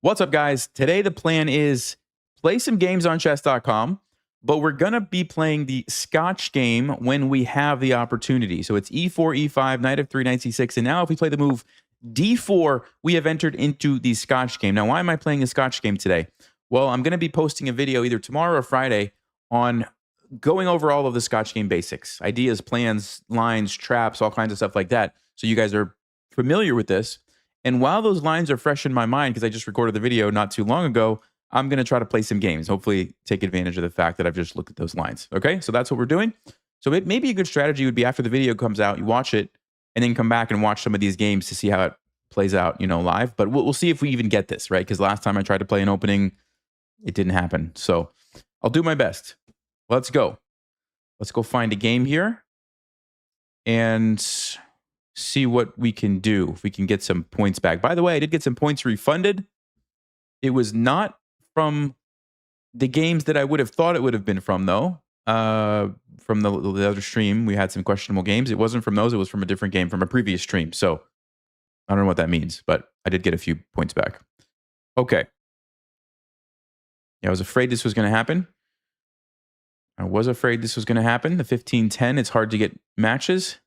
What's up, guys? Today, the plan is play some games on chess.com, but we're going to be playing the Scotch game when we have the opportunity. So it's e4, e5, knight f3, knight c6. And now if we play the move d4, we have entered into the Scotch game. Now, why am I playing the Scotch game today? Well, I'm going to be posting a video either tomorrow or Friday on going over all of the Scotch game basics, ideas, plans, lines, traps, all kinds of stuff like that. So you guys are familiar with this. And while those lines are fresh in my mind, because I just recorded the video not too long ago, I'm going to try to play some games, hopefully take advantage of the fact that I've just looked at those lines. Okay, so that's what we're doing. So maybe a good strategy would be after the video comes out, you watch it, and then come back and watch some of these games to see how it plays out, live. But we'll see if we even get this, right? Because last time I tried to play an opening, it didn't happen. So I'll do my best. Let's go. Let's go find a game here and see what we can do, if we can get some points back. By the way, I did get some points refunded. It was not from the games that I would have thought it would have been from, though. From the other stream, we had some questionable games. It wasn't from those. It was from a different game from a previous stream. So I don't know what that means, but I did get a few points back. Okay. Yeah, I was afraid this was going to happen. The 15-10, it's hard to get matches.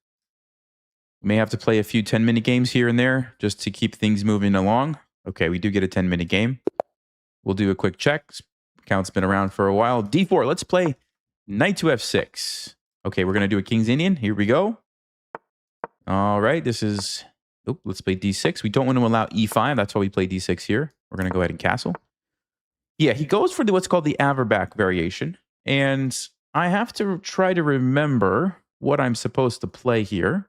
May have to play a few 10-minute games here and there just to keep things moving along. Okay, we do get a 10-minute game. We'll do a quick check. Count's been around for a while. D4, let's play knight to f6. Okay, we're going to do a King's Indian. Here we go. All right, this is... Oh, let's play d6. We don't want to allow e5. That's why we play d6 here. We're going to go ahead and castle. Yeah, he goes for what's called the Averbach variation. And I have to try to remember what I'm supposed to play here.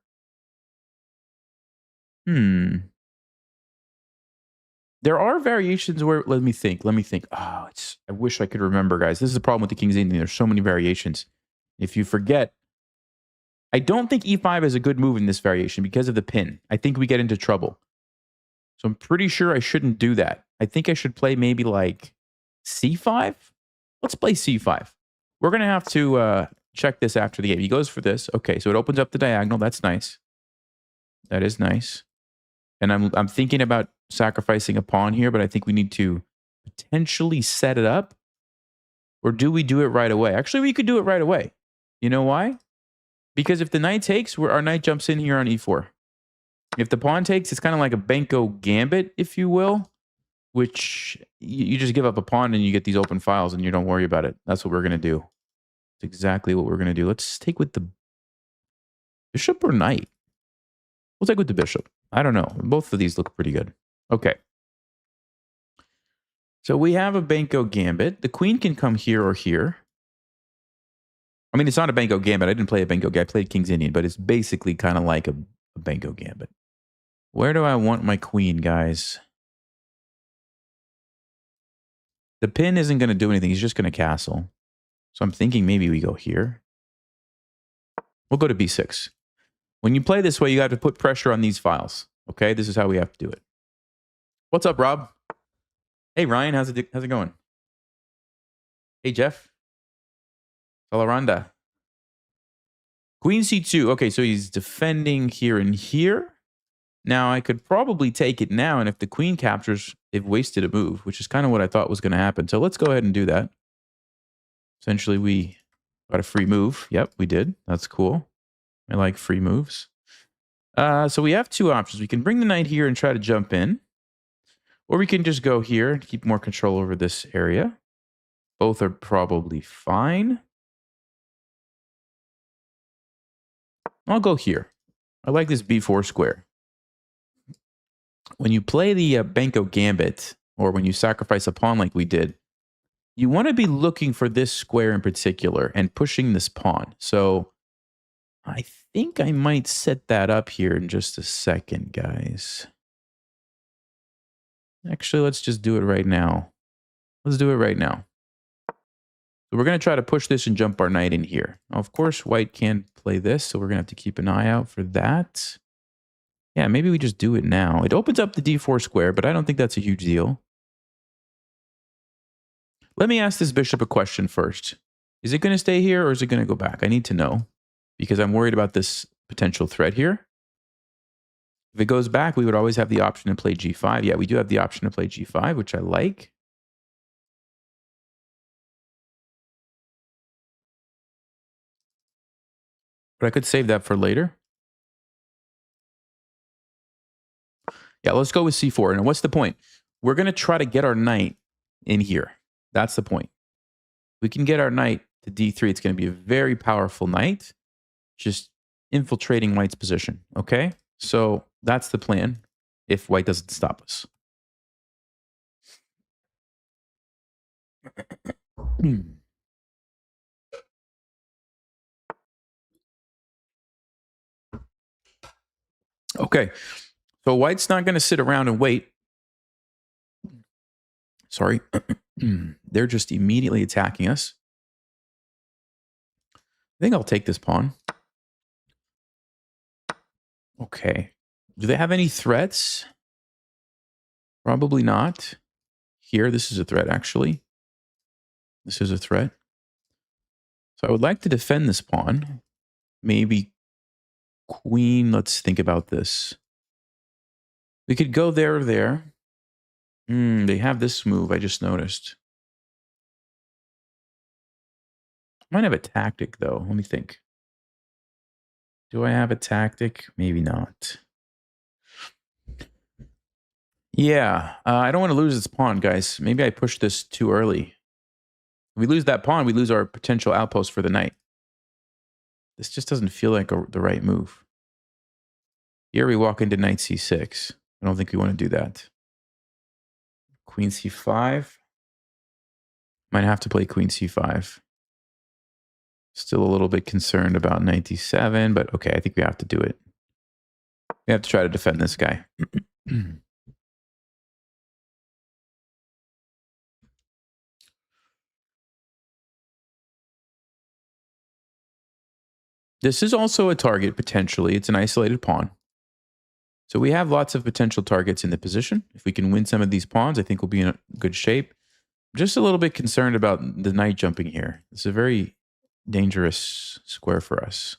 There are variations where, let me think. Oh, I wish I could remember, guys. This is the problem with the King's Indian. There's so many variations. If you forget, I don't think e5 is a good move in this variation because of the pin. I think we get into trouble. So I'm pretty sure I shouldn't do that. I think I should play maybe like c5. Let's play c5. We're going to have to check this after the game. He goes for this. Okay, so it opens up the diagonal. That's nice. That is nice. And I'm thinking about sacrificing a pawn here, but I think we need to potentially set it up. Or do we do it right away? Actually, we could do it right away. You know why? Because if the knight takes, our knight jumps in here on e4. If the pawn takes, it's kind of like a Benko gambit, if you will, which you just give up a pawn and you get these open files and you don't worry about it. That's what we're going to do. It's exactly what we're going to do. Let's take with the bishop or knight. We'll take with the bishop. I don't know. Both of these look pretty good. Okay. So we have a Benko gambit. The queen can come here or here. I mean, it's not a Benko gambit. I didn't play a Benko gambit. I played King's Indian, but it's basically kind of like a Benko gambit. Where do I want my queen, guys? The pin isn't going to do anything. He's just going to castle. So I'm thinking maybe we go here. We'll go to b6. When you play this way, you have to put pressure on these files. Okay, this is how we have to do it. What's up, Rob? Hey, Ryan, how's it going? Hey, Jeff. Alaranda. Queen c2. Okay, so he's defending here and here. Now, I could probably take it now, and if the queen captures, they've wasted a move, which is kind of what I thought was going to happen. So let's go ahead and do that. Essentially, we got a free move. Yep, we did. That's cool. I like free moves. So we have two options. We can bring the knight here and try to jump in. Or we can just go here and keep more control over this area. Both are probably fine. I'll go here. I like this b4 square. When you play the Benko gambit, or when you sacrifice a pawn like we did, you want to be looking for this square in particular and pushing this pawn. So I think I might set that up here in just a second, guys. Actually, let's just do it right now. Let's do it right now. So we're going to try to push this and jump our knight in here. Now, of course, white can't play this, so we're going to have to keep an eye out for that. Yeah, maybe we just do it now. It opens up the d4 square, but I don't think that's a huge deal. Let me ask this bishop a question first. Is it going to stay here or is it going to go back? I need to know because I'm worried about this potential threat here. If it goes back, we would always have the option to play g5. Yeah, we do have the option to play g5, which I like. But I could save that for later. Yeah, let's go with c4. And what's the point? We're going to try to get our knight in here. That's the point. We can get our knight to d3. It's going to be a very powerful knight, just infiltrating white's position. Okay? So that's the plan if white doesn't stop us. Okay. So white's not going to sit around and wait. Sorry. They're just immediately attacking us. I think I'll take this pawn. Okay. Do they have any threats? Probably not. Here, this is a threat, actually. This is a threat. So I would like to defend this pawn. Maybe queen. Let's think about this. We could go there or there. They have this move, I just noticed. Might have a tactic, though. Let me think. Do I have a tactic? Maybe not. Yeah, I don't want to lose this pawn, guys. Maybe I pushed this too early. If we lose that pawn, we lose our potential outpost for the knight. This just doesn't feel like the right move. Here we walk into knight c6. I don't think we want to do that. Queen c5. Might have to play queen c5. Still a little bit concerned about knight d7, but okay, I think we have to do it. We have to try to defend this guy. This is also a target, potentially. It's an isolated pawn. So we have lots of potential targets in the position. If we can win some of these pawns, I think we'll be in a good shape. Just a little bit concerned about the knight jumping here. It's a very dangerous square for us.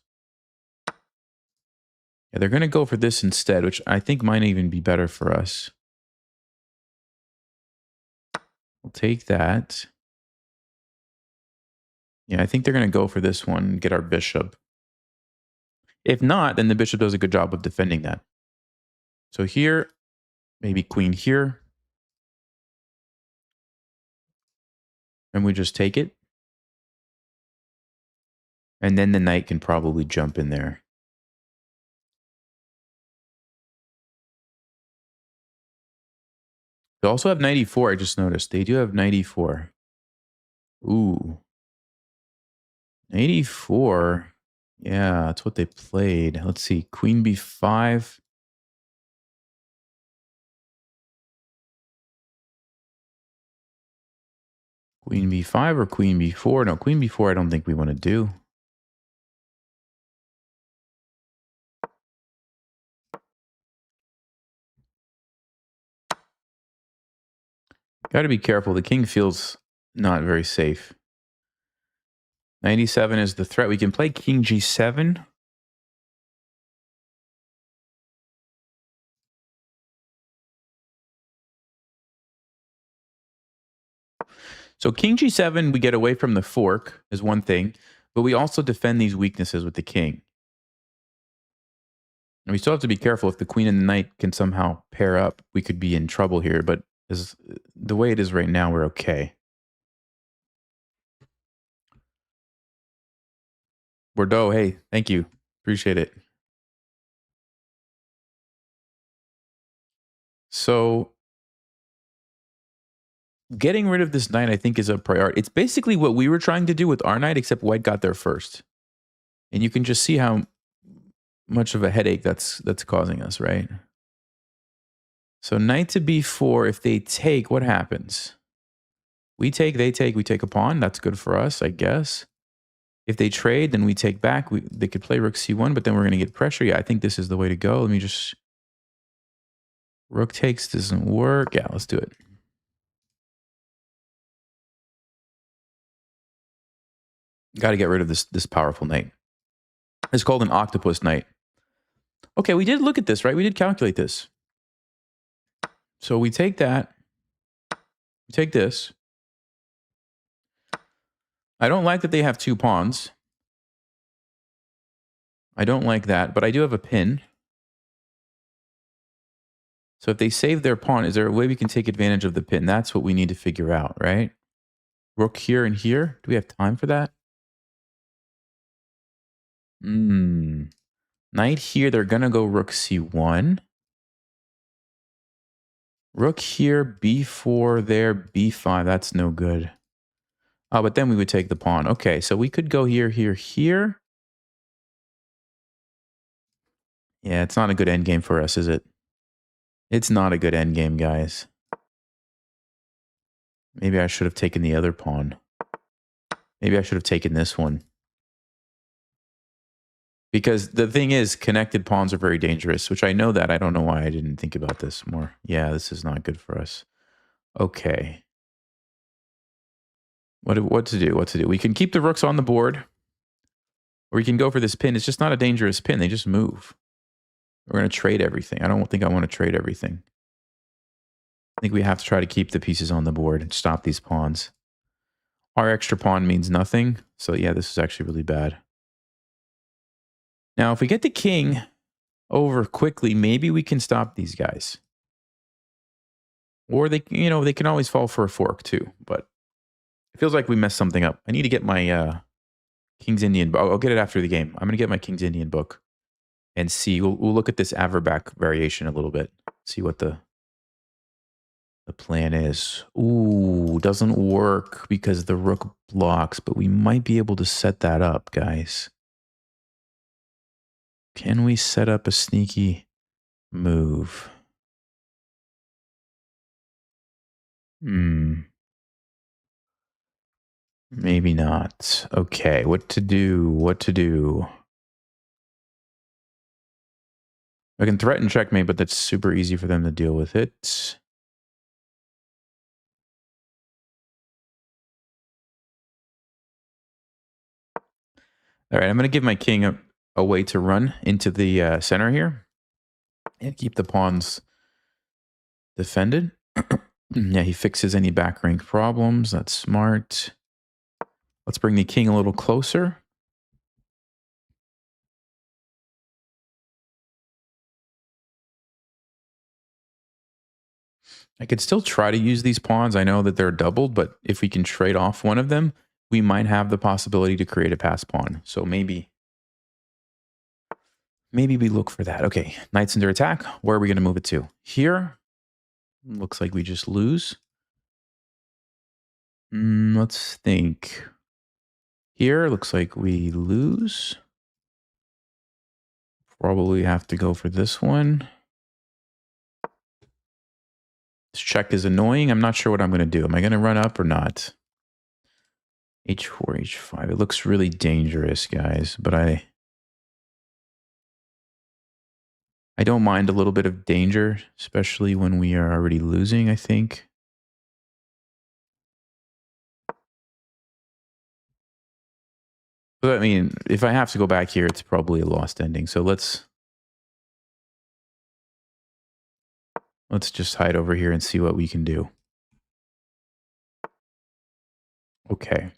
Yeah, they're going to go for this instead, which I think might even be better for us. We'll take that. Yeah, I think they're going to go for this one and get our bishop. If not, then the bishop does a good job of defending that. So here, maybe queen here. And we just take it. And then the knight can probably jump in there. They also have knight e4, I just noticed. They do have knight e4. Ooh. Knight e4. Yeah, that's what they played. Let's see. Queen b5. Queen b5 or queen b4? No, queen b4 I don't think we want to do. Got to be careful. The king feels not very safe. 97 is the threat. We can play king g7. So king g7, we get away from the fork is one thing, but we also defend these weaknesses with the king. And we still have to be careful. If the queen and the knight can somehow pair up, we could be in trouble here. But as the way it is right now, we're okay. Bordeaux, hey, thank you. Appreciate it. So getting rid of this knight, I think, is a priority. It's basically what we were trying to do with our knight, except white got there first. And you can just see how much of a headache that's causing us, right? So knight to b4, if they take, what happens? We take, they take, we take a pawn. That's good for us, I guess. If they trade, then we take back. They could play rook c1, but then we're going to get pressure. Yeah, I think this is the way to go. Let me just... Rook takes doesn't work. Yeah, let's do it. Got to get rid of this powerful knight. It's called an octopus knight. Okay, we did look at this, right? We did calculate this. So we take that. We take this. I don't like that they have 2 pawns. I don't like that, but I do have a pin. So if they save their pawn, is there a way we can take advantage of the pin? That's what we need to figure out, right? Rook here and here. Do we have time for that? Knight here, they're going to go rook c1. Rook here, b4 there, b5. That's no good. Oh, but then we would take the pawn. Okay, so we could go here, here, here. Yeah, it's not a good endgame for us, is it? It's not a good endgame, guys. Maybe I should have taken the other pawn. Maybe I should have taken this one. Because the thing is, connected pawns are very dangerous, which I know that. I don't know why I didn't think about this more. Yeah, this is not good for us. Okay. What to do? What to do? We can keep the rooks on the board. Or we can go for this pin. It's just not a dangerous pin. They just move. We're going to trade everything. I don't think I want to trade everything. I think we have to try to keep the pieces on the board and stop these pawns. Our extra pawn means nothing. So yeah, this is actually really bad. Now, if we get the king over quickly, maybe we can stop these guys. Or they, they can always fall for a fork too. But it feels like we messed something up. I need to get my King's Indian book. I'll get it after the game. I'm going to get my King's Indian book and see. We'll look at this Averbach variation a little bit. See what the plan is. Ooh, doesn't work because the rook blocks, but we might be able to set that up, guys. Can we set up a sneaky move? Maybe not. Okay, what to do? What to do? I can threaten checkmate, but that's super easy for them to deal with it. All right, I'm going to give my king a way to run into the center here and keep the pawns defended. Yeah, he fixes any back rank problems. That's smart. Let's bring the king a little closer. I could still try to use these pawns. I know that they're doubled, but if we can trade off one of them, we might have the possibility to create a pass pawn. So maybe we look for that. Okay, knight's under attack. Where are we going to move it to? Here. Looks like we just lose. Let's think. Here, looks like we lose. Probably have to go for this one. This check is annoying. I'm not sure what I'm going to do. Am I going to run up or not? H4, H5. It looks really dangerous, guys, but I don't mind a little bit of danger, especially when we are already losing, I think. But I mean, if I have to go back here, it's probably a lost ending. So let's just hide over here and see what we can do. Okay.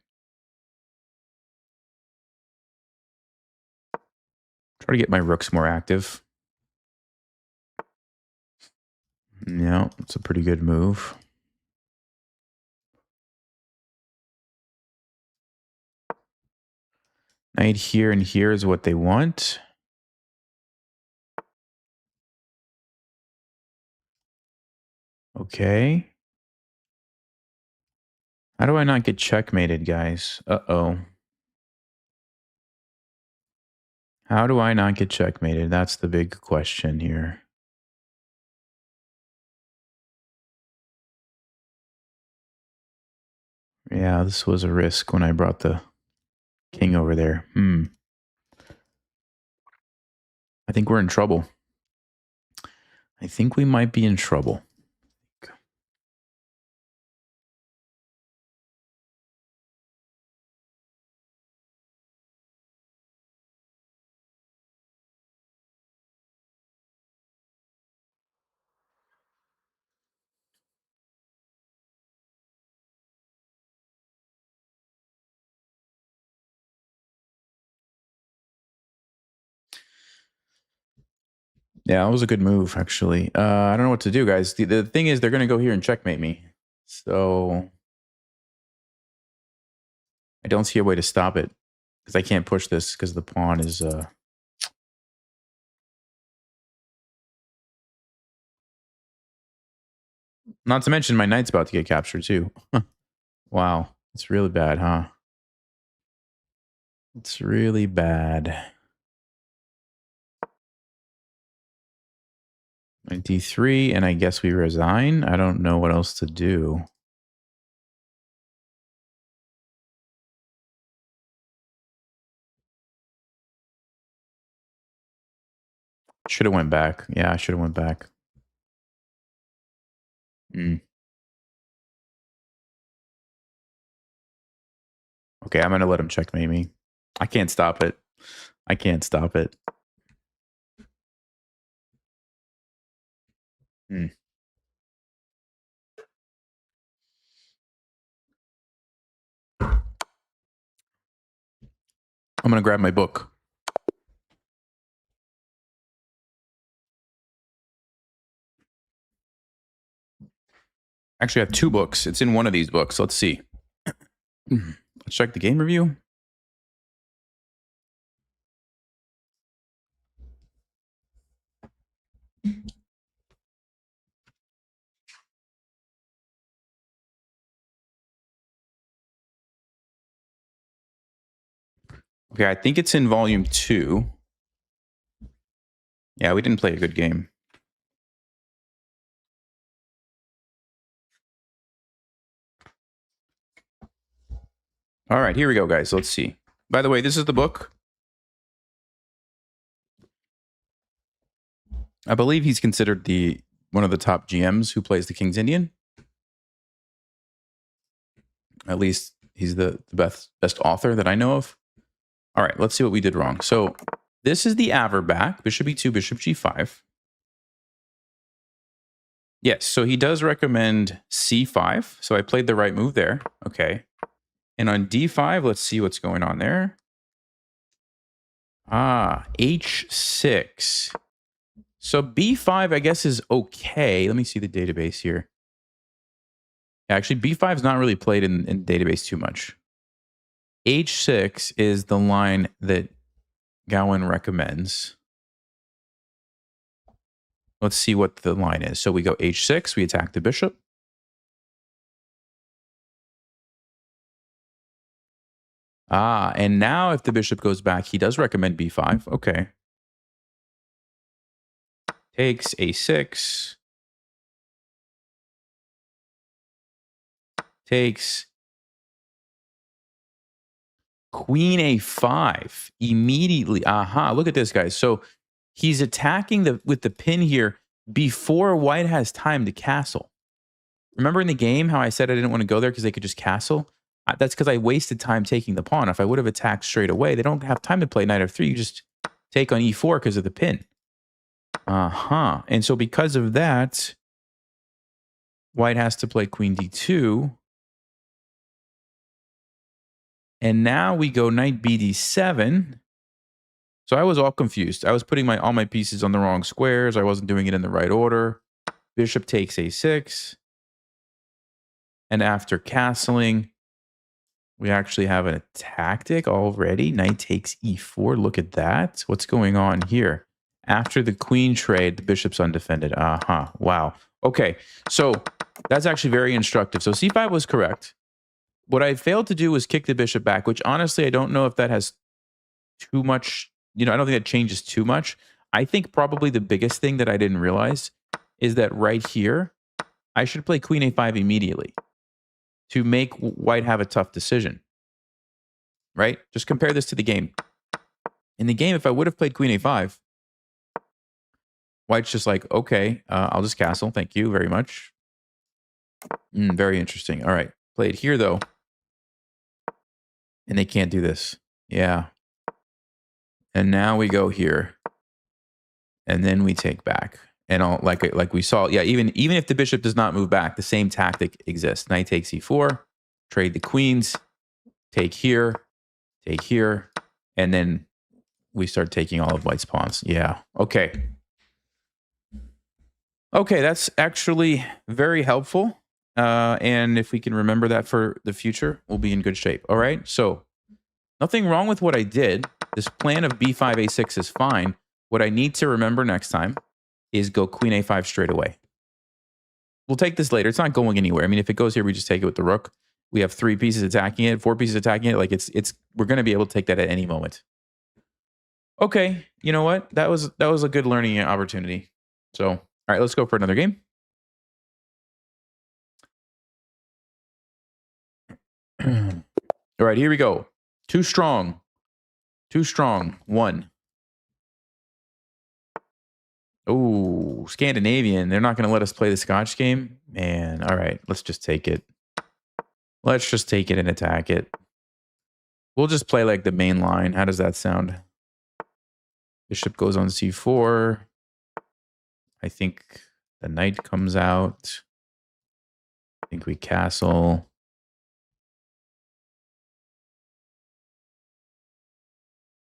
Try to get my rooks more active. Yeah, it's a pretty good move. Knight here and here is what they want. Okay. How do I not get checkmated, guys? Uh-oh. How do I not get checkmated? That's the big question here. Yeah, this was a risk when I brought the king over there. I think we're in trouble. I think we might be in trouble. Yeah, that was a good move, actually. I don't know what to do, guys. The thing is, they're going to go here and checkmate me. So I don't see a way to stop it because I can't push this because the pawn is... Not to mention my knight's about to get captured, too. Wow. It's really bad, huh? It's really bad. Knight d3, and I guess we resign. I don't know what else to do. Should have went back. Yeah, I should have went back. Okay, I'm going to let him checkmate me. I can't stop it. I can't stop it. I'm going to grab my book. Actually, I have 2 books. It's in one of these books. Let's see. Let's check the game review. Okay, I think it's in volume 2. Yeah, we didn't play a good game. All right, here we go, guys. Let's see. By the way, this is the book. I believe he's considered one of the top GMs who plays the King's Indian. At least he's the best author that I know of. All right, let's see what we did wrong. So this is the Averback, bishop e2, bishop g5. Yes, so he does recommend c5. So I played the right move there. Okay. And on d5, let's see what's going on there. Ah, h6. So b5, I guess, is okay. Let me see the database here. Actually, b5 is not really played in database too much. h6 is the line that Gowan recommends. Let's see what the line is. So we go h6, we attack the bishop. Ah, and now if the bishop goes back, he does recommend b5. Okay. Takes a6. Takes queen a5 immediately. Aha, look at this, guys. So he's attacking with the pin here before white has time to castle. Remember in the game how I said I didn't want to go there because they could just castle? That's because I wasted time taking the pawn. If I would have attacked straight away, they don't have time to play knight f3. You just take on e4 because of the pin. And so because of that, white has to play queen d2. And now we go knight bd7. So I was all confused. I was putting all my pieces on the wrong squares. I wasn't doing it in the right order. Bishop takes a6. And after castling, we actually have a tactic already. Knight takes e4. Look at that. What's going on here? After the queen trade, the bishop's undefended. Wow. Okay. So that's actually very instructive. So c5 was correct. What I failed to do was kick the bishop back, which honestly, I don't know if that has too much, I don't think that changes too much. I think probably the biggest thing that I didn't realize is that right here, I should play queen a5 immediately to make white have a tough decision, right? Just compare this to the game. In the game, if I would have played queen a5, white's just like, okay, I'll just castle. Thank you very much. Very interesting. All right. Play it here, though. And they can't do this. Yeah. And now we go here. And then we take back. And like we saw, yeah, even if the bishop does not move back, the same tactic exists. Knight takes e4, trade the queens, take here, and then we start taking all of white's pawns. Yeah. Okay. Okay, that's actually very helpful. And if we can remember that for the future, we'll be in good shape. All right. So nothing wrong with what I did. This plan of b5, a6 is fine. What I need to remember next time is go queen a5 straight away. We'll take this later. It's not going anywhere. I mean, if it goes here, we just take it with the rook. We have 3 pieces attacking it, 4 pieces attacking it. Like we're going to be able to take that at any moment. Okay, you know what? That was a good learning opportunity. So, all right, let's go for another game. All right, here we go. Too strong. Too strong. 1. Oh, Scandinavian. They're not going to let us play the Scotch game? Man, all right. Let's just take it. Let's just take it and attack it. We'll just play like the main line. How does that sound? Bishop goes on c4. I think the knight comes out. I think we castle.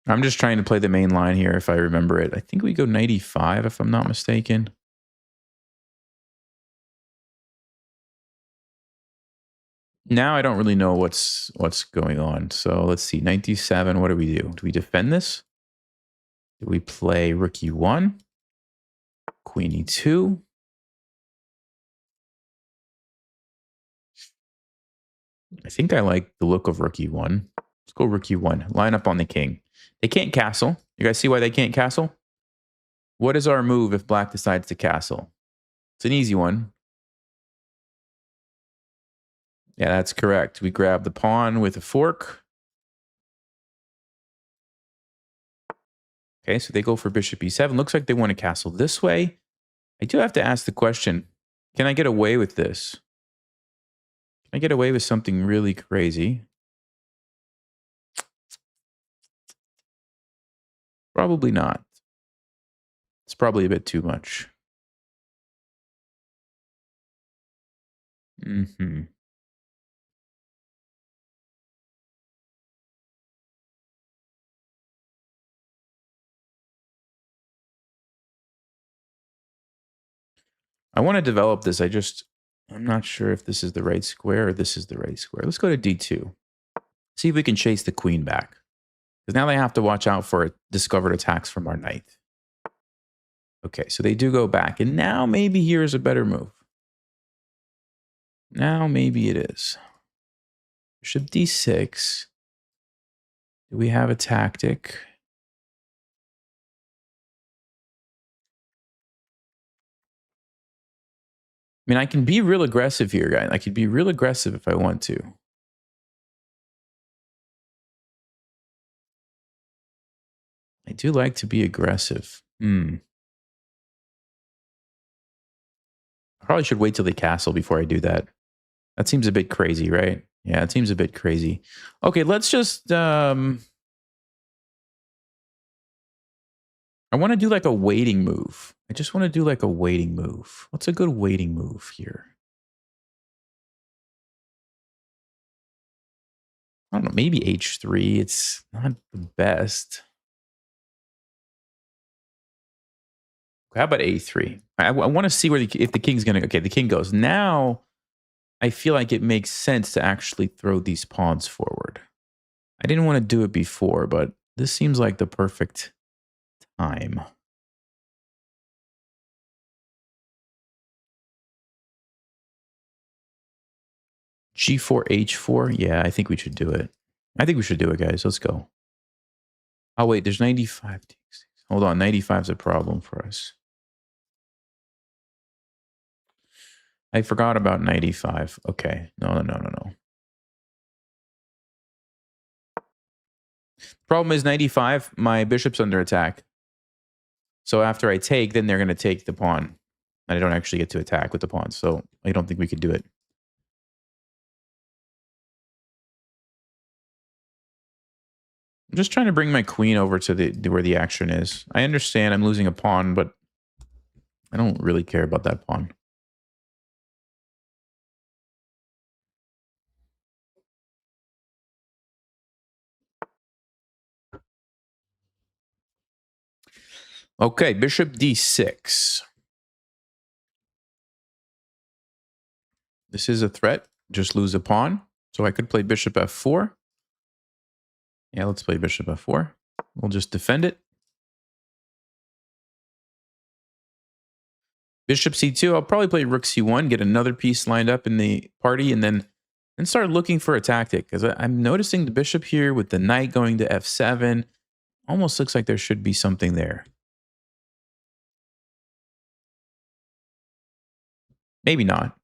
I'm just trying to play the main line here if I remember it. I think we go knight e5 if I'm not mistaken. Now I don't really know what's going on. So let's see. Knight d7. What do we do? Do we defend this? Do we play rook e1? Queen e2? I think I like the look of rook e1. Let's go rook e1. Line up on the king. They can't castle. You guys see why they can't castle? What is our move if black decides to castle? It's an easy one. Yeah, that's correct. We grab the pawn with a fork. Okay, so they go for bishop e7. Looks like they want to castle this way. I do have to ask the question, can I get away with this? Can I get away with something really crazy? Probably not. It's probably a bit too much. Mm-hmm. I want to develop this. I'm not sure if this is the right square or this is the right square. Let's go to d2. See if we can chase the queen back. Because now they have to watch out for discovered attacks from our knight. Okay, so they do go back. And now maybe here is a better move. Now maybe it is. Bishop d6. Do we have a tactic? I mean, I can be real aggressive here, guys. I could be real aggressive if I want to. I do like to be aggressive. I probably should wait till they castle before I do that. That seems a bit crazy, right? Yeah, it seems a bit crazy. Okay, let's just... I want to do like a waiting move. I just want to do like a waiting move. What's a good waiting move here? I don't know, maybe h3. It's not the best. How about a3? I want to see where if the king's going to... Okay, the king goes. Now, I feel like it makes sense to actually throw these pawns forward. I didn't want to do it before, but this seems like the perfect time. G4, H4. Yeah, I think we should do it. I think we should do it, guys. Let's go. Oh, wait, there's 95. Hold on, 95 is a problem for us. I forgot about 95. Okay. No. Problem is 95, my bishop's under attack. So after I take, then they're going to take the pawn. And I don't actually get to attack with the pawn. So I don't think we could do it. I'm just trying to bring my queen over to where the action is. I understand I'm losing a pawn, but I don't really care about that pawn. Okay, bishop d6. This is a threat. Just lose a pawn. So I could play bishop f4. Yeah, let's play bishop f4. We'll just defend it. Bishop c2. I'll probably play rook c1, get another piece lined up in the party, and then start looking for a tactic. Because I'm noticing the bishop here with the knight going to f7. Almost looks like there should be something there. Maybe not.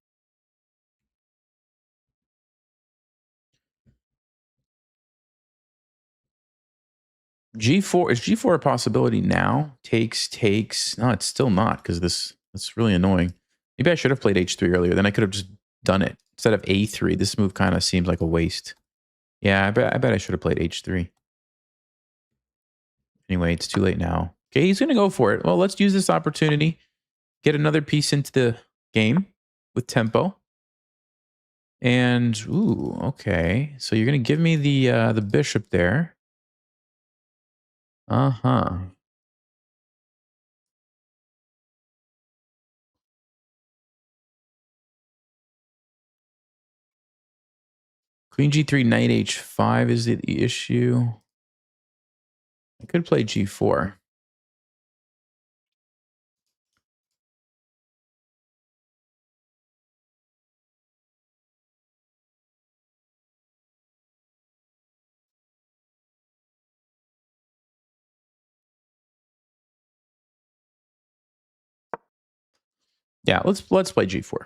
G4, is G4 a possibility now? Takes. No, it's still not, because that's really annoying. Maybe I should have played H3 earlier. Then I could have just done it. Instead of A3, this move kind of seems like a waste. Yeah, I bet I should have played H3. Anyway, it's too late now. Okay, he's going to go for it. Well, let's use this opportunity. Get another piece into the game with tempo. And, ooh, okay. So you're going to give me the bishop there. Uh-huh. Queen G3, knight H5 is the issue. I could play G4. Yeah, let's play G4.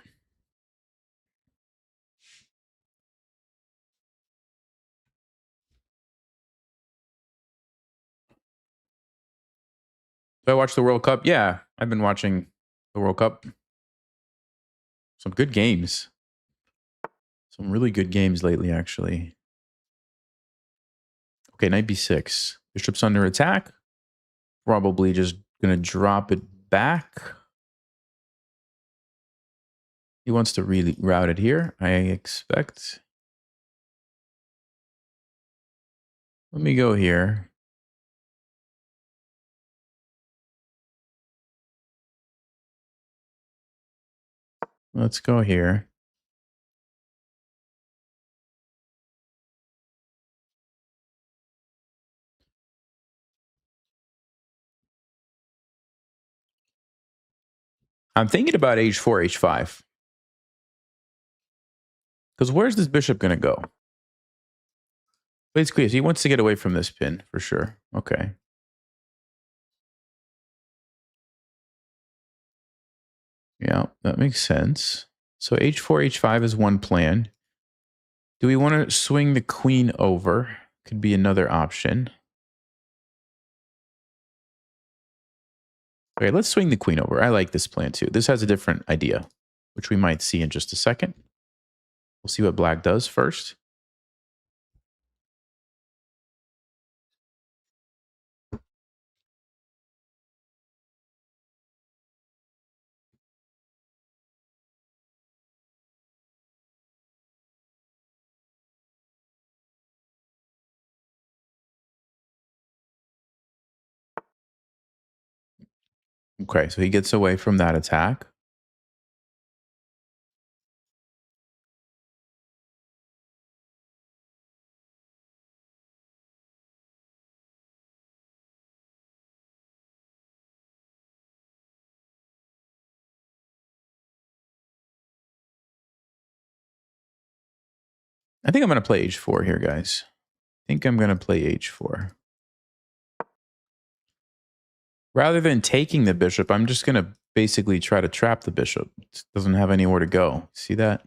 Do I watch the World Cup? Yeah, I've been watching the World Cup. Some good games. Some really good games lately, actually. Okay, knight b6. Bishop's under attack. Probably just going to drop it back. He wants to really route it here, I expect. Let me go here. Let's go here. I'm thinking about h4, h5. Because where's this bishop going to go? Basically, he wants to get away from this pin, for sure. Okay. Yeah, that makes sense. So h4, h5 is one plan. Do we want to swing the queen over? Could be another option. Okay, let's swing the queen over. I like this plan too. This has a different idea, which we might see in just a second. We'll see what black does first. Okay, so he gets away from that attack. I think I'm going to play h4 here, guys. I think I'm going to play h4. Rather than taking the bishop, I'm just going to basically try to trap the bishop. It doesn't have anywhere to go. See that?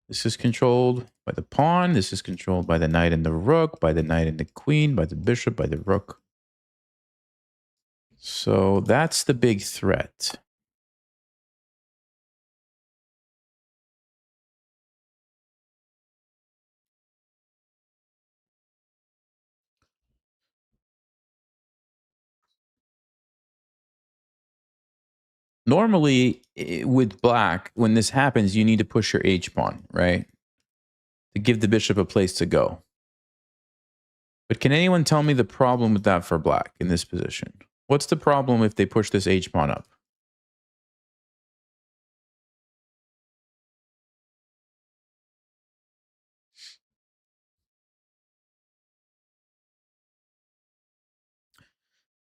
This is controlled by the pawn. This is controlled by the knight and the rook, by the knight and the queen, by the bishop, by the rook. So that's the big threat. Normally, with black, when this happens, you need to push your h-pawn, right? To give the bishop a place to go. But can anyone tell me the problem with that for black in this position? What's the problem if they push this h-pawn up?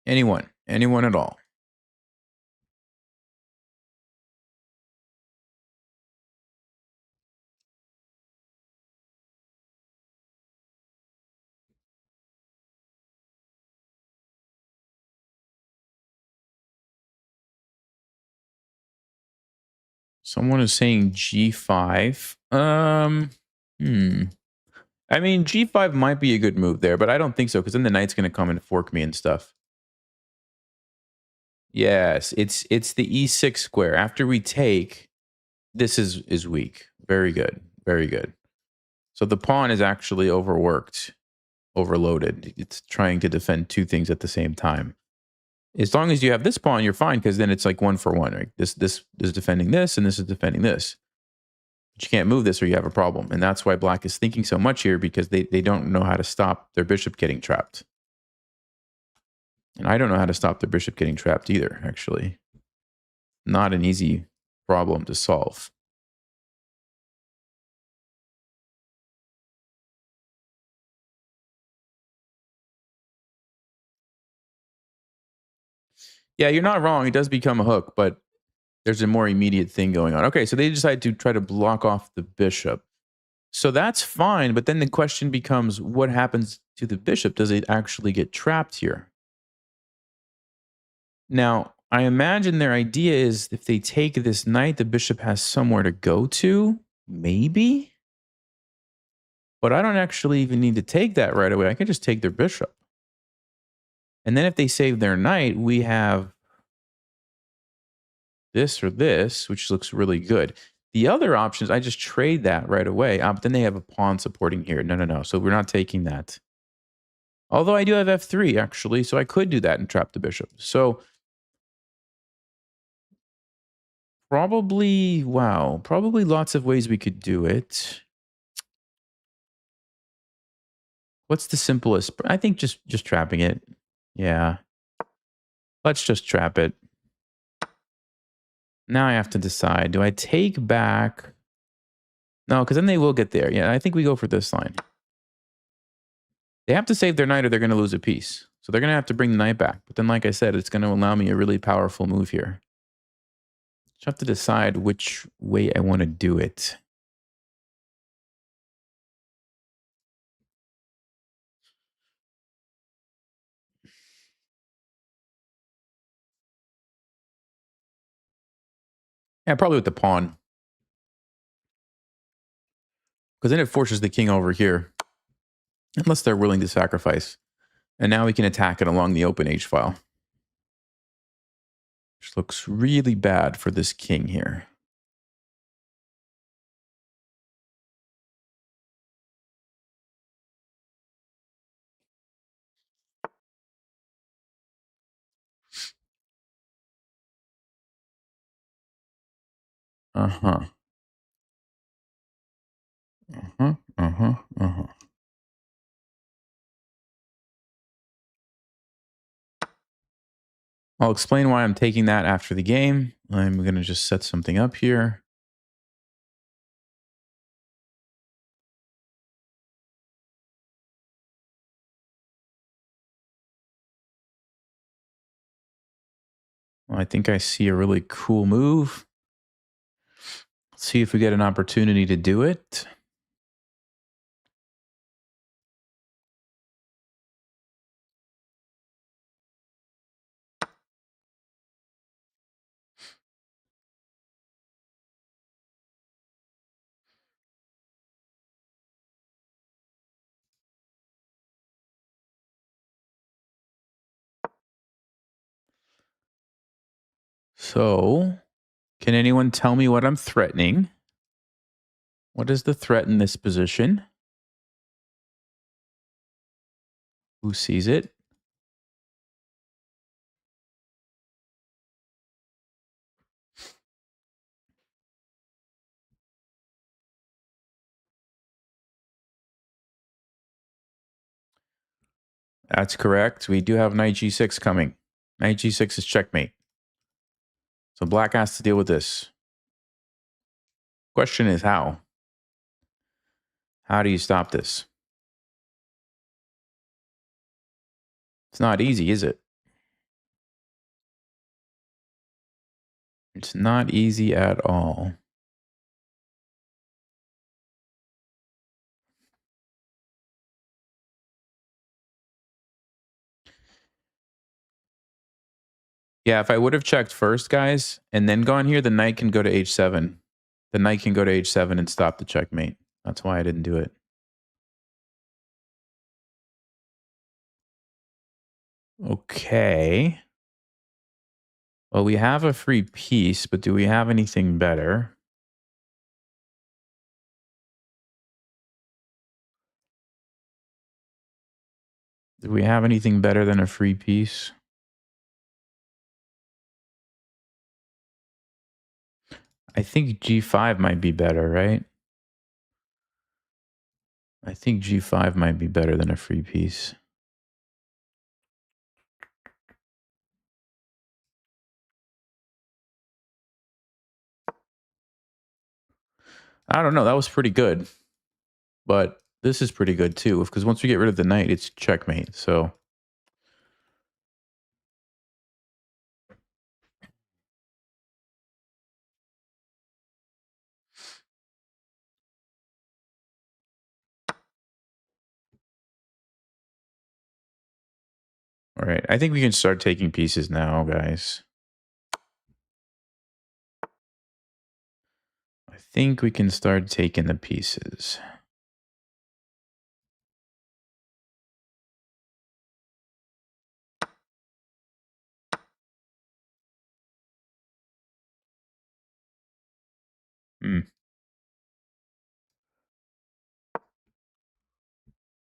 Anyone. Anyone at all. Someone is saying G5. I mean, G5 might be a good move there, but I don't think so because then the knight's going to come and fork me and stuff. Yes, it's the E6 square. After we take, this is weak. Very good. Very good. So the pawn is actually overworked, overloaded. It's trying to defend two things at the same time. As long as you have this pawn, you're fine because then it's like 1-for-1. Right? This is defending this, and this is defending this. But you can't move this or you have a problem. And that's why black is thinking so much here because they don't know how to stop their bishop getting trapped. And I don't know how to stop their bishop getting trapped either, actually. Not an easy problem to solve. Yeah, you're not wrong. It does become a hook, but there's a more immediate thing going on. Okay, so they decide to try to block off the bishop. So that's fine, but then the question becomes, what happens to the bishop? Does it actually get trapped here? Now, I imagine their idea is if they take this knight, the bishop has somewhere to go to, maybe? But I don't actually even need to take that right away. I can just take their bishop. And then if they save their knight, we have this or this, which looks really good. The other options, I just trade that right away. But then they have a pawn supporting here. No. So we're not taking that. Although I do have f3, actually, so I could do that and trap the bishop. So probably, wow, probably lots of ways we could do it. What's the simplest? I think just trapping it. Yeah. Let's just trap it. Now I have to decide. Do I take back? No, because then they will get there. Yeah, I think we go for this line. They have to save their knight or they're going to lose a piece. So they're going to have to bring the knight back. But then, like I said, it's going to allow me a really powerful move here. Just have to decide which way I want to do it. Yeah, probably with the pawn. Because then it forces the king over here. Unless they're willing to sacrifice. And now we can attack it along the open H file. Which looks really bad for this king here. Uh-huh. Uh-huh. Uh-huh. Uh-huh. I'll explain why I'm taking that after the game. I'm going to just set something up here. Well, I think I see a really cool move. Let's see if we get an opportunity to do it. So, can anyone tell me what I'm threatening? What is the threat in this position? Who sees it? That's correct. We do have knight g6 coming. Knight g6 is checkmate. So black has to deal with this. Question is how? How do you stop this? It's not easy, is it? It's not easy at all. Yeah, if I would have checked first, guys, and then gone here, the knight can go to h7. The knight can go to h7 and stop the checkmate. That's why I didn't do it. Okay. Well, we have a free piece, but do we have anything better? Do we have anything better than a free piece? I think g5 might be better, right? I think g5 might be better than a free piece. I don't know. That was pretty good. But this is pretty good too, because once we get rid of the knight, it's checkmate. So all right. I think we can start taking pieces now, guys. I think we can start taking the pieces.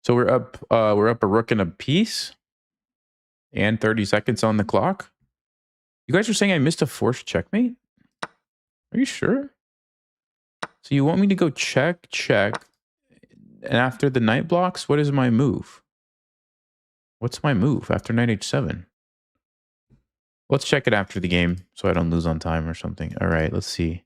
So we're up a rook and a piece and 30 seconds on the clock. You guys are saying I missed a forced checkmate? Are you sure? So you want me to go check, and after the knight blocks, what is my move? What's my move after knight h7? Let's check it after the game so I don't lose on time or something. All right, let's see.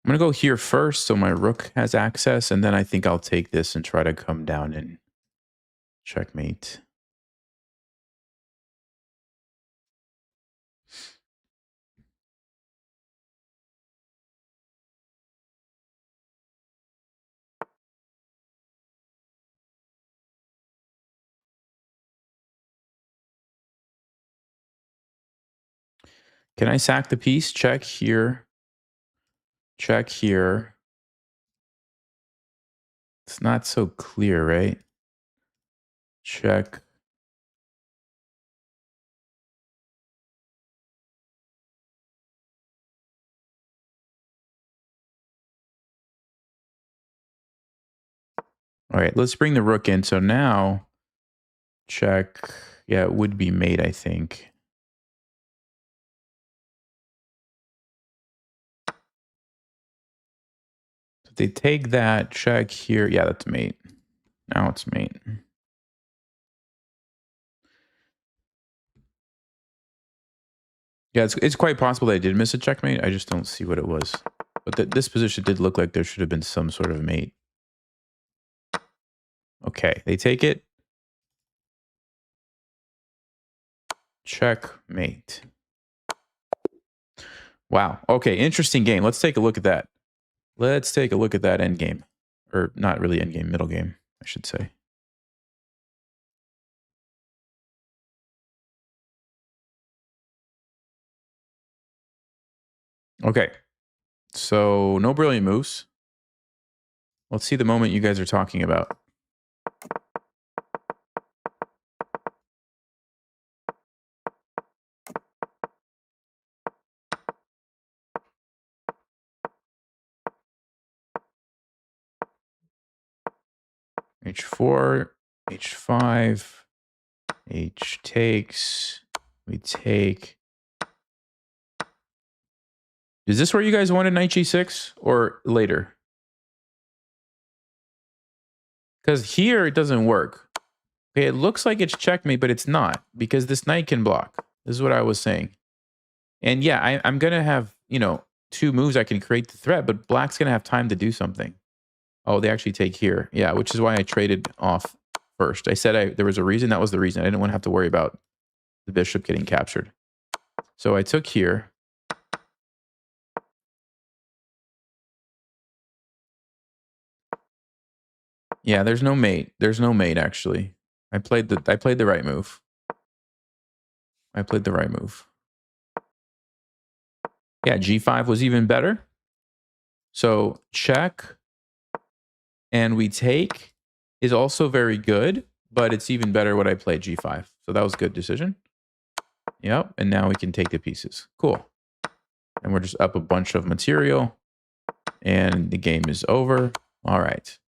I'm going to go here first so my rook has access, and then I think I'll take this and try to come down and checkmate. Can I sack the piece? Check here. Check here. It's not so clear, right? Check. All right, let's bring the rook in. So now, check. Yeah, it would be mate, I think. So they take that, check here. Yeah, that's mate. Now it's mate. Yeah, it's quite possible that I did miss a checkmate. I just don't see what it was. But this position did look like there should have been some sort of mate. Okay, they take it. Checkmate. Wow. Okay, interesting game. Let's take a look at that. Let's take a look at that end game. Or not really end game, middle game, I should say. Okay. So no brilliant moves. Let's see the moment you guys are talking about. H4, H5, H takes, we take. Is this where you guys wanted knight g6 or later? Because here it doesn't work. Okay, it looks like it's checkmate, but it's not because this knight can block. This is what I was saying. And yeah, I'm going to have, two moves I can create the threat, but black's going to have time to do something. Oh, they actually take here. Yeah, which is why I traded off first. I said there was a reason. That was the reason. I didn't want to have to worry about the bishop getting captured. So I took here. Yeah, there's no mate. There's no mate, actually. I played the right move. I played the right move. Yeah, g5 was even better. So check and we take is also very good, but it's even better what I played g5. So that was a good decision. Yep, and now we can take the pieces. Cool. And we're just up a bunch of material and the game is over. All right.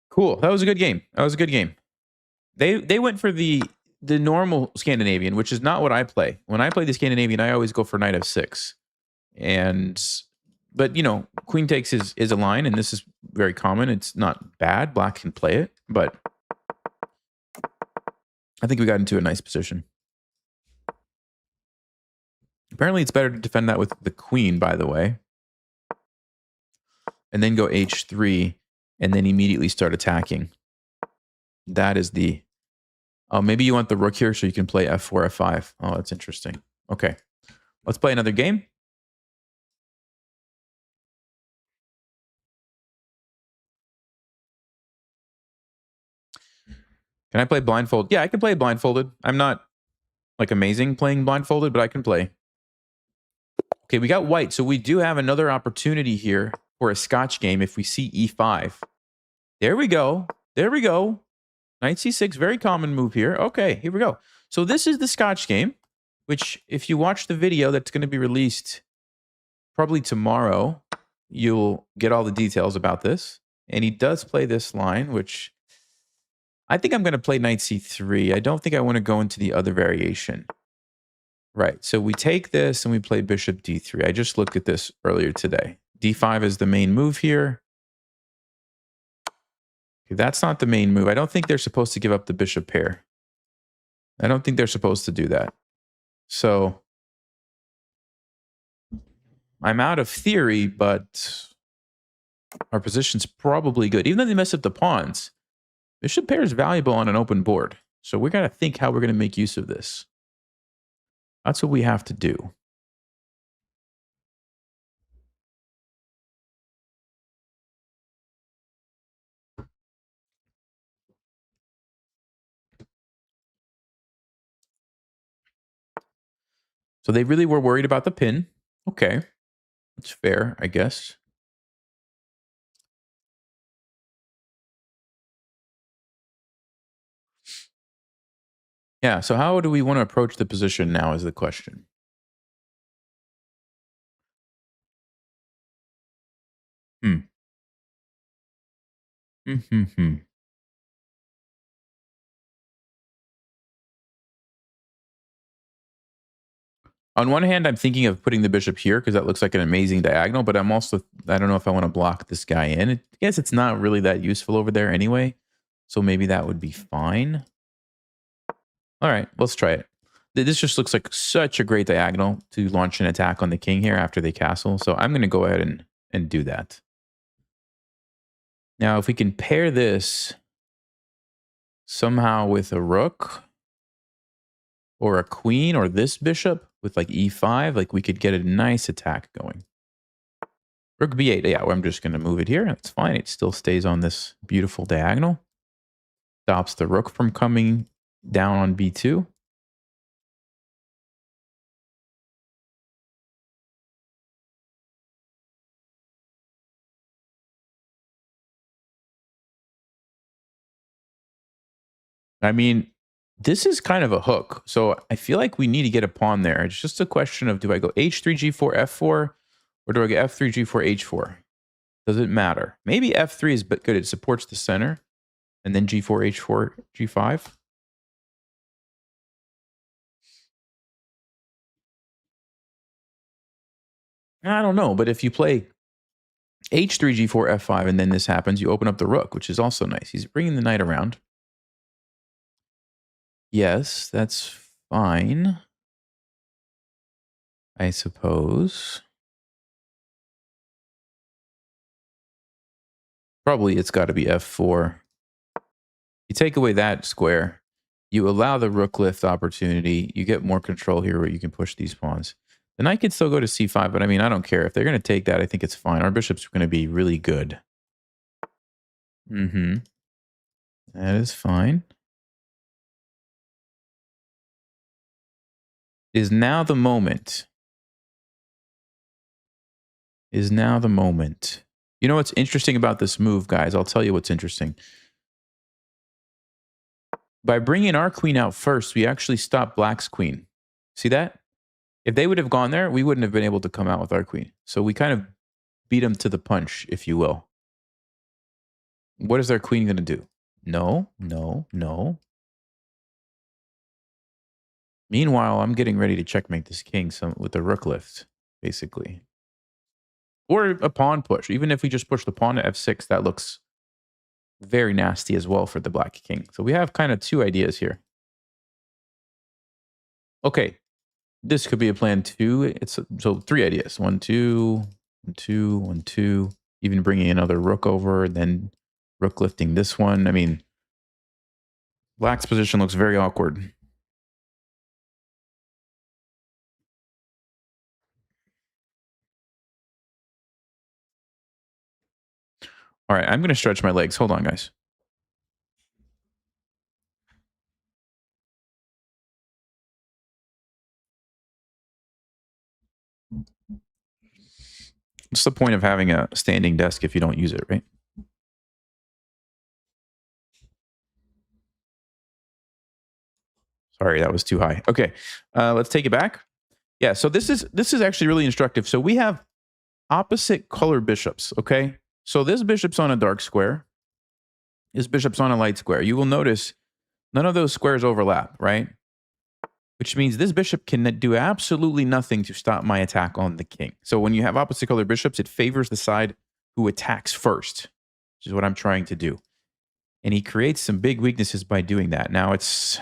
Cool. That was a good game. That was a good game. They went for the normal Scandinavian, which is not what I play. When I play the Scandinavian, I always go for knight f6. But you know, queen takes is a line, and this is very common. It's not bad. Black can play it, but I think we got into a nice position. Apparently, it's better to defend that with the queen, by the way. And then go h3, and then immediately start attacking. That is the... Oh, maybe you want the rook here so you can play f4, f5. Oh, that's interesting. Okay. Let's play another game. Can I play blindfold? Yeah, I can play blindfolded. I'm not like amazing playing blindfolded, but I can play. Okay, we got white. So we do have another opportunity here for a Scotch game if we see e5. There we go. There we go. Knight c6, very common move here. Okay, here we go. So this is the Scotch game, which if you watch the video that's going to be released probably tomorrow, you'll get all the details about this. And he does play this line, which I think I'm going to play knight c3. I don't think I want to go into the other variation. Right, so we take this and we play bishop d3. I just looked at this earlier today. d5 is the main move here. Okay, that's not the main move. I don't think they're supposed to give up the bishop pair. I don't think they're supposed to do that. So I'm out of theory, but our position's probably good. Even though they mess up the pawns, bishop pair is valuable on an open board. So we're going to think how we're going to make use of this. That's what we have to do. So they really were worried about the pin. Okay. That's fair, I guess. Yeah, so how do we want to approach the position now is the question. Hmm. On one hand, I'm thinking of putting the bishop here because that looks like an amazing diagonal, but I'm also, I don't know if I want to block this guy in. I guess it's not really that useful over there anyway, so maybe that would be fine. All right, let's try it. This just looks like such a great diagonal to launch an attack on the king here after they castle, so I'm going to go ahead and do that. Now, if we can pair this somehow with a rook or a queen or this bishop with like e5, like we could get a nice attack going. Rook b8, yeah, I'm just going to move it here. That's fine. It still stays on this beautiful diagonal. Stops the rook from coming down on b2. I mean, this is kind of a hook. So I feel like we need to get a pawn there. It's just a question of, do I go h3, g4, f4, or do I go f3, g4, h4? Does it matter? Maybe f3 is good. It supports the center. And then g4, h4, g5. I don't know. But if you play h3, g4, f5, and then this happens, you open up the rook, which is also nice. He's bringing the knight around. Yes, that's fine, I suppose. Probably it's got to be f4. You take away that square, you allow the rook lift opportunity. You get more control here where you can push these pawns. The knight can still go to c5, but I mean, I don't care. If they're going to take that, I think it's fine. Our bishop's going to be really good. Mm-hmm. That is fine. Is now the moment. Is now the moment. You know what's interesting about this move, guys? I'll tell you what's interesting. By bringing our queen out first, we actually stopped black's queen. See that? If they would have gone there, we wouldn't have been able to come out with our queen. So we kind of beat them to the punch, if you will. What is their queen going to do? No, no, no. Meanwhile, I'm getting ready to checkmate this king with a rook lift, basically. Or a pawn push. Even if we just push the pawn to f6, that looks very nasty as well for the black king. So we have kind of two ideas here. Okay, this could be a plan too. So three ideas. 1, 2, 1, 2, 1, 2. Even bringing another rook over, then rook lifting this one. I mean, black's position looks very awkward. All right, I'm going to stretch my legs. Hold on, guys. What's the point of having a standing desk if you don't use it, right? Sorry, that was too high. Okay, let's take it back. Yeah, so this is actually really instructive. So we have opposite color bishops, okay? So this bishop's on a dark square. This bishop's on a light square. You will notice none of those squares overlap, right? Which means this bishop can do absolutely nothing to stop my attack on the king. So when you have opposite color bishops, it favors the side who attacks first, which is what I'm trying to do. And he creates some big weaknesses by doing that. Now it's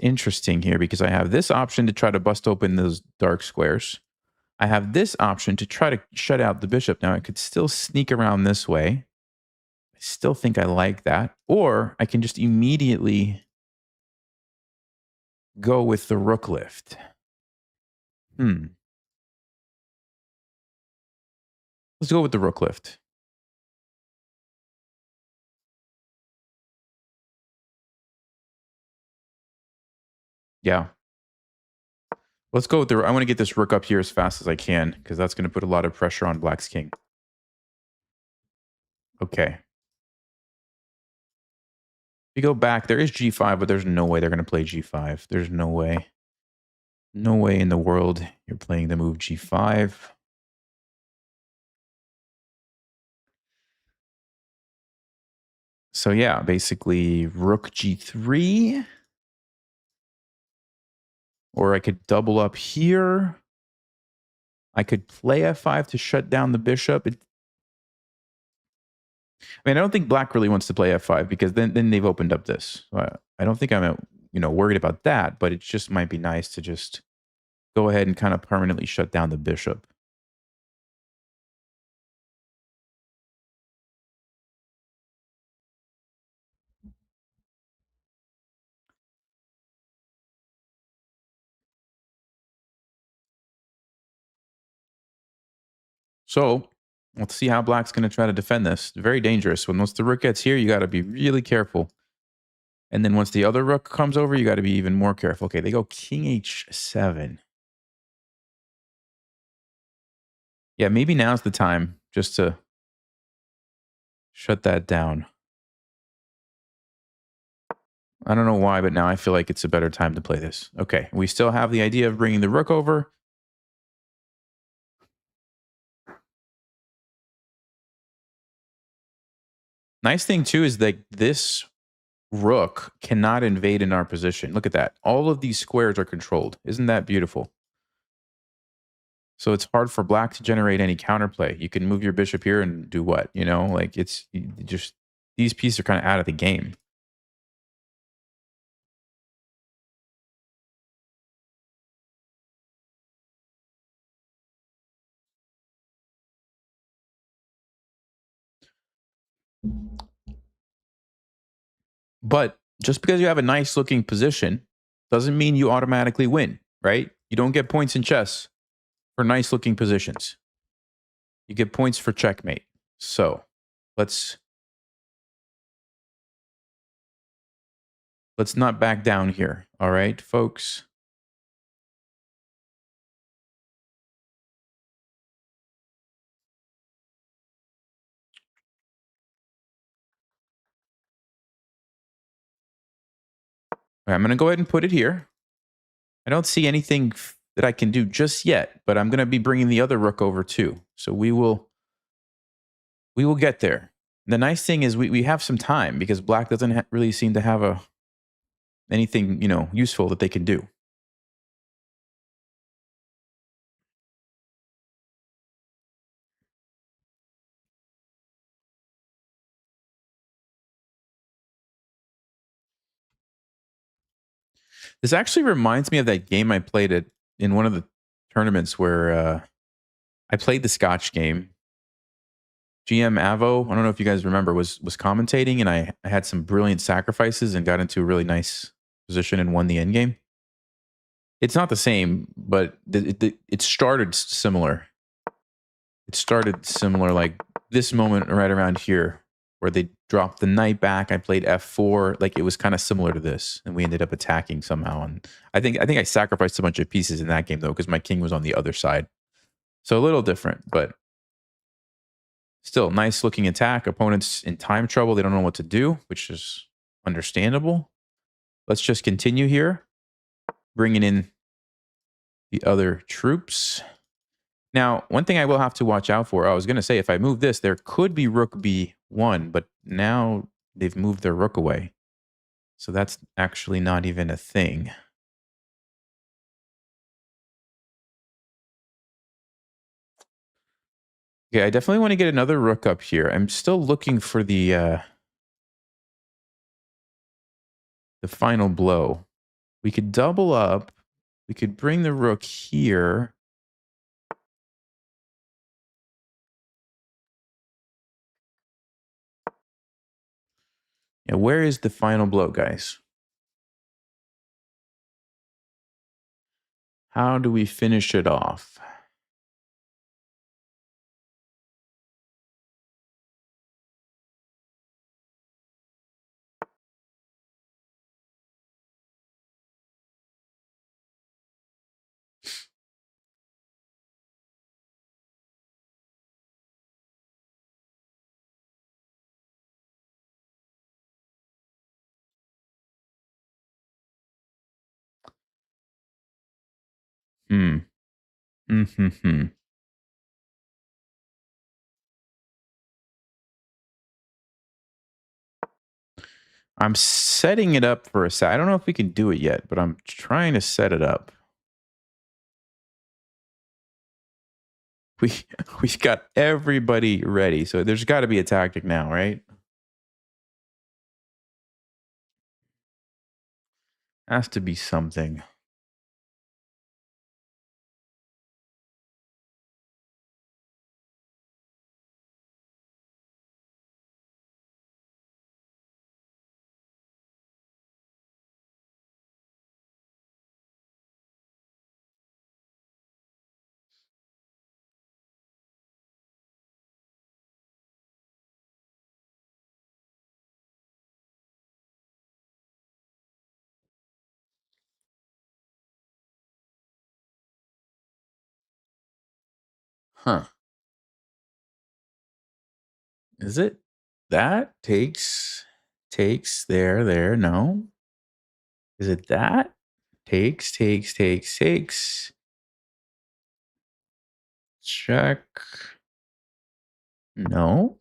interesting here because I have this option to try to bust open those dark squares. I have this option to try to shut out the bishop. Now I could still sneak around this way. I still think I like that. Or I can just immediately go with the rook lift. Let's go with the rook lift. Yeah. Let's go with I want to get this rook up here as fast as I can because that's going to put a lot of pressure on black's king. Okay. We go back. There is g5, but there's no way they're going to play g5. There's no way. No way in the world you're playing the move g5. So yeah, basically rook g3. Or I could double up here. I could play f5 to shut down the bishop. I mean, I don't think black really wants to play f5 because then they've opened up this. So I don't think I'm worried about that, but it just might be nice to just go ahead and kind of permanently shut down the bishop. So let's see how black's going to try to defend this. Very dangerous. Once the rook gets here, you got to be really careful. And then once the other rook comes over, you got to be even more careful. Okay, they go king h7. Yeah, maybe now's the time just to shut that down. I don't know why, but now I feel like it's a better time to play this. Okay, we still have the idea of bringing the rook over. Nice thing, too, is that this rook cannot invade in our position. Look at that. All of these squares are controlled. Isn't that beautiful? So it's hard for black to generate any counterplay. You can move your bishop here and do what? Like it's just these pieces are kind of out of the game. But just because you have a nice looking position doesn't mean you automatically win, right? You don't get points in chess for nice looking positions. You get points for checkmate. So let's not back down here. All right, folks. All right, I'm going to go ahead and put it here. I don't see anything that I can do just yet, but I'm going to be bringing the other rook over too. So we will get there. The nice thing is we have some time because black doesn't really seem to have anything, useful that they can do. This actually reminds me of that game I played in one of the tournaments where I played the Scotch game. GM Avo, I don't know if you guys remember, was commentating, and I had some brilliant sacrifices and got into a really nice position and won the end game. It's not the same, but it started similar. It started similar, like this moment right around here, where they dropped the knight back. I played f4, like it was kind of similar to this, and we ended up attacking somehow. And I think I sacrificed a bunch of pieces in that game though, because my king was on the other side, so a little different, but still nice looking attack. Opponents in time trouble; they don't know what to do, which is understandable. Let's just continue here, bringing in the other troops. Now, one thing I will have to watch out for, I was going to say, if I move this, there could be rook b1, but now they've moved their rook away. So that's actually not even a thing. Okay, I definitely want to get another rook up here. I'm still looking for the final blow. We could double up. We could bring the rook here. Yeah, where is the final blow, guys? How do we finish it off? Hmm. Mm-hmm. I'm setting it up for a sec. I don't know if we can do it yet, but I'm trying to set it up. We've got everybody ready, so there's got to be a tactic now, right? Has to be something. Huh. Is it that? There, no. Is it that? Takes. Check. No.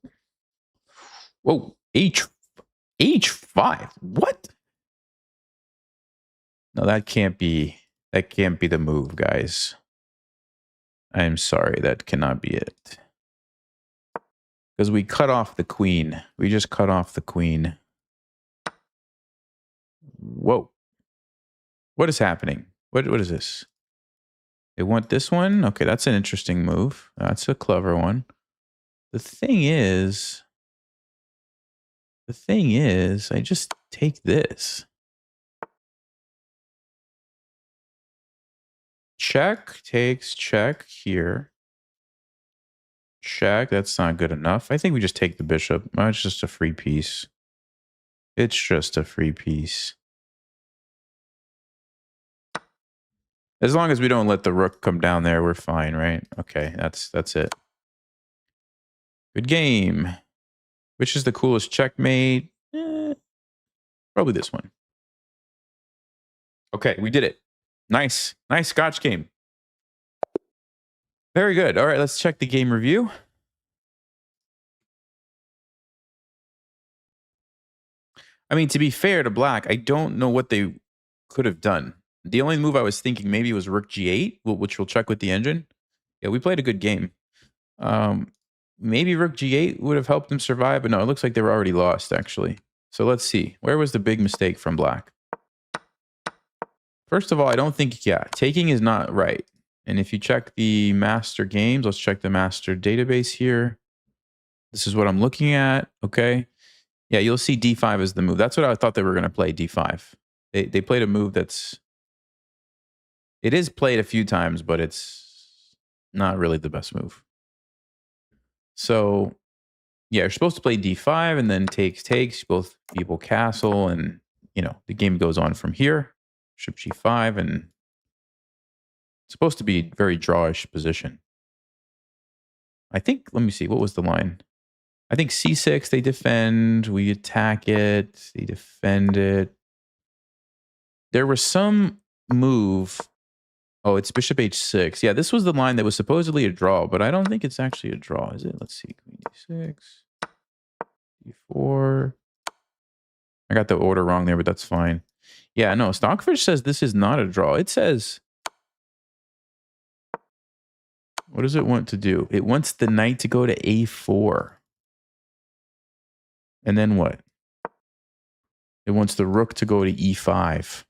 Whoa. H5. What? No, that can't be the move, guys. I'm sorry, that cannot be it. Because we cut off the queen. We just cut off the queen. Whoa. What is happening? What is this? They want this one? Okay, that's an interesting move. That's a clever one. The thing is, The thing is, I just take this. Check takes check here. Check. That's not good enough. I think we just take the bishop. It's just a free piece. It's just a free piece. As long as we don't let the rook come down there, we're fine, right? Okay, that's it. Good game. Which is the coolest checkmate? Probably this one. Okay, we did it. Nice. Nice Scotch game. Very good. All right, let's check the game review. I mean, to be fair to black, I don't know what they could have done. The only move I was thinking maybe was rook g8, which we'll check with the engine. Yeah, we played a good game. Maybe rook g8 would have helped them survive, but no, it looks like they were already lost, actually. So let's see. Where was the big mistake from black? First of all, I don't think, taking is not right. And if you check the master games, let's check the master database here. This is what I'm looking at, okay? Yeah, you'll see d5 is the move. That's what I thought they were going to play, d5. They played a move that's... It is played a few times, but it's not really the best move. So, yeah, you're supposed to play d5 and then takes. Both people castle, and, you know, the game goes on from here. Bishop g5, and it's supposed to be very drawish position. I think, let me see, what was the line? I think c6, they defend, we attack it, they defend it. There was some move. Oh, it's bishop h6. Yeah, this was the line that was supposedly a draw, but I don't think it's actually a draw, is it? Let's see, queen d6, d4. I got the order wrong there, but that's fine. Yeah, no, Stockfish says this is not a draw. It says... What does it want to do? It wants the knight to go to a4. And then what? It wants the rook to go to e5.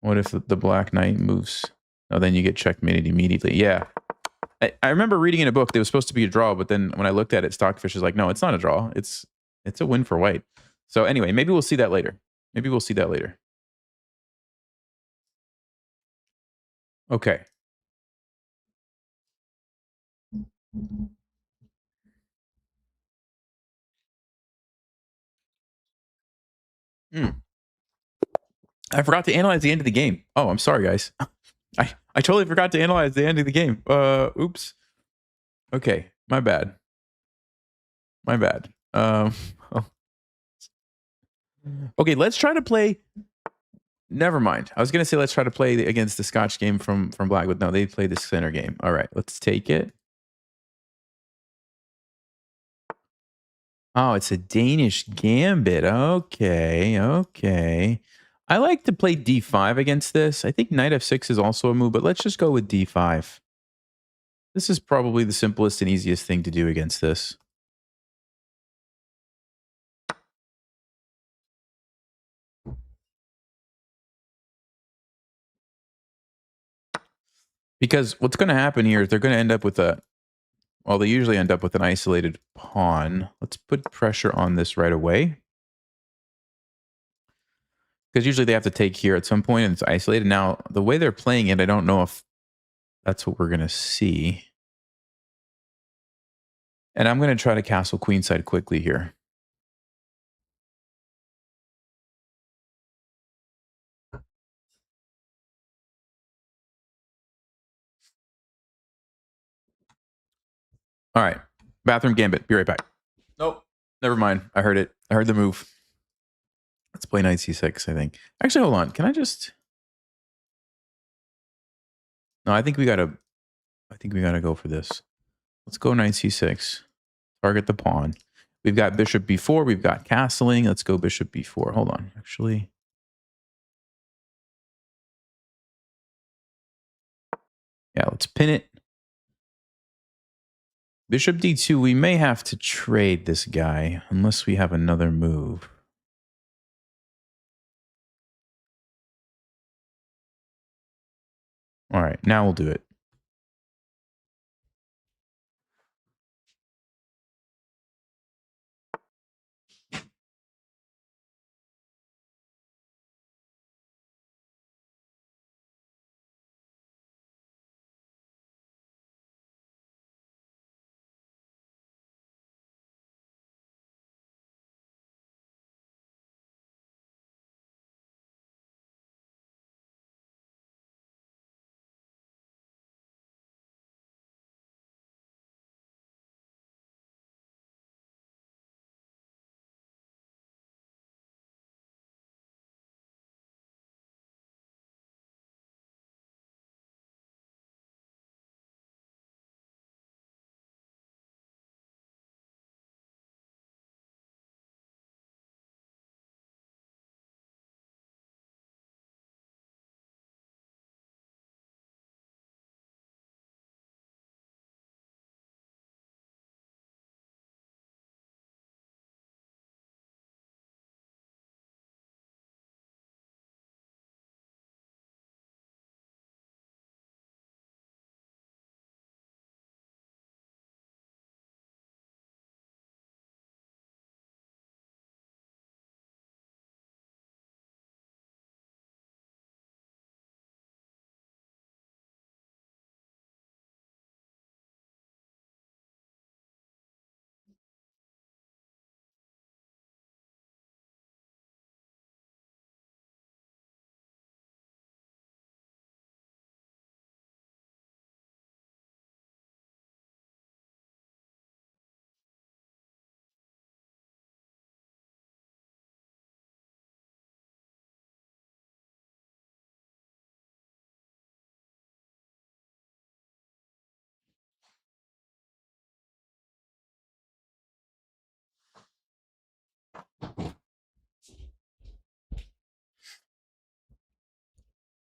What if the black knight moves? Oh, then you get checkmated immediately. Yeah. I remember reading in a book that it was supposed to be a draw, but then when I looked at it, Stockfish is like, no, it's not a draw. It's a win for white. So anyway, maybe we'll see that later. Maybe we'll see that later. Okay. I forgot to analyze the end of the game. Oh, I'm sorry, guys. I totally forgot to analyze the end of the game. Oops. Okay, my bad. My bad. Okay, let's try to play. Never mind. I was gonna say let's try to play against the Scotch game from black, but no, they played the center game. All right, let's take it. Oh, it's a Danish gambit. Okay, okay. I like to play d5 against this. I think knight f6 is also a move, but let's just go with d5. This is probably the simplest and easiest thing to do against this. Because what's going to happen here is they're going to end up with a... Well, they usually end up with an isolated pawn. Let's put pressure on this right away. Because usually they have to take here at some point and it's isolated. Now, the way they're playing it, I don't know if that's what we're going to see. And I'm going to try to castle queenside quickly here. All right. Bathroom gambit. Be right back. Nope. Never mind. I heard it. I heard the move. Let's play knight c6, I think. Actually, hold on. Can I just... No, I think we gotta go for this. Let's go knight c6. Target the pawn. We've got bishop b4. We've got castling. Let's go bishop b4. Hold on. Actually... Yeah, let's pin it. Bishop d2, we may have to trade this guy unless we have another move. All right, now we'll do it.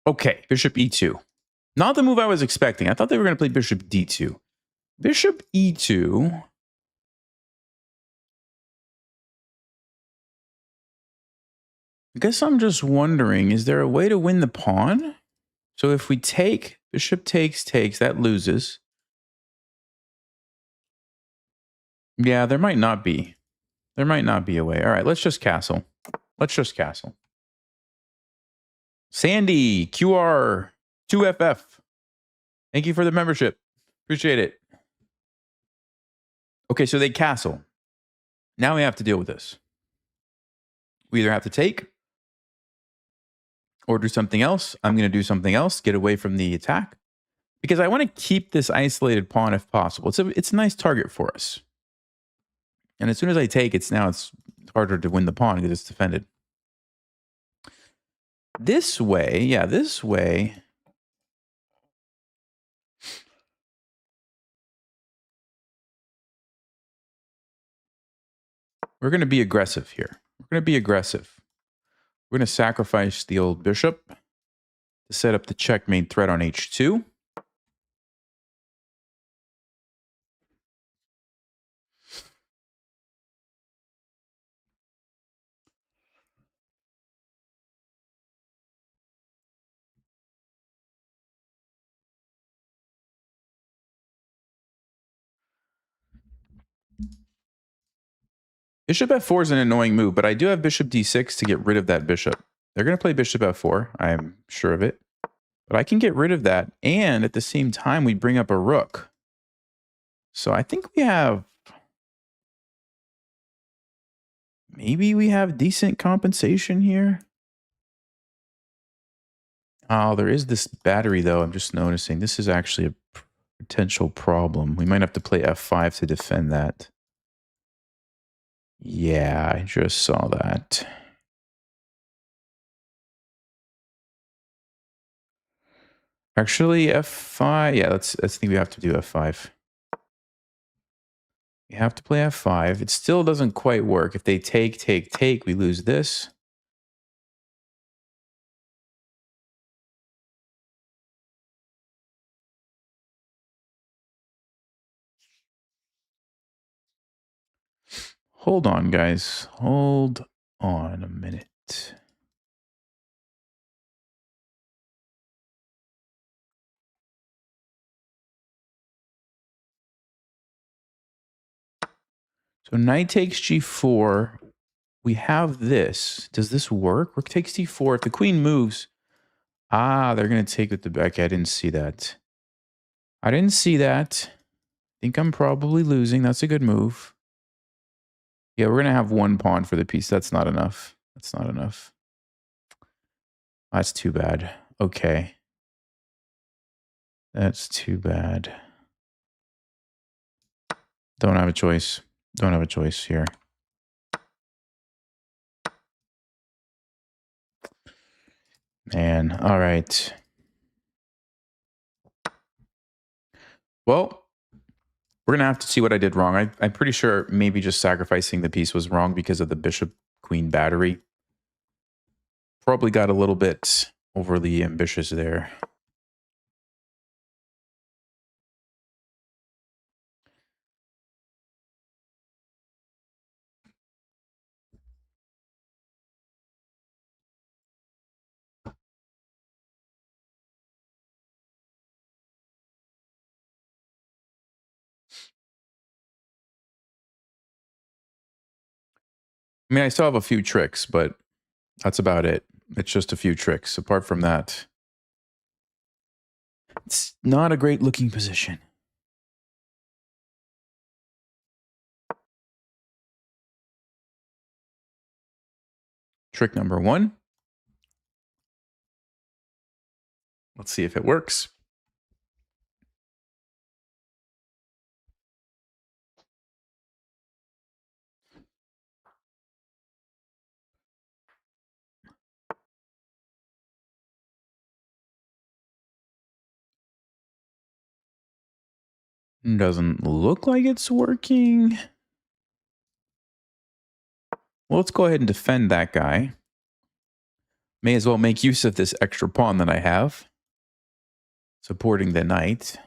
Okay, bishop e2. Not the move I was expecting. I thought they were going to play bishop d2. Bishop e2. I guess I'm just wondering, is there a way to win the pawn? So if we take, bishop takes, that loses. Yeah, there might not be. There might not be a way. All right, let's just castle. Let's just castle. Sandy, QR2FF. Thank you for the membership. Appreciate it. Okay, so they castle. Now we have to deal with this. We either have to take or do something else. I'm going to do something else, get away from the attack, because I want to keep this isolated pawn if possible. It's a nice target for us. And as soon as I take, it's harder to win the pawn because it's defended. This way, yeah, this way. We're going to be aggressive here. We're going to be aggressive. We're going to sacrifice the old bishop to set up the checkmate threat on h2. Bishop f4 is an annoying move, but I do have bishop d6 to get rid of that bishop. They're going to play bishop f4. I'm sure of it. But I can get rid of that, and at the same time, we bring up a rook. So I think we have... Maybe we have decent compensation here. Oh, there is this battery, though. I'm just noticing. This is actually a potential problem. We might have to play f5 to defend that. Yeah, I just saw that. Actually, f5. Yeah, let's think we have to do f5. We have to play f5. It still doesn't quite work. If they take, we lose this. Hold on, guys. Hold on a minute. So knight takes g4. We have this. Does this work? Rook takes d4. If the queen moves, they're going to take with the back. I didn't see that. I didn't see that. I think I'm probably losing. That's a good move. Yeah, we're going to have one pawn for the piece. That's not enough. That's not enough. That's too bad. Okay. That's too bad. Don't have a choice. Don't have a choice here. Man, all right. Well, we're going to have to see what I did wrong. I'm pretty sure maybe just sacrificing the piece was wrong because of the bishop-queen battery. Probably got a little bit overly ambitious there. I mean, I still have a few tricks, but that's about it. It's just a few tricks. Apart from that, it's not a great looking position. Trick number one. Let's see if it works. Doesn't look like it's working. Well, let's go ahead and defend that guy. May as well make use of this extra pawn that I have. Supporting the knight. I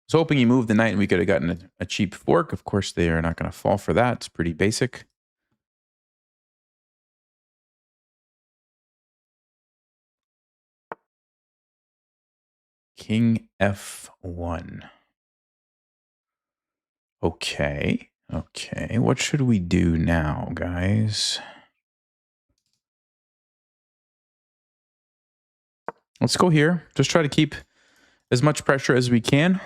was hoping he moved the knight and we could have gotten a cheap fork. Of course, they are not going to fall for that. It's pretty basic. King F1. Okay. Okay. What should we do now, guys? Let's go here. Just try to keep as much pressure as we can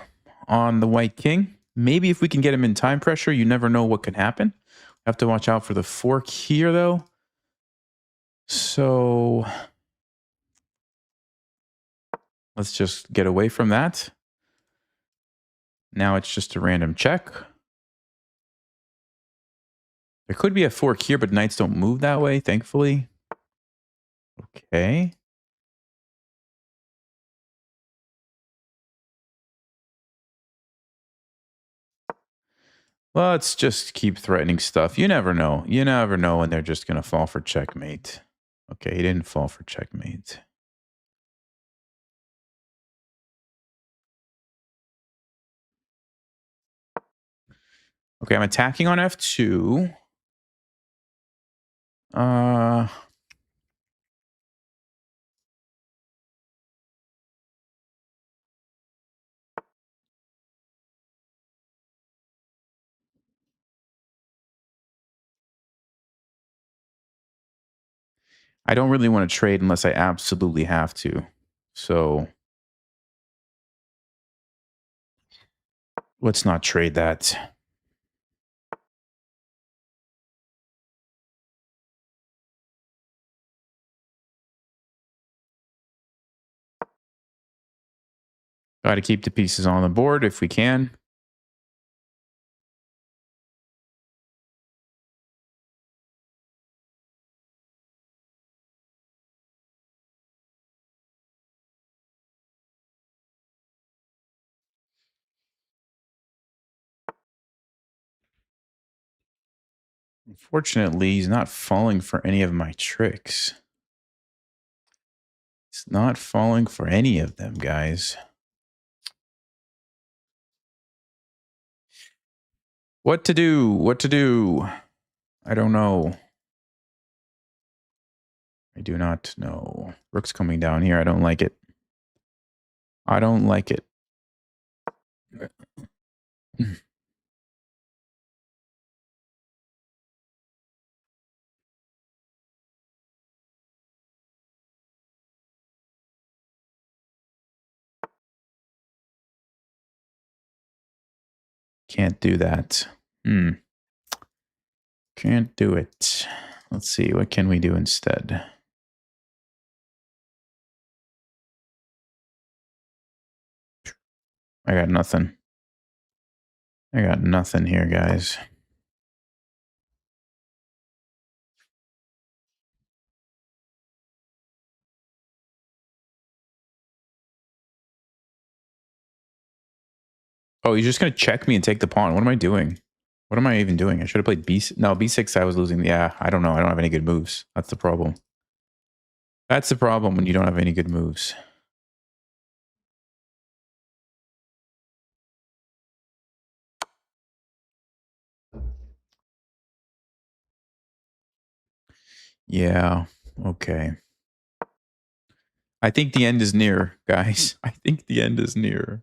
on the white king. Maybe if we can get him in time pressure, you never know what can happen. Have to watch out for the fork here, though. So let's just get away from that. Now it's just a random check. There could be a fork here, but knights don't move that way, thankfully. Okay. Let's just keep threatening stuff. You never know. You never know when they're just going to fall for checkmate. Okay, he didn't fall for checkmate. Okay, I'm attacking on F2. I don't really want to trade unless I absolutely have to. So let's not trade that. Try to keep the pieces on the board if we can. Unfortunately, he's not falling for any of my tricks. He's not falling for any of them, guys. What to do? What to do? I don't know. I do not know. Rook's coming down here. I don't like it. I don't like it. Can't do that. Can't do it. Let's see. What can we do instead? I got nothing. I got nothing here, guys. Oh, you're just going to check me and take the pawn. What am I doing? What am I even doing? I should have played B6. No, B6 I was losing. Yeah, I don't know. I don't have any good moves. That's the problem. That's the problem when you don't have any good moves. Yeah, okay. I think the end is near, guys. I think the end is near.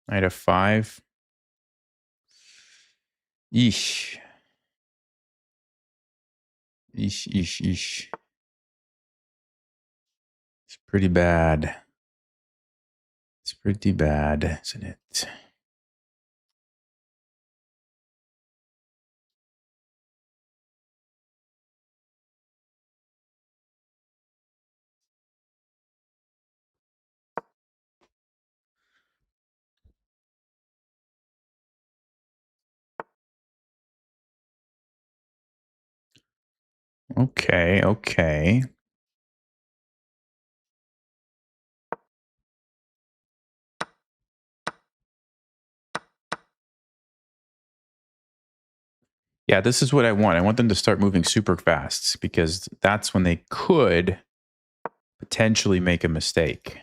Knight f5. Eesh. Eesh, eesh, eesh. It's pretty bad. It's pretty bad, isn't it? Okay, okay. Yeah, this is what I want. I want them to start moving super fast because that's when they could potentially make a mistake.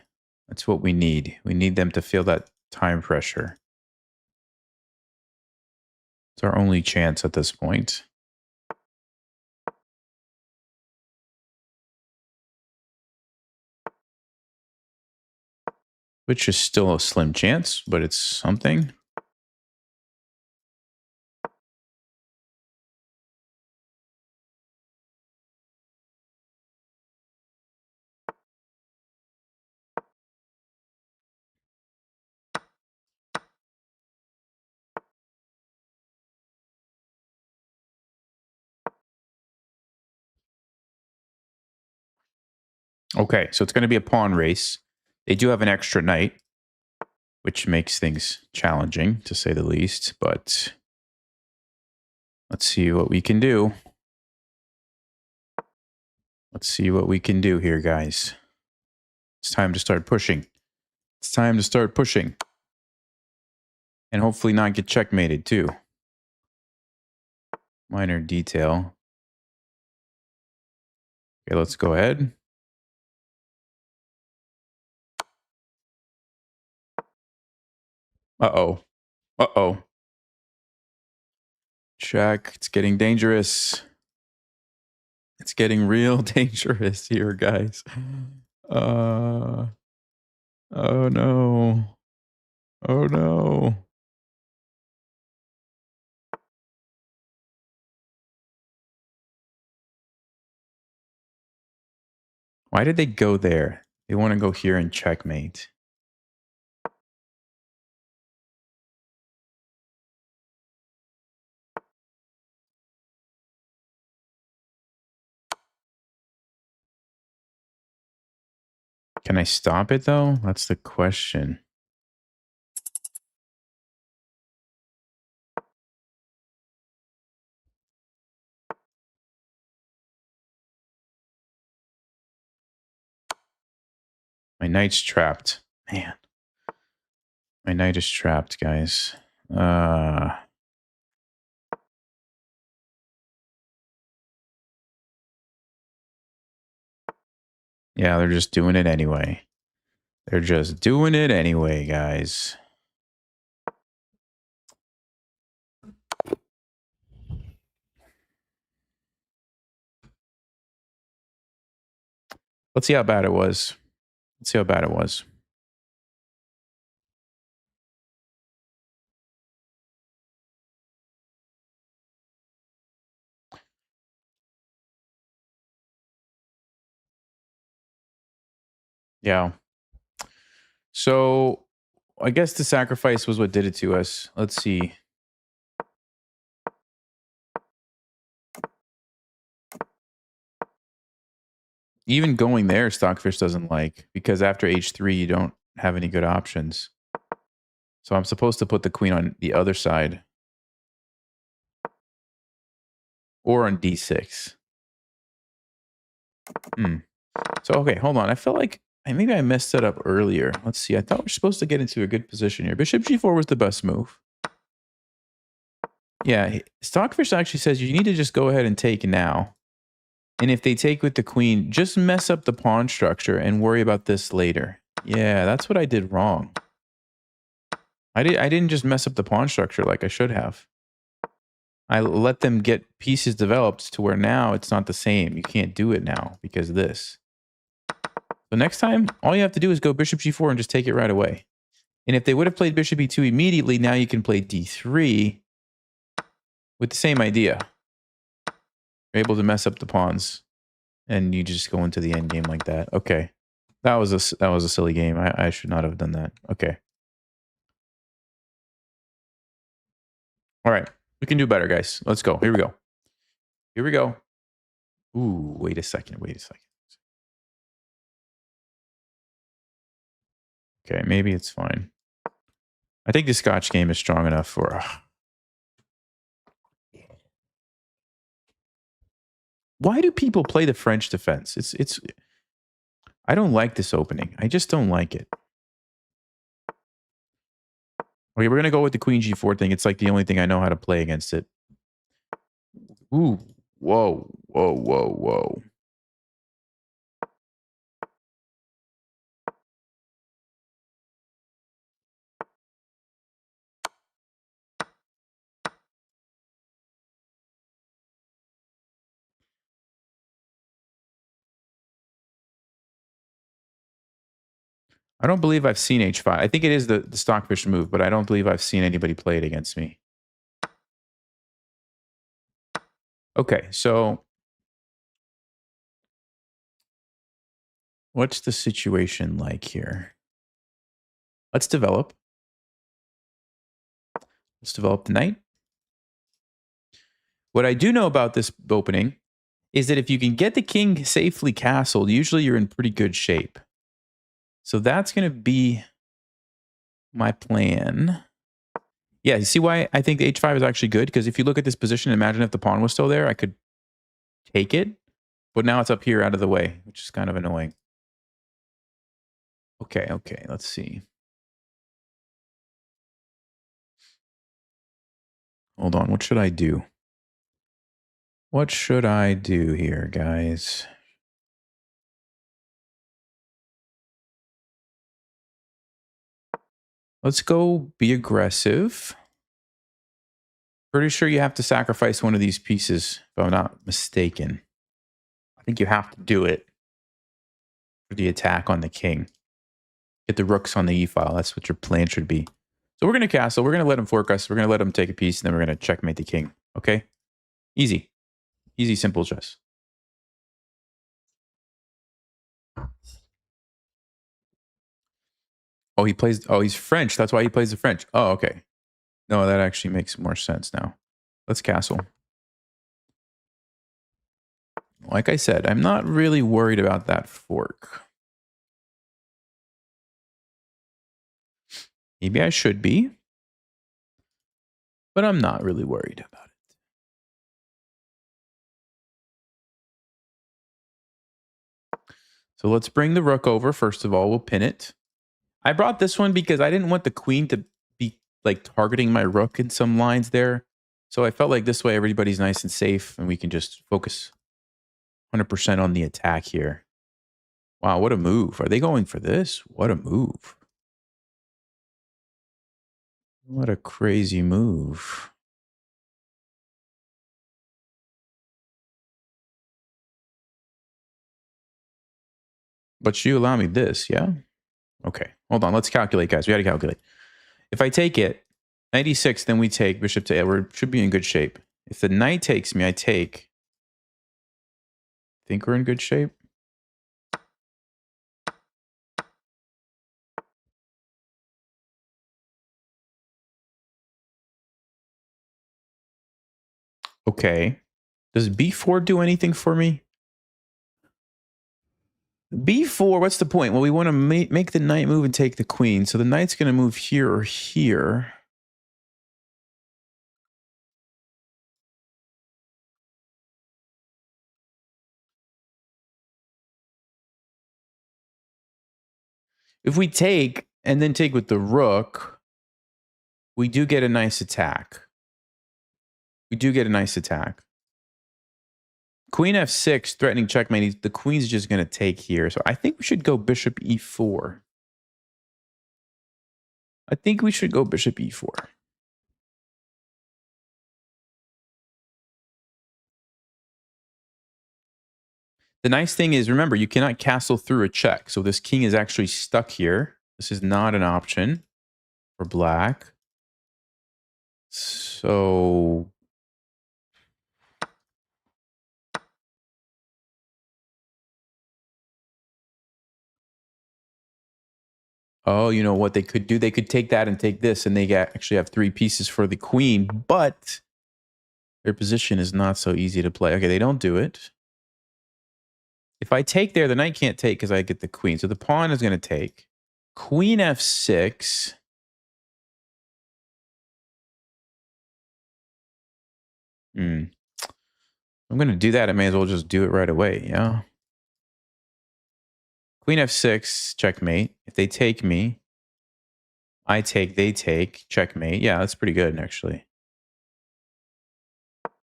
That's what we need. We need them to feel that time pressure. It's our only chance at this point. Which is still a slim chance, but it's something. Okay, so it's going to be a pawn race. They do have an extra knight, which makes things challenging, to say the least. But let's see what we can do. Let's see what we can do here, guys. It's time to start pushing. It's time to start pushing. And hopefully not get checkmated, too. Minor detail. Okay, let's go ahead. Uh-oh. Uh-oh. Check. It's getting dangerous. It's getting real dangerous here, guys. Oh no. Oh no. Why did they go there? They want to go here and checkmate. Can I stop it though? That's the question. My knight's trapped. Man. My knight is trapped, guys. Yeah, they're just doing it anyway. They're just doing it anyway, guys. Let's see how bad it was. Let's see how bad it was. Yeah. So I guess the sacrifice was what did it to us. Let's see. Even going there, Stockfish doesn't like because after h3, you don't have any good options. So I'm supposed to put the queen on the other side or on d6. So, okay, hold on. I feel like maybe I messed it up earlier. Let's see. I thought we were supposed to get into a good position here. Bishop g4 was the best move. Yeah, Stockfish actually says you need to just go ahead and take now. And if they take with the queen, just mess up the pawn structure and worry about this later. Yeah, that's what I did wrong. I didn't just mess up the pawn structure like I should have. I let them get pieces developed to where now it's not the same. You can't do it now because of this. So next time, all you have to do is go bishop g4 and just take it right away. And if they would have played bishop e2 immediately, now you can play d3 with the same idea. You're able to mess up the pawns, and you just go into the end game like that. Okay, that was a silly game. I should not have done that. Okay. All right, we can do better, guys. Let's go. Here we go. Here we go. Ooh, wait a second. Wait a second. Okay, maybe it's fine. I think the Scotch game is strong enough for... Why do people play the French defense? It's I don't like this opening. I just don't like it. Okay, we're gonna go with the Queen G4 thing. It's like the only thing I know how to play against it. Ooh. Whoa. Whoa, whoa, whoa. I don't believe I've seen H5. I think it is the stockfish move, but I don't believe I've seen anybody play it against me. Okay, so what's the situation like here? Let's develop. Let's develop the knight. What I do know about this opening is that if you can get the king safely castled, usually you're in pretty good shape. So that's going to be my plan. Yeah, you see why I think the H5 is actually good? Because if you look at this position, imagine if the pawn was still there, I could take it. But now it's up here out of the way, which is kind of annoying. Okay, okay, let's see. Hold on, what should I do? What should I do here, guys? Let's go be aggressive. Pretty sure you have to sacrifice one of these pieces, if I'm not mistaken. I think you have to do it for the attack on the king. Get the rooks on the e-file. That's what your plan should be. So we're going to castle. We're going to let him fork us. We're going to let him take a piece, and then we're going to checkmate the king. Okay? Easy. Easy, simple chess. Oh, he plays... Oh, he's French. That's why he plays the French. Oh, okay. No, that actually makes more sense now. Let's castle. Like I said, I'm not really worried about that fork. Maybe I should be. But I'm not really worried about it. So let's bring the rook over. First of all, we'll pin it. I brought this one because I didn't want the queen to be like targeting my rook in some lines there. So I felt like this way everybody's nice and safe and we can just focus 100% on the attack here. Wow, what a move. Are they going for this? What a move. What a crazy move. But you allow me this, yeah? Okay, hold on. Let's calculate, guys. We got to calculate. If I take it, 96, then we take bishop to A. We should be in good shape. If the knight takes me, I take. Think we're in good shape? Okay. Does B4 do anything for me? B4, what's the point? Well, we want to make the knight move and take the queen. So the knight's going to move here or here. If we take and then take with the rook, we do get a nice attack. We do get a nice attack. Queen f6, threatening checkmate. The queen's just going to take here. So I think we should go bishop e4. I think we should go bishop e4. The nice thing is, remember, you cannot castle through a check. So this king is actually stuck here. This is not an option for black. So oh, you know what they could do? They could take that and take this, and they actually have 3 pieces for the queen, but their position is not so easy to play. Okay, they don't do it. If I take there, the knight can't take because I get the queen. So the pawn is going to take. Queen f6. I'm going to do that. I may as well just do it right away. Yeah. Queen f6, checkmate. If they take me, I take, they take, checkmate. Yeah, that's pretty good, actually.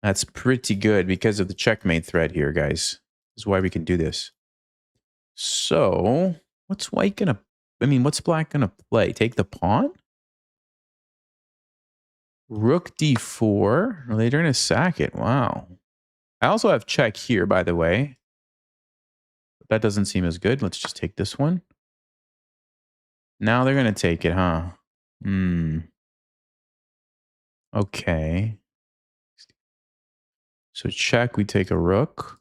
That's pretty good because of the checkmate thread here, guys. This is why we can do this. So, what's white going to... I mean, what's black going to play? Take the pawn? Rook d4. Are they going to sack it? Wow. I also have check here, by the way. But that doesn't seem as good. Let's just take this one. Now they're going to take it, huh? Okay. So check, we take a rook.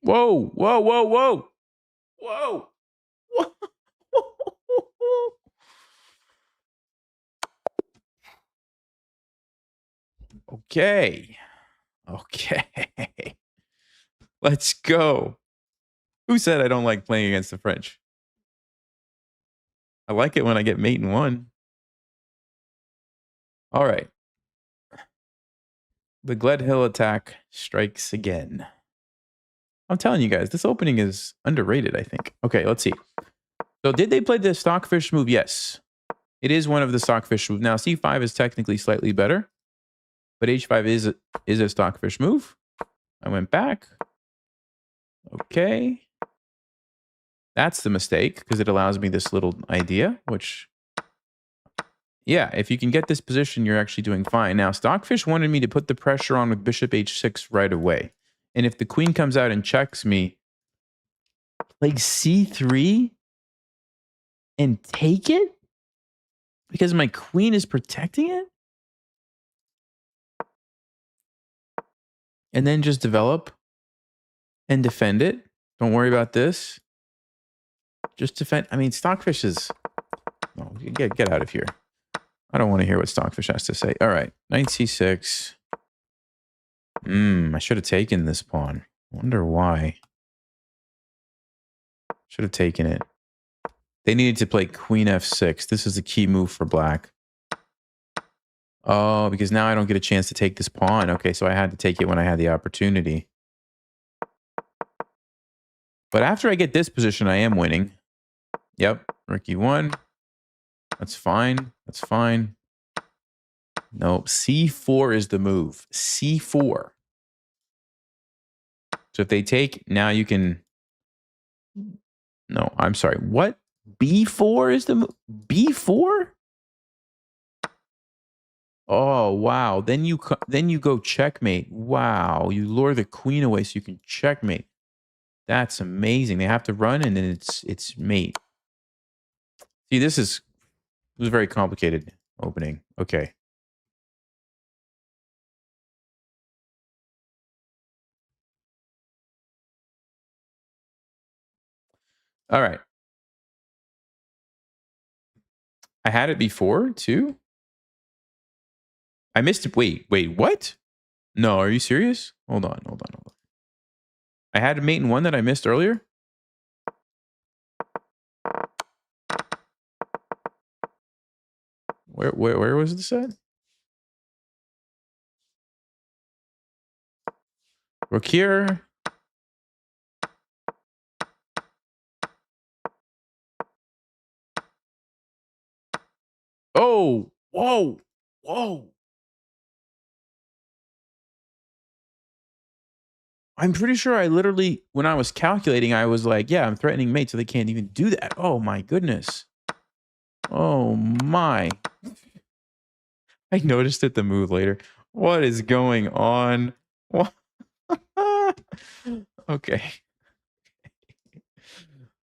Whoa, whoa, whoa, whoa. Whoa. Okay. Okay. Let's go. Who said I don't like playing against the French? I like it when I get mate in one. All right. The Gled Hill attack strikes again. I'm telling you guys, this opening is underrated, I think. Okay, let's see. So did they play the stockfish move? Yes. It is one of the stockfish moves. Now, c5 is technically slightly better, but h5 is a stockfish move. I went back. Okay. That's the mistake, because it allows me this little idea, which, yeah, if you can get this position, you're actually doing fine. Now, stockfish wanted me to put the pressure on with bishop h6 right away. And if the queen comes out and checks me, like c3 and take it? Because my queen is protecting it? And then just develop and defend it. Don't worry about this. Just defend. I mean, stockfish is... Oh, get out of here. I don't want to hear what stockfish has to say. All right. Knight c6. I should have taken this pawn. Wonder why. Should have taken it. They needed to play queen f6. This is a key move for black. Oh, because now I don't get a chance to take this pawn. Okay, so I had to take it when I had the opportunity. But after I get this position, I am winning. Yep, rook e1. That's fine. That's fine. No, c4 is the move. c4. So if they take, now you can... No, I'm sorry. What? b4 is the move? b4? Oh, wow. Then you go checkmate. Wow. You lure the queen away so you can checkmate. That's amazing. They have to run and then it's mate. See, this was a very complicated opening. Okay. All right. I had it before too. I missed it. Wait, what? No, are you serious? Hold on. I had a mate in one that I missed earlier. Where was this at? Rook here. Oh, whoa. I'm pretty sure I literally, when I was calculating, I was like, yeah, I'm threatening mate, so they can't even do that. Oh my goodness. Oh my. I noticed it the move later. What is going on? What? Okay.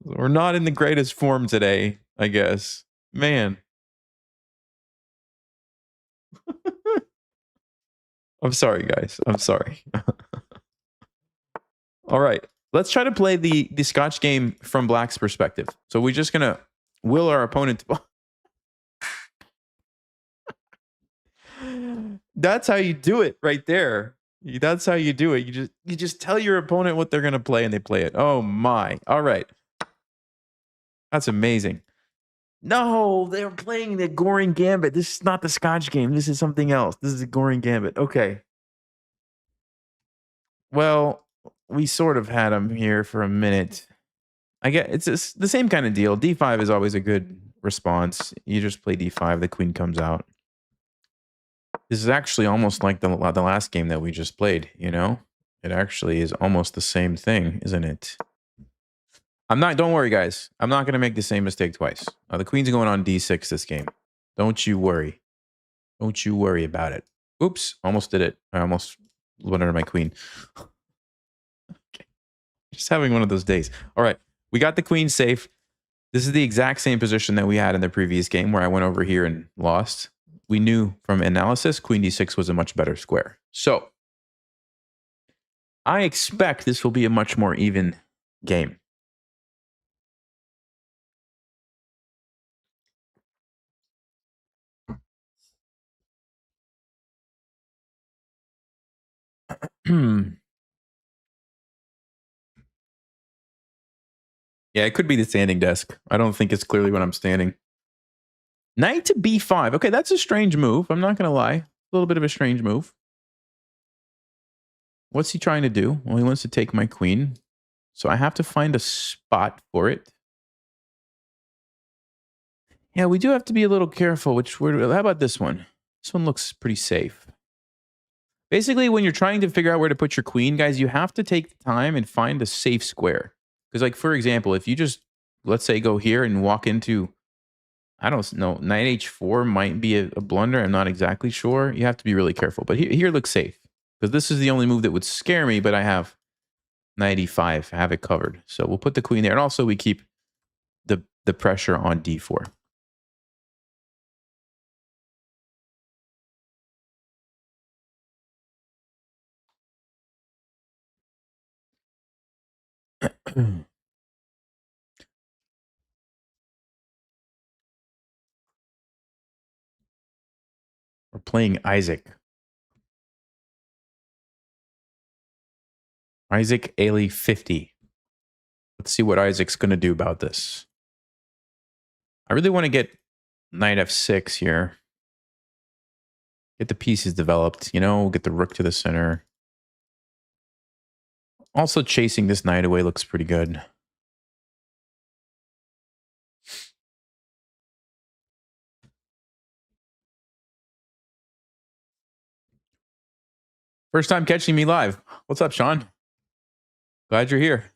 We're not in the greatest form today, I guess. Man. I'm sorry, guys. I'm sorry. All right. Let's try to play the Scotch game from black's perspective. So we're just going to will our opponent to... That's how you do it right there. That's how you do it. You just tell your opponent what they're going to play and they play it. Oh my. All right. That's amazing. No, they're playing the Goring Gambit. This is not the Scotch game. This is something else. This is the Goring Gambit. Okay. Well, we sort of had him here for a minute. I get it's the same kind of deal. D5 is always a good response. You just play D5, the queen comes out. This is actually almost like the last game that we just played, you know? It actually is almost the same thing, isn't it? Don't worry, guys. I'm not going to make the same mistake twice. The queen's going on D6 this game. Don't you worry. Don't you worry about it. Oops, almost did it. I almost went under my queen. Okay. Just having one of those days. All right, we got the queen safe. This is the exact same position that we had in the previous game where I went over here and lost. We knew from analysis, queen d6 was a much better square. So I expect this will be a much more even game. Yeah, it could be the standing desk. I don't think it's clearly when I'm standing. Knight to b5. Okay, that's a strange move. I'm not going to lie. A little bit of a strange move. What's he trying to do? Well, he wants to take my queen. So I have to find a spot for it. Yeah, we do have to be a little careful. How about this one? This one looks pretty safe. Basically, when you're trying to figure out where to put your queen, guys, you have to take the time and find a safe square. Because, like, for example, if you just, let's say, go here and walk into, I don't know, knight h4 might be a blunder. I'm not exactly sure. You have to be really careful. But here looks safe. Because this is the only move that would scare me, but I have knight e5, have it covered. So we'll put the queen there. And also we keep the pressure on d4. We're playing Isaac. Isaac Ailey 50. Let's see what Isaac's going to do about this. I really want to get knight f6 here. Get the pieces developed, you know, get the rook to the center. Also, chasing this knight away looks pretty good. First time catching me live. What's up, Sean? Glad you're here.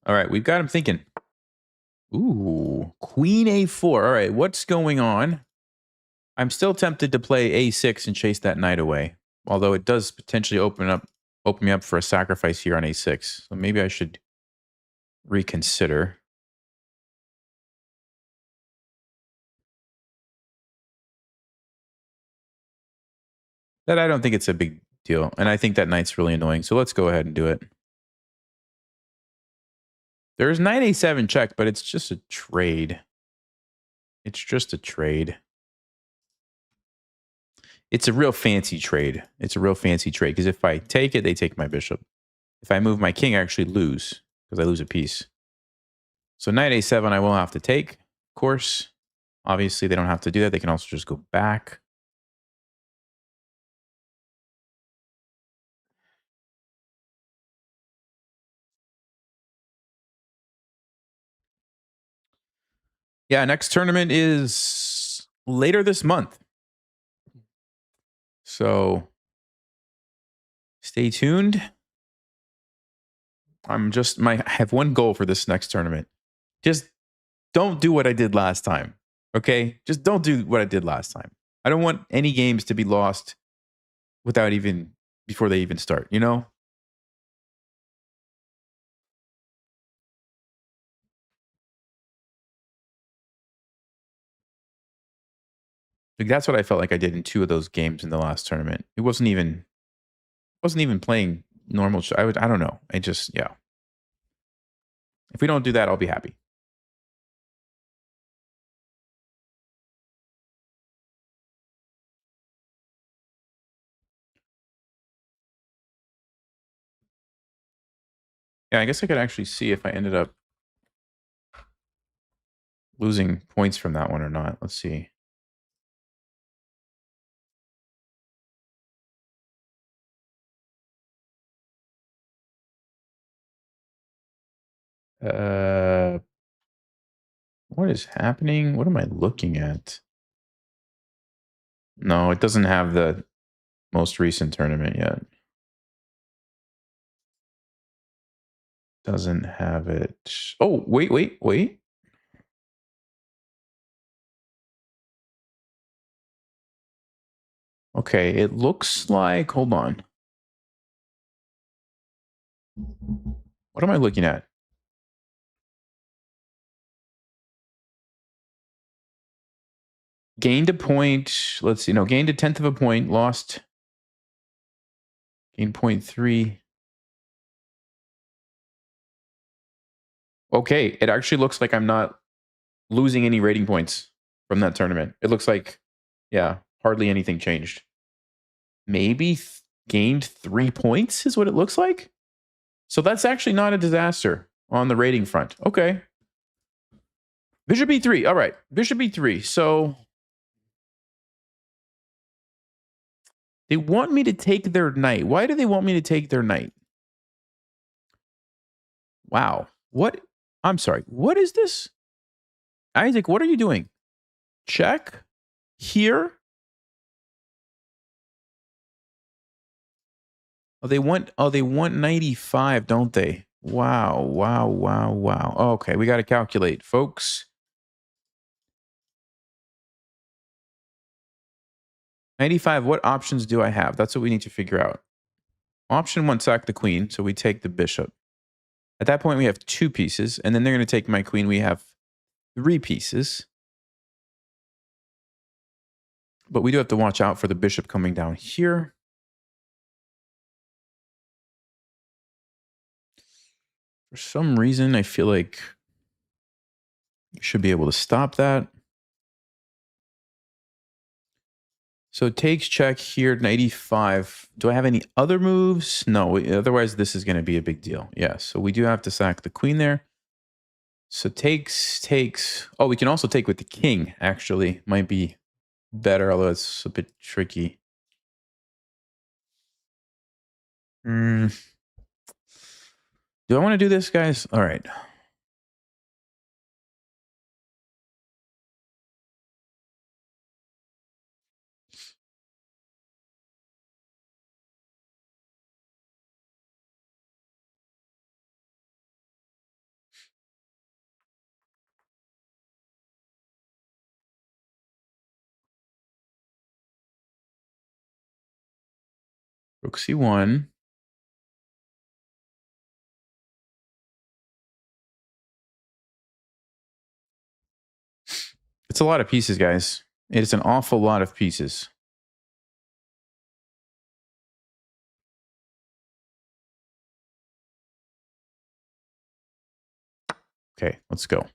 All right, we've got him thinking. Ooh, queen a4. All right, what's going on? I'm still tempted to play a6 and chase that knight away. Although it does potentially open me up for a sacrifice here on a6. So maybe I should reconsider. That I don't think it's a big deal. And I think that knight's really annoying. So let's go ahead and do it. There's knight a7 check, but it's just a trade. It's just a trade. It's a real fancy trade. It's a real fancy trade. Because if I take it, they take my bishop. If I move my king, I actually lose. Because I lose a piece. So knight a7 I will have to take, of course. Obviously, they don't have to do that. They can also just go back. Yeah, next tournament is later this month. So stay tuned. I have one goal for this next tournament. Just don't do what I did last time. Okay? Just don't do what I did last time. I don't want any games to be lost before they even start, you know? Like that's what I felt like I did in two of those games in the last tournament. It wasn't even playing normal. I don't know. Yeah. If we don't do that, I'll be happy. Yeah, I guess I could actually see if I ended up losing points from that one or not. Let's see. What is happening? What am I looking at? No, it doesn't have the most recent tournament yet. Doesn't have it. Oh, wait. Okay, it looks like, hold on. What am I looking at? Gained a point. Let's see. No, gained a tenth of a point. Lost. Gained 0.3. Okay, it actually looks like I'm not losing any rating points from that tournament. It looks like, yeah, hardly anything changed. Maybe gained 3 points is what it looks like. So that's actually not a disaster on the rating front. Okay. Bishop e3. All right. Bishop e3. So they want me to take their knight. Why do they want me to take their knight? Wow. What? I'm sorry. What is this? Isaac, what are you doing? Check here. They want 95, don't they? Wow. Okay, we got to calculate, folks. 95, what options do I have? That's what we need to figure out. Option 1, sack the queen, so we take the bishop. At that point, we have 2 pieces, and then they're going to take my queen. We have 3 pieces. But we do have to watch out for the bishop coming down here. For some reason, I feel like you should be able to stop that. So takes check here, 95. Do I have any other moves? No, otherwise this is going to be a big deal. Yeah, so we do have to sack the queen there. So takes. Oh, we can also take with the king, actually. Might be better, although it's a bit tricky. Do I want to do this, guys? All right. Rook c1. It's a lot of pieces, guys. It's an awful lot of pieces. Okay, let's go.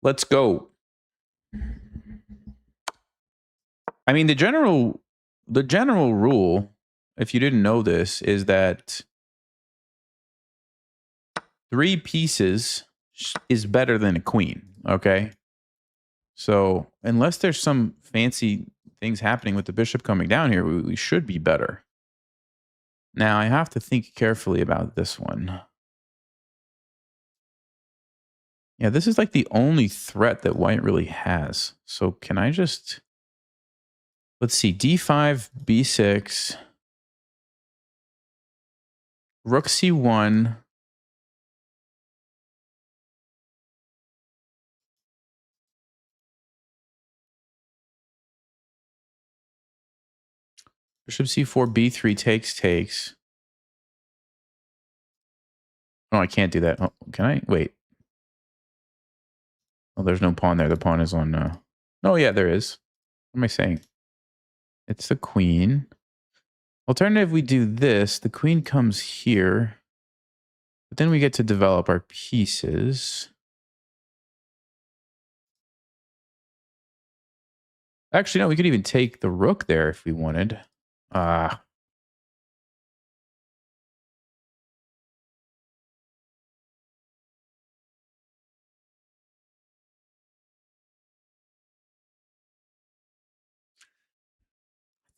Let's go. I mean, the general rule, if you didn't know this, is that 3 pieces is better than a queen, okay? So unless there's some fancy things happening with the bishop coming down here, we should be better. Now, I have to think carefully about this one. Yeah, this is like the only threat that white really has. So can I just... Let's see, d5, b6, rook c1. Bishop c4, b3 takes. Oh, I can't do that. Oh, can I? Wait. Oh, there's no pawn there. The pawn is on... Oh, yeah, there is. What am I saying? It's the queen. Alternative, we do this. The queen comes here. But then we get to develop our pieces. Actually, no, we could even take the rook there if we wanted.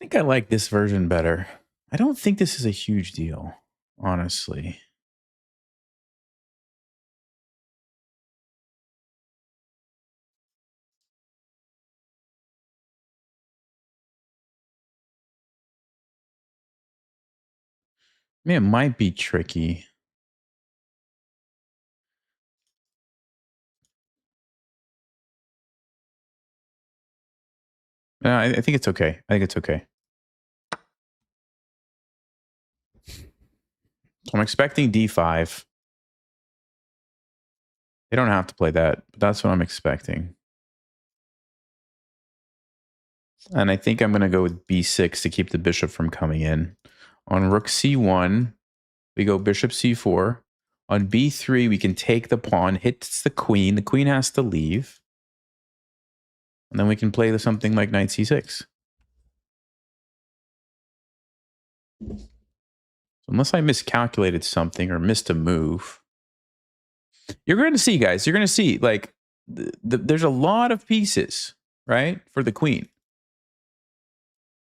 think I like this version better. I don't think this is a huge deal, honestly. I mean, it might be tricky. I think it's okay. I think it's okay. I'm expecting D5. They don't have to play that, but that's what I'm expecting. And I think I'm going to go with B6 to keep the bishop from coming in. On rook C1, we go bishop C4. On B3, we can take the pawn, hits the queen. The queen has to leave. And then we can play something like knight C6. So unless I miscalculated something or missed a move, you're going to see, guys. You're going to see, like, there's a lot of pieces, right, for the queen.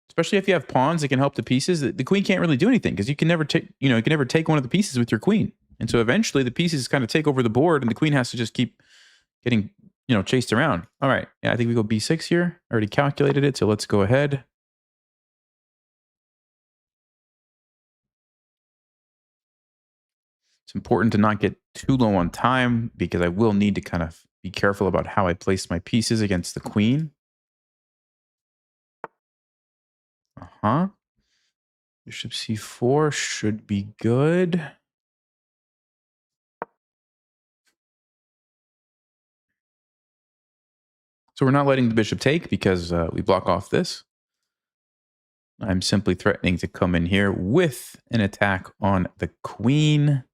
Especially if you have pawns that can help the pieces. The queen can't really do anything because you can never take, you can never take one of the pieces with your queen. And so eventually the pieces kind of take over the board and the queen has to just keep getting, chased around. All right. Yeah, I think we go B6 here. I already calculated it, so let's go ahead. It's important to not get too low on time because I will need to kind of be careful about how I place my pieces against the queen. Uh-huh. Bishop C4 should be good. So we're not letting the bishop take because we block off this. I'm simply threatening to come in here with an attack on the queen.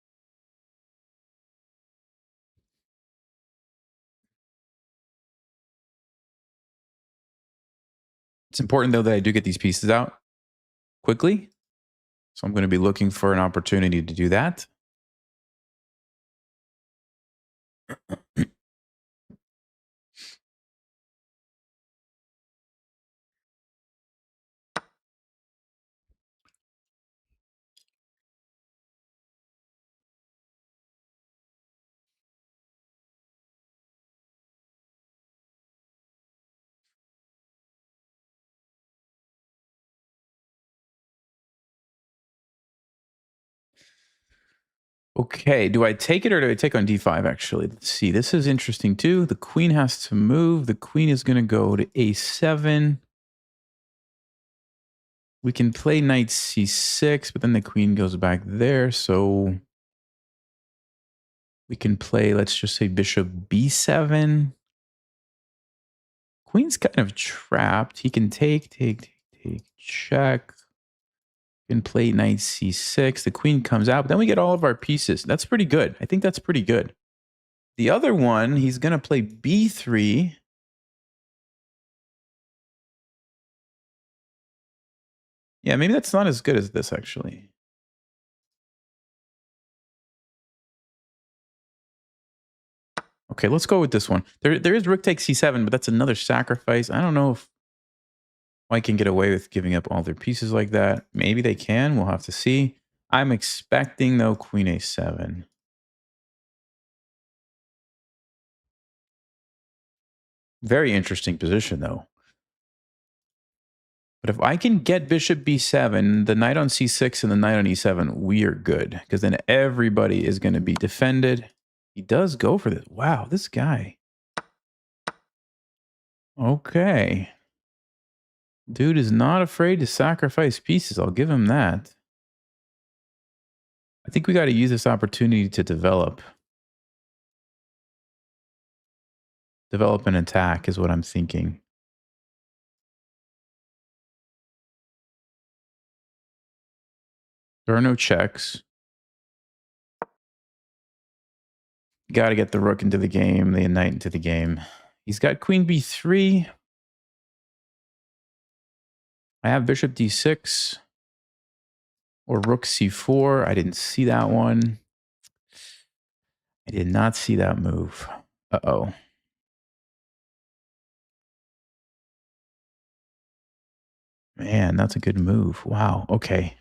It's important, though, that I do get these pieces out quickly. So I'm going to be looking for an opportunity to do that. Okay, do I take it or do I take on d5, actually? Let's see. This is interesting, too. The queen has to move. The queen is going to go to a7. We can play knight c6, but then the queen goes back there. So we can play, let's just say, bishop b7. Queen's kind of trapped. He can take, check. Can play knight c6. The queen comes out, but then we get all of our pieces. That's pretty good. I think that's pretty good. The other one, he's going to play b3. Yeah, maybe that's not as good as this, actually. Okay, let's go with this one. There is rook takes c7, but that's another sacrifice. I don't know if White can get away with giving up all their pieces like that. Maybe they can. We'll have to see. I'm expecting, though, queen a7. Very interesting position, though. But if I can get bishop b7, the knight on c6 and the knight on e7, we are good. Because then everybody is going to be defended. He does go for this. Wow, this guy. Okay. Dude is not afraid to sacrifice pieces. I'll give him that. I think we got to use this opportunity to develop. Develop an attack is what I'm thinking. There are no checks. Got to get the rook into the game, the knight into the game. He's got queen b3. I have bishop d6 or rook c4. I didn't see that one. I did not see that move. Uh-oh. Man, that's a good move. Wow. Okay.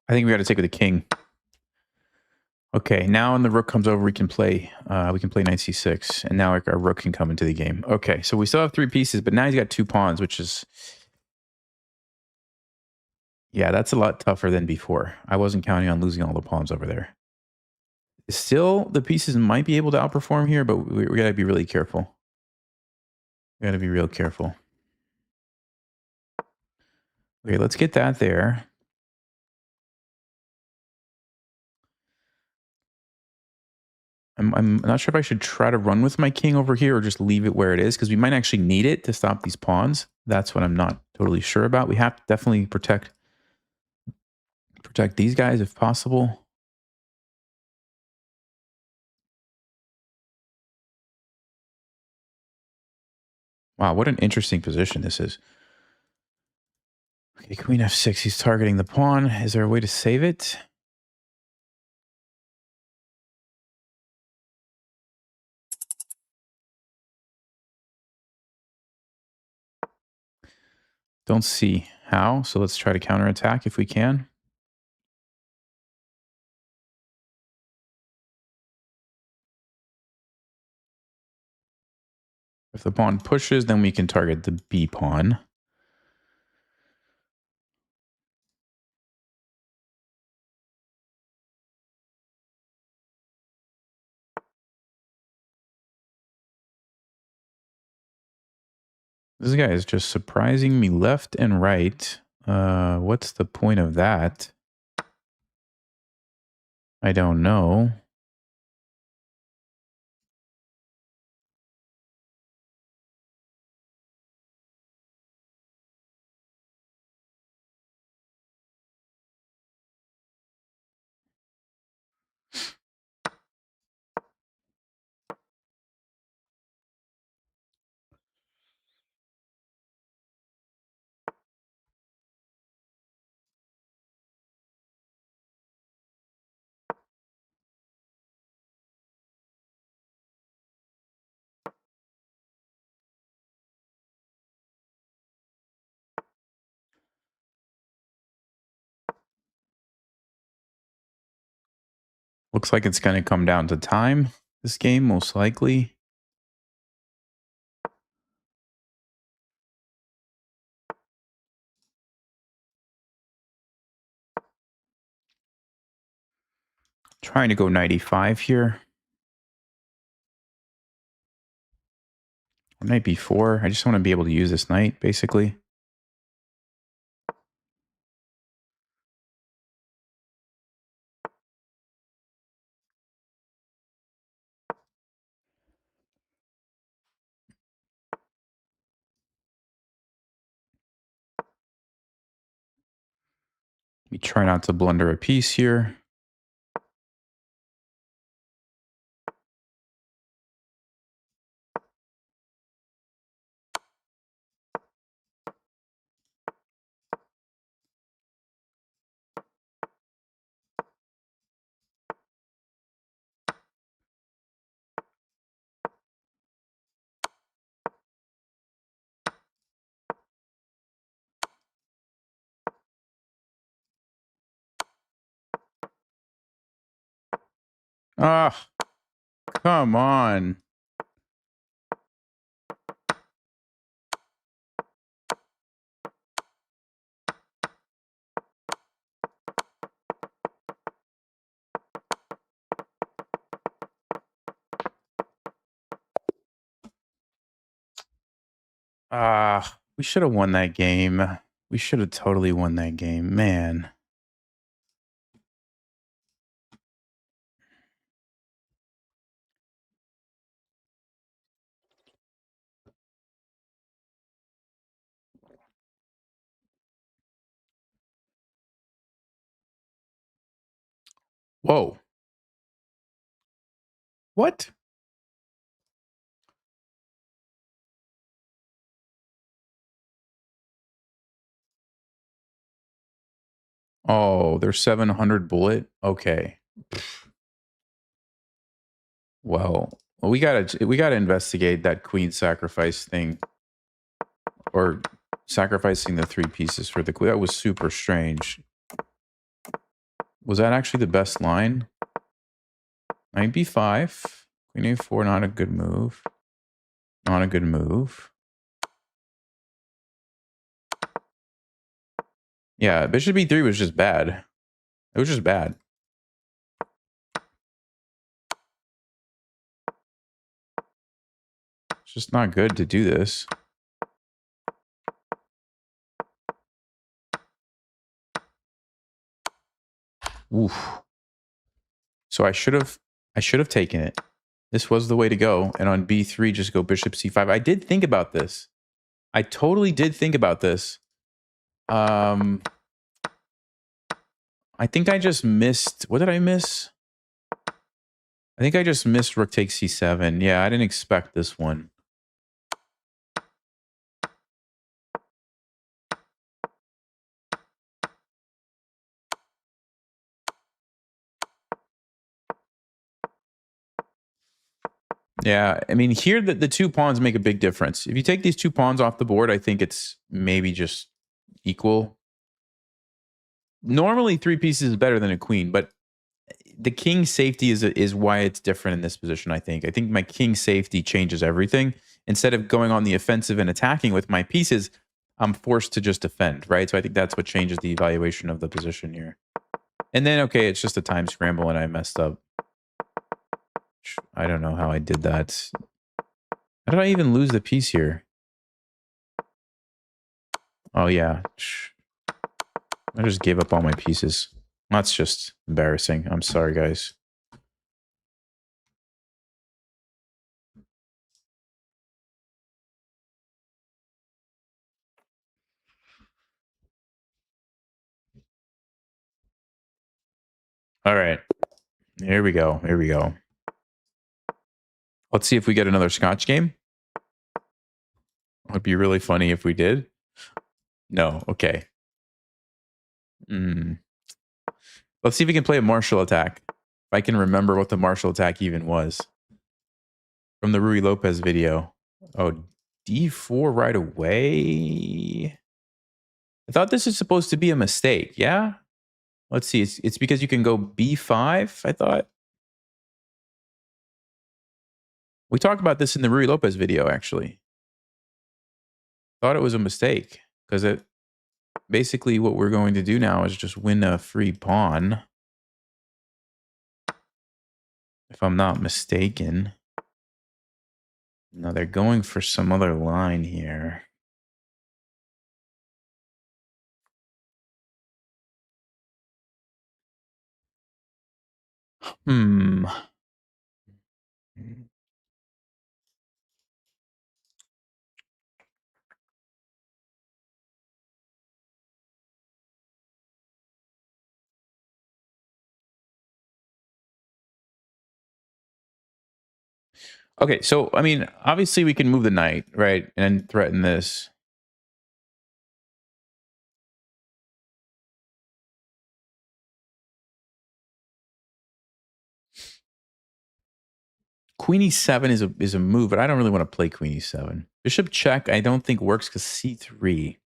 I think we got to take with the king. Okay, now when the rook comes over, we can play knight c6, and now our rook can come into the game. Okay, so we still have 3 pieces, but now he's got 2 pawns, which is, yeah, that's a lot tougher than before. I wasn't counting on losing all the pawns over there. Still, the pieces might be able to outperform here, but we got to be really careful. We got to be real careful. Okay, let's get that there. I'm not sure if I should try to run with my king over here or just leave it where it is, because we might actually need it to stop these pawns. That's what I'm not totally sure about. We have to definitely protect these guys if possible. Wow, what an interesting position this is. Okay, queen f6. He's targeting the pawn. Is there a way to save it? Don't see how, so let's try to counterattack if we can. If the pawn pushes, then we can target the b pawn. This guy is just surprising me left and right. What's the point of that? I don't know. Looks like it's going to come down to time, this game, most likely. Trying to go 95 here. Or knight b4. I just want to be able to use this knight, basically. We try not to blunder a piece here. Ah, come on. Ah, we should have won that game. We should have totally won that game. Man. Whoa. What? Oh, they're 700 bullet? Okay. Well, we gotta investigate that queen sacrifice thing. Or sacrificing the 3 pieces for the queen. That was super strange. Was that actually the best line? Knight b5. Queen a4, not a good move. Not a good move. Yeah, bishop e3 was just bad. It was just bad. It's just not good to do this. Oof. So I should have taken it. This was the way to go. And on b3, just go bishop c5. I did think about this. I totally did think about this. I think I just missed. What did I miss? I think I just missed rook takes c7. Yeah, I didn't expect this one. Yeah, I mean, here the 2 pawns make a big difference. If you take these 2 pawns off the board, I think it's maybe just equal. Normally, 3 pieces is better than a queen, but the king safety is why it's different in this position, I think. I think my king safety changes everything. Instead of going on the offensive and attacking with my pieces, I'm forced to just defend, right? So I think that's what changes the evaluation of the position here. And then, okay, it's just a time scramble and I messed up. I don't know how I did that. How did I even lose the piece here? Oh, yeah. I just gave up all my pieces. That's just embarrassing. I'm sorry, guys. All right. Here we go. Here we go. Let's see if we get another Scotch game. It would be really funny if we did. No. Okay. Let's see if we can play a martial attack. If I can remember what the martial attack even was. From the Rui Lopez video. Oh, d4 right away? I thought this is supposed to be a mistake, yeah? Let's see. It's because you can go b5, I thought. We talked about this in the Rui Lopez video, actually. Thought it was a mistake because it basically what we're going to do now is just win a free pawn. If I'm not mistaken. No, they're going for some other line here. Okay, so, I mean, obviously we can move the knight, right? And threaten this. Queen e7 is a move, but I don't really want to play queen e7. Bishop check, I don't think works because c3.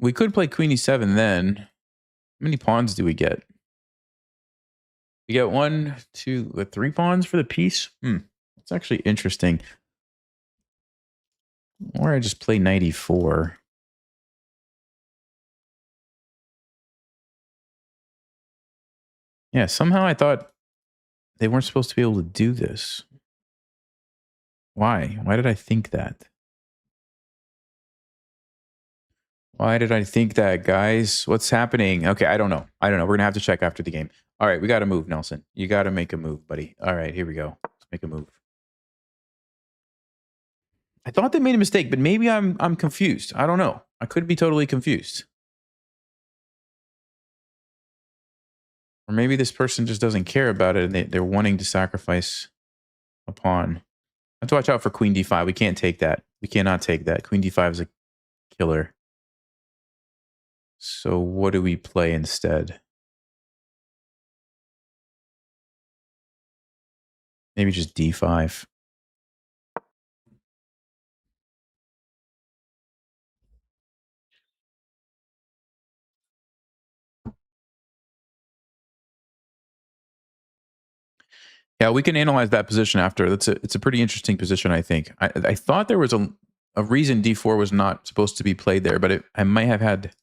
We could play queen e7 then. How many pawns do we get? We get 1, 2, 3 pawns for the piece? That's actually interesting. Or I just play knight e4. Yeah, somehow I thought they weren't supposed to be able to do this. Why? Why did I think that? Why did I think that, guys? What's happening? Okay, I don't know. We're going to have to check after the game. All right, we got to move, Nelson. You got to make a move, buddy. All right, here we go. Let's make a move. I thought they made a mistake, but maybe I'm confused. I don't know. I could be totally confused. Or maybe this person just doesn't care about it and they're wanting to sacrifice a pawn. I have to watch out for queen d5. We can't take that. We cannot take that. Queen d5 is a killer. So what do we play instead? Maybe just d5. Yeah, we can analyze that position after. It's a pretty interesting position, I think. I thought there was a reason d4 was not supposed to be played there, but I might have had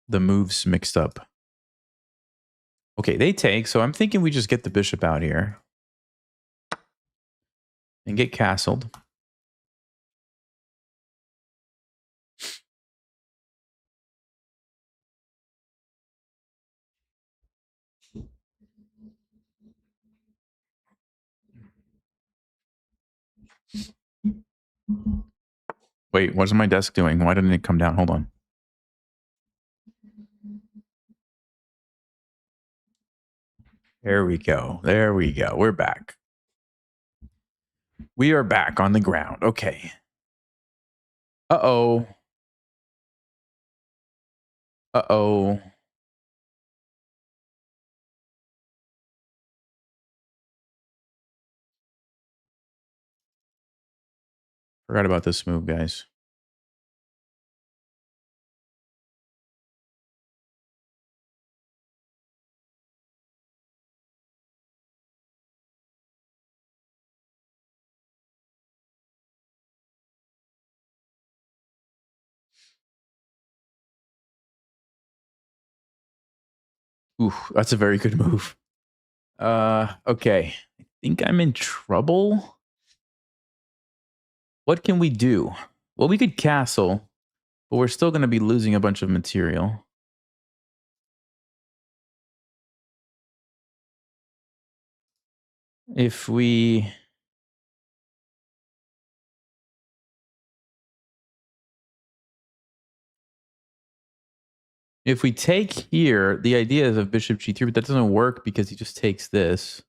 the moves mixed up. Okay, they take, so I'm thinking we just get the bishop out here and get castled. Wait, what's my desk doing? Why didn't it come down? Hold on. There we go. There we go. We're back. We are back on the ground. Okay. Uh-oh. Uh-oh. Forgot about this move, guys. Ooh, that's a very good move. Okay. I think I'm in trouble. What can we do? Well, we could castle, but we're still going to be losing a bunch of material. If we take here, the idea is of bishop g3, but that doesn't work because he just takes this.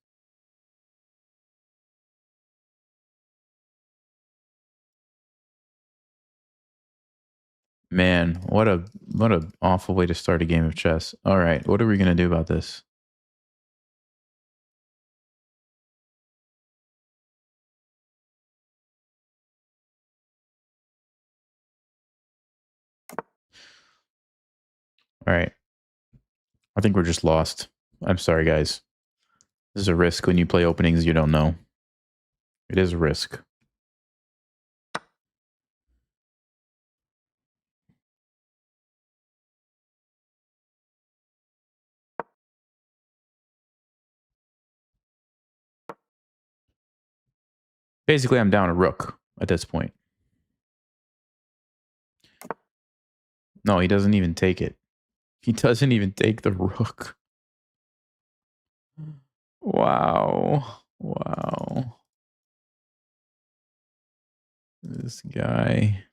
Man, what a awful way to start a game of chess. All right, what are we going to do about this? All right. I think we're just lost. I'm sorry, guys. This is a risk when you play openings you don't know. It is a risk. Basically, I'm down a rook at this point. No, he doesn't even take it. He doesn't even take the rook. Wow. Wow. This guy.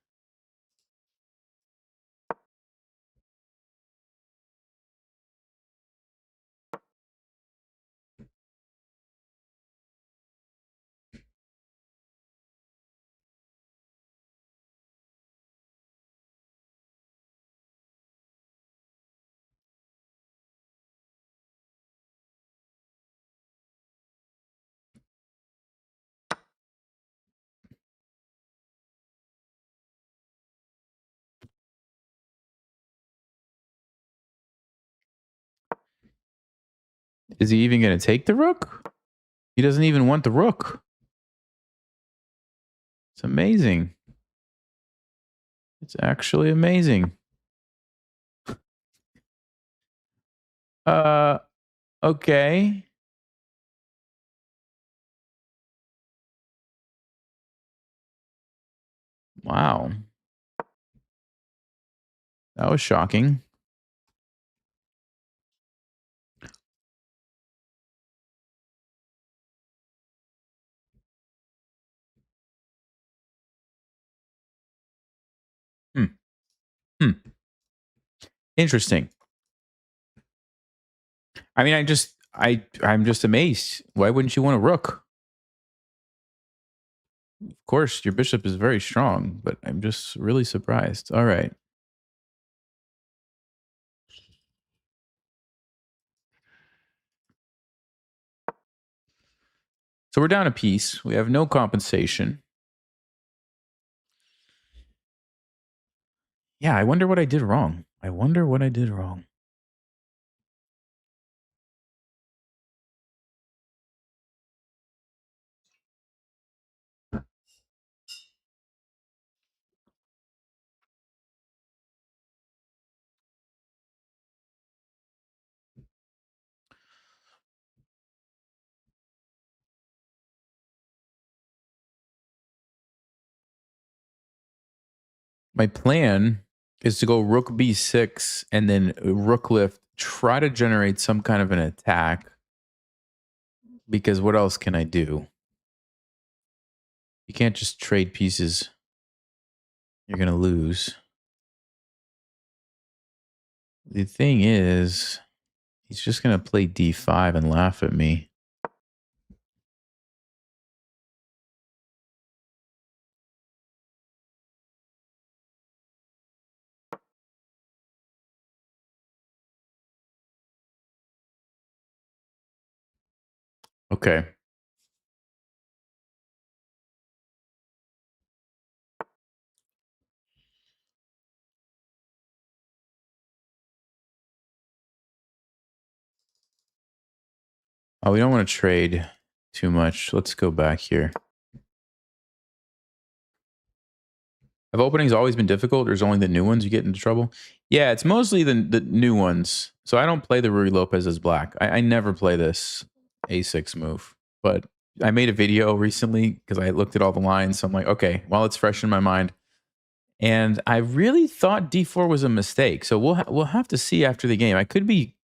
Is he even going to take the rook? He doesn't even want the rook. It's amazing. It's actually amazing. Okay. Wow. That was shocking. Hmm. Interesting. I mean, I'm just amazed. Why wouldn't you want a rook? Of course, your bishop is very strong, but I'm just really surprised. All right. So we're down a piece. We have no compensation. Yeah, I wonder what I did wrong. I wonder what I did wrong. My plan is to go rook b6 and then rook lift, try to generate some kind of an attack. Because what else can I do? You can't just trade pieces. You're going to lose. The thing is, he's just going to play d5 and laugh at me. Okay. Oh, we don't want to trade too much. Let's go back here. Have openings always been difficult, or is it only the new ones you get into trouble? Yeah, it's mostly the new ones. So I don't play the Ruy Lopez as black. I never play this a6 move. But I made a video recently because I looked at all the lines. So I'm like, okay, well, it's fresh in my mind. And I really thought d4 was a mistake. So we'll have to see after the game. I could be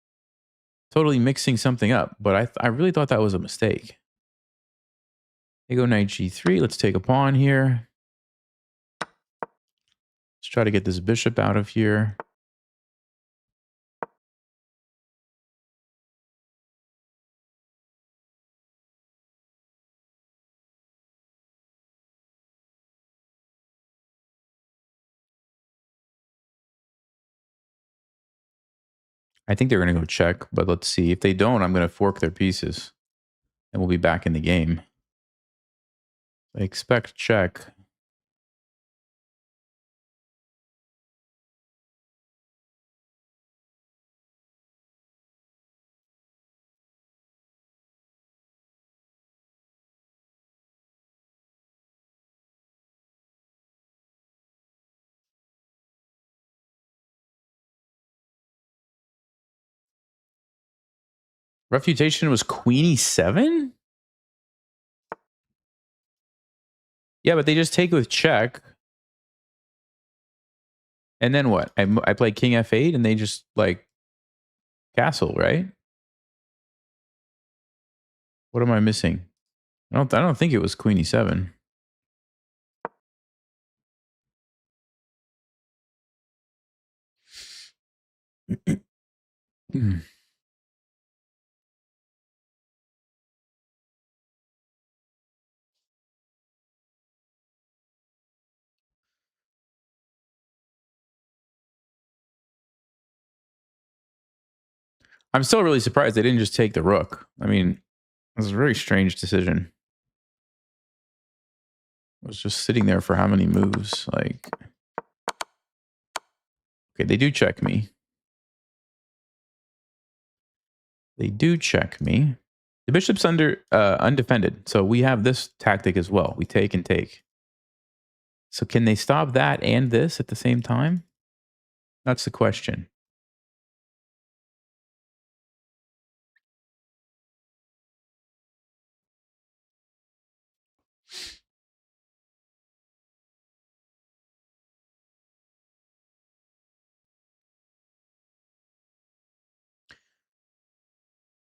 totally mixing something up, but I really thought that was a mistake. They go knight g3. Let's take a pawn here. Let's try to get this bishop out of here. I think they're going to go check, but let's see. If they don't, I'm going to fork their pieces and we'll be back in the game. I expect check. Refutation was queen e7? Yeah, but they just take with check. And then what? I play king f8 and they just like castle, right? What am I missing? I don't think it was queen e7. I'm still really surprised they didn't just take the rook. I mean, it was a very strange decision. I was just sitting there for how many moves? Like, okay, they do check me. They do check me. The bishop's undefended, so we have this tactic as well. We take and take. So can they stop that and this at the same time? That's the question.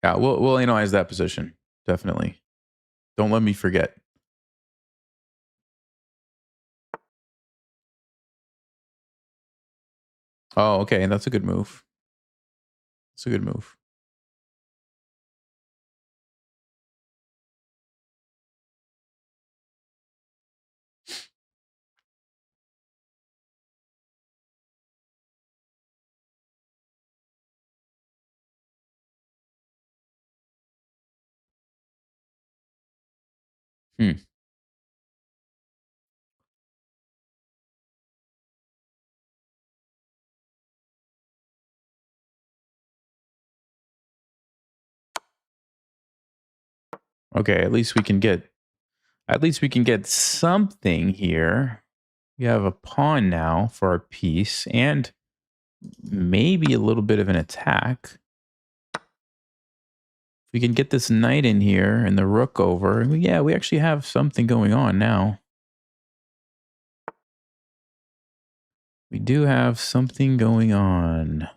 Yeah, we'll analyze that position. Definitely. Don't let me forget. Oh, okay. That's a good move. That's a good move. Hmm. Okay, at least we can get something here. We have a pawn now for our piece and maybe a little bit of an attack. If we can get this knight in here and the rook over, yeah, we actually have something going on now. We do have something going on.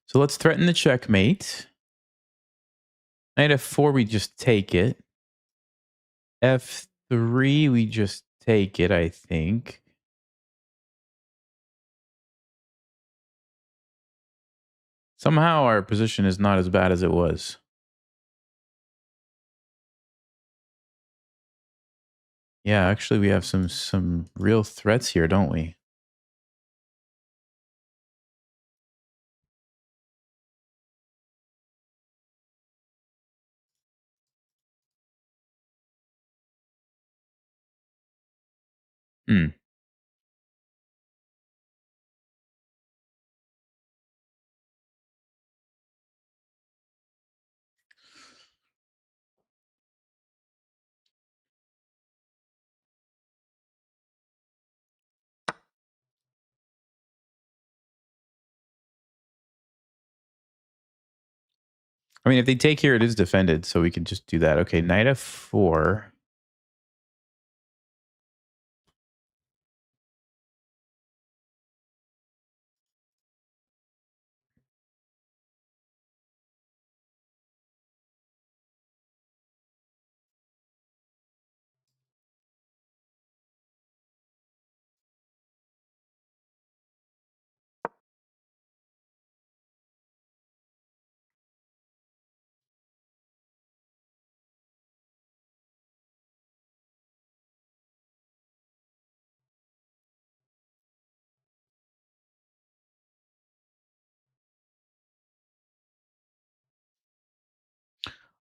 So let's threaten the checkmate. Knight f4, we just take it. f3, we just take it, I think. Somehow our position is not as bad as it was. Yeah, actually we have some real threats here, don't we? Hmm. I mean, if they take here, it is defended, so we can just do that. Okay, knight f4.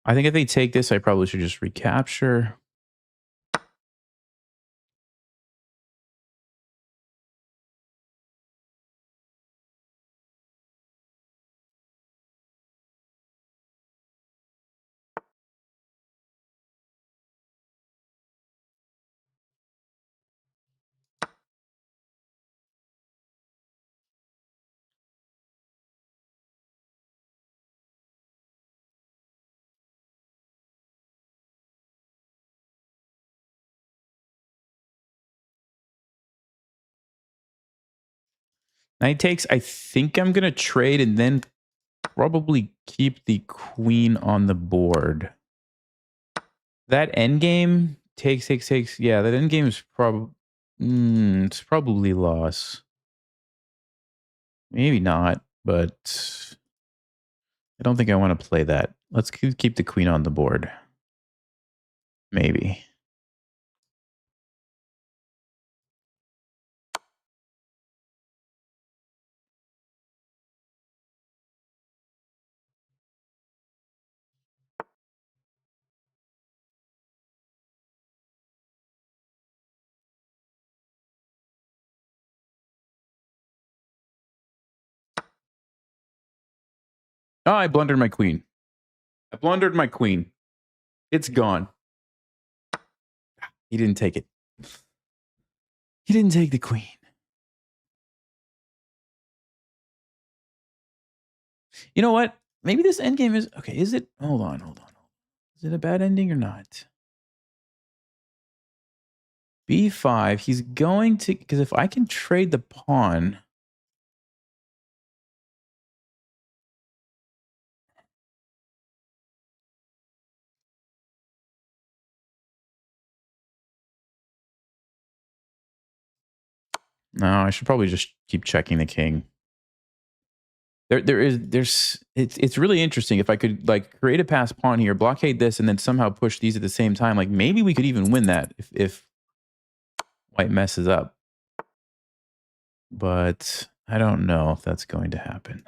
I think if they take this, I probably should just recapture. Knight takes, I think I'm going to trade and then probably keep the queen on the board. That endgame takes. Yeah, that endgame is probably it's probably loss. Maybe not, but I don't think I want to play that. Let's keep the queen on the board. Maybe. Oh, I blundered my queen. I blundered my queen. It's gone. He didn't take it. He didn't take the queen. You know what? Maybe this endgame is okay. Is it? Hold on. Is it a bad ending or not? B5. He's going to, because if I can trade the pawn. No, I should probably just keep checking the king. It's really interesting. If I could like create a pass pawn here, blockade this, and then somehow push these at the same time, like maybe we could even win that if white messes up. But I don't know if that's going to happen.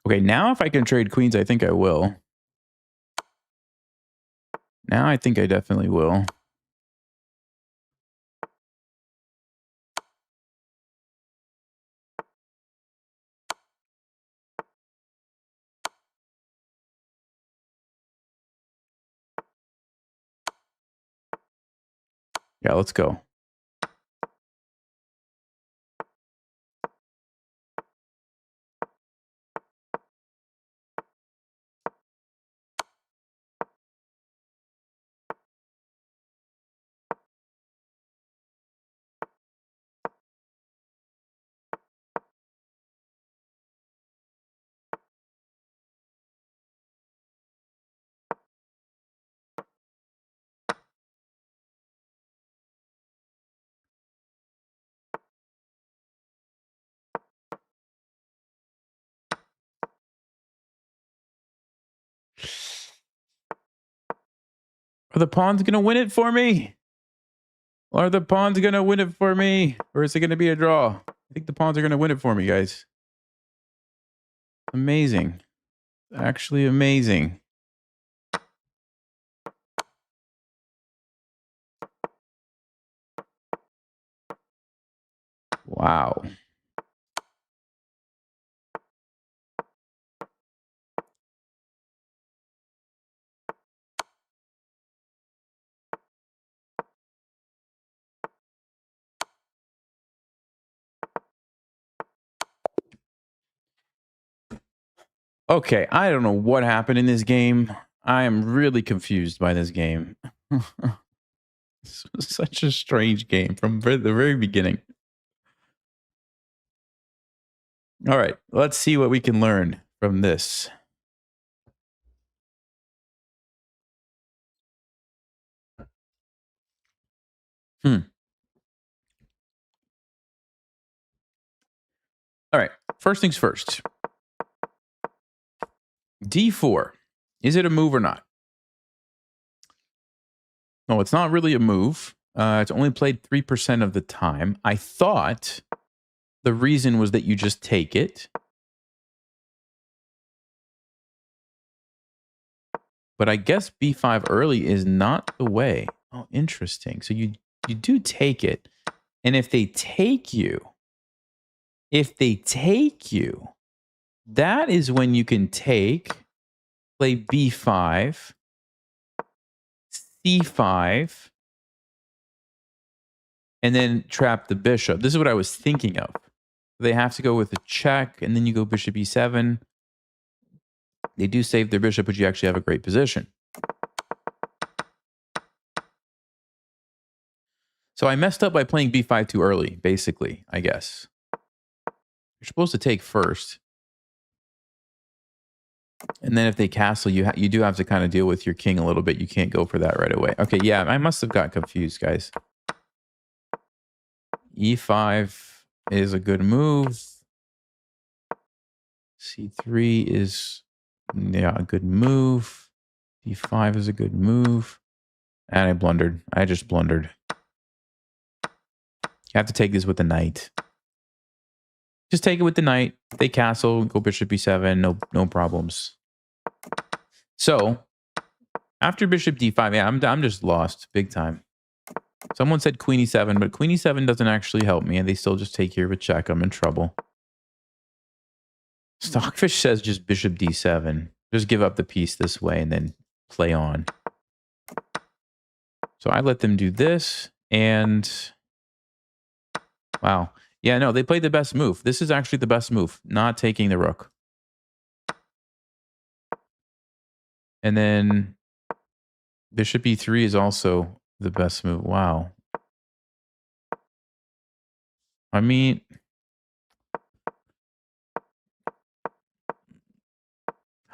Okay, now if I can trade queens, I think I will. Now I think I definitely will. Yeah, let's go. Are the pawns going to win it for me? Are the pawns going to win it for me? Or is it going to be a draw? I think the pawns are going to win it for me, guys. Amazing. Actually amazing. Wow. Okay, I don't know what happened in this game. I am really confused by this game. This was such a strange game from the very beginning. All right, let's see what we can learn from this. All right, first things first. D4. Is it a move or not? No, it's not really a move. It's only played 3% of the time. I thought the reason was that you just take it. But I guess B5 early is not the way. Oh, interesting. So you do take it. And if they take you, that is when you can play B5, C5, and then trap the bishop. This is what I was thinking of. They have to go with a check, and then you go bishop E7. They do save their bishop, but you actually have a great position. So I messed up by playing B5 too early, basically, I guess. You're supposed to take first. And then if they castle, you do have to kind of deal with your king a little bit. You can't go for that right away. Okay, yeah, I must have got confused, guys. E5 is a good move. C3 is, yeah, a good move. D5 is a good move. And I blundered. I just blundered. You have to take this with the knight. Just take it with the knight. They castle, go bishop b7, no problems. So, after bishop d5, yeah, I'm just lost big time. Someone said queen e7, but queen e7 doesn't actually help me, and they still just take here with check. I'm in trouble. Stockfish says just bishop d7. Just give up the piece this way and then play on. So I let them do this, and wow. Yeah, no, they played the best move. This is actually the best move, not taking the rook. And then bishop e3 is also the best move. Wow. I mean,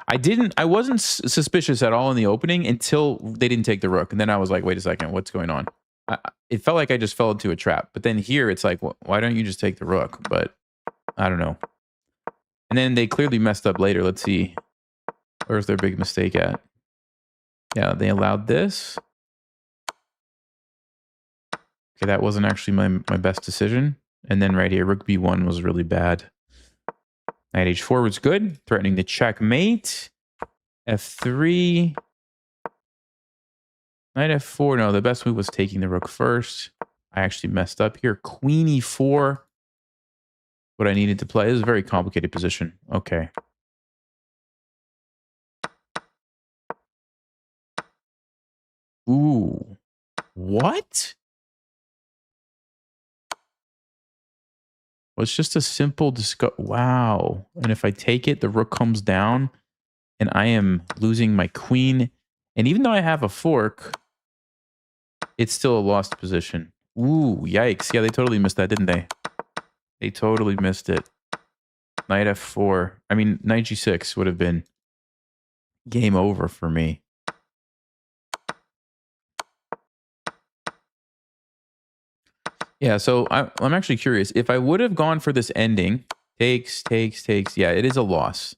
I wasn't suspicious at all in the opening until they didn't take the rook. And then I was like, wait a second, what's going on? It felt like I just fell into a trap. But then here it's like, why don't you just take the rook? But I don't know. And then they clearly messed up later. Let's see. Where's their big mistake at? Yeah, they allowed this. Okay, that wasn't actually my best decision. And then right here, rook b1 was really bad. Knight h4 was good, threatening the checkmate. f3. Knight f4. No, the best move was taking the rook first. I actually messed up here. Queen e4. What I needed to play. This is a very complicated position. Okay. Ooh. What? Well, it's just a simple discuss. Wow. And if I take it, the rook comes down and I am losing my queen. And even though I have a fork, it's still a lost position. Ooh, yikes. Yeah, they totally missed that, didn't they? They totally missed it. Knight f4. I mean, knight g6 would have been game over for me. Yeah, so I'm actually curious. If I would have gone for this ending, takes, yeah, it is a loss.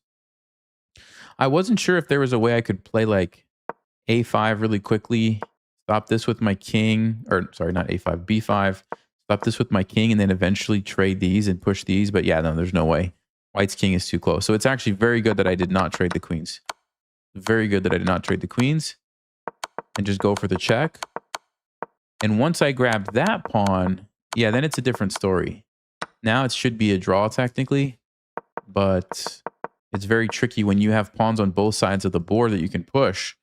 I wasn't sure if there was a way I could play like a5 really quickly, stop this with my king, or sorry, not a5, b5, stop this with my king, and then eventually trade these and push these. But yeah, no, there's no way. White's king is too close. So it's actually very good that I did not trade the queens. Very good that I did not trade the queens and just go for the check. And once I grab that pawn, yeah, then it's a different story. Now it should be a draw technically, but it's very tricky when you have pawns on both sides of the board that you can push.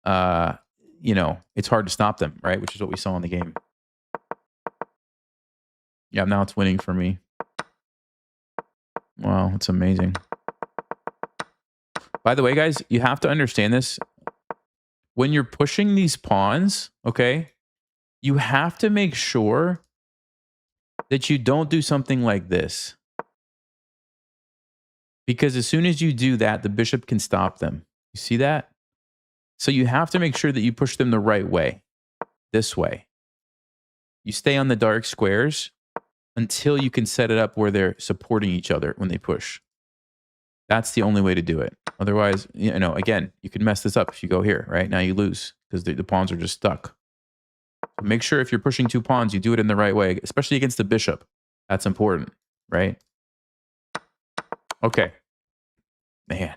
You know, it's hard to stop them, right? Which is what we saw in the game. Yeah, now it's winning for me. Wow, it's amazing. By the way, guys, you have to understand this. When you're pushing these pawns, okay, you have to make sure that you don't do something like this. Because as soon as you do that, the bishop can stop them. You see that? So you have to make sure that you push them the right way. This way. You stay on the dark squares until you can set it up where they're supporting each other when they push. That's the only way to do it. Otherwise, you know, again, you can mess this up if you go here, right? Now you lose because the pawns are just stuck. So make sure if you're pushing two pawns, you do it in the right way, especially against the bishop. That's important, right? Okay. Man.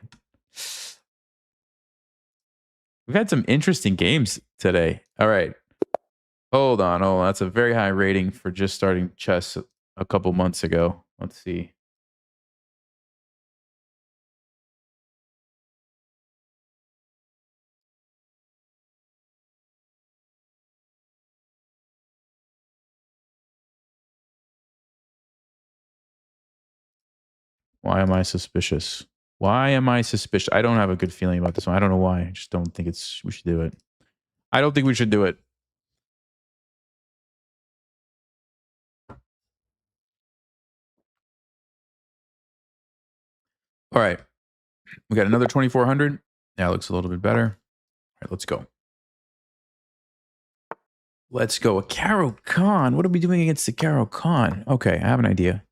We've had some interesting games today. All right. Hold on. Oh, that's a very high rating for just starting chess a couple months ago. Let's see. Why am I suspicious? Why am I suspicious? I don't have a good feeling about this one. I don't know why. I just don't think we should do it. I don't think we should do it. All right. We got another 2400. That looks a little bit better. All right, let's go. Let's go. A Caro Khan. What are we doing against the Caro Khan? Okay, I have an idea.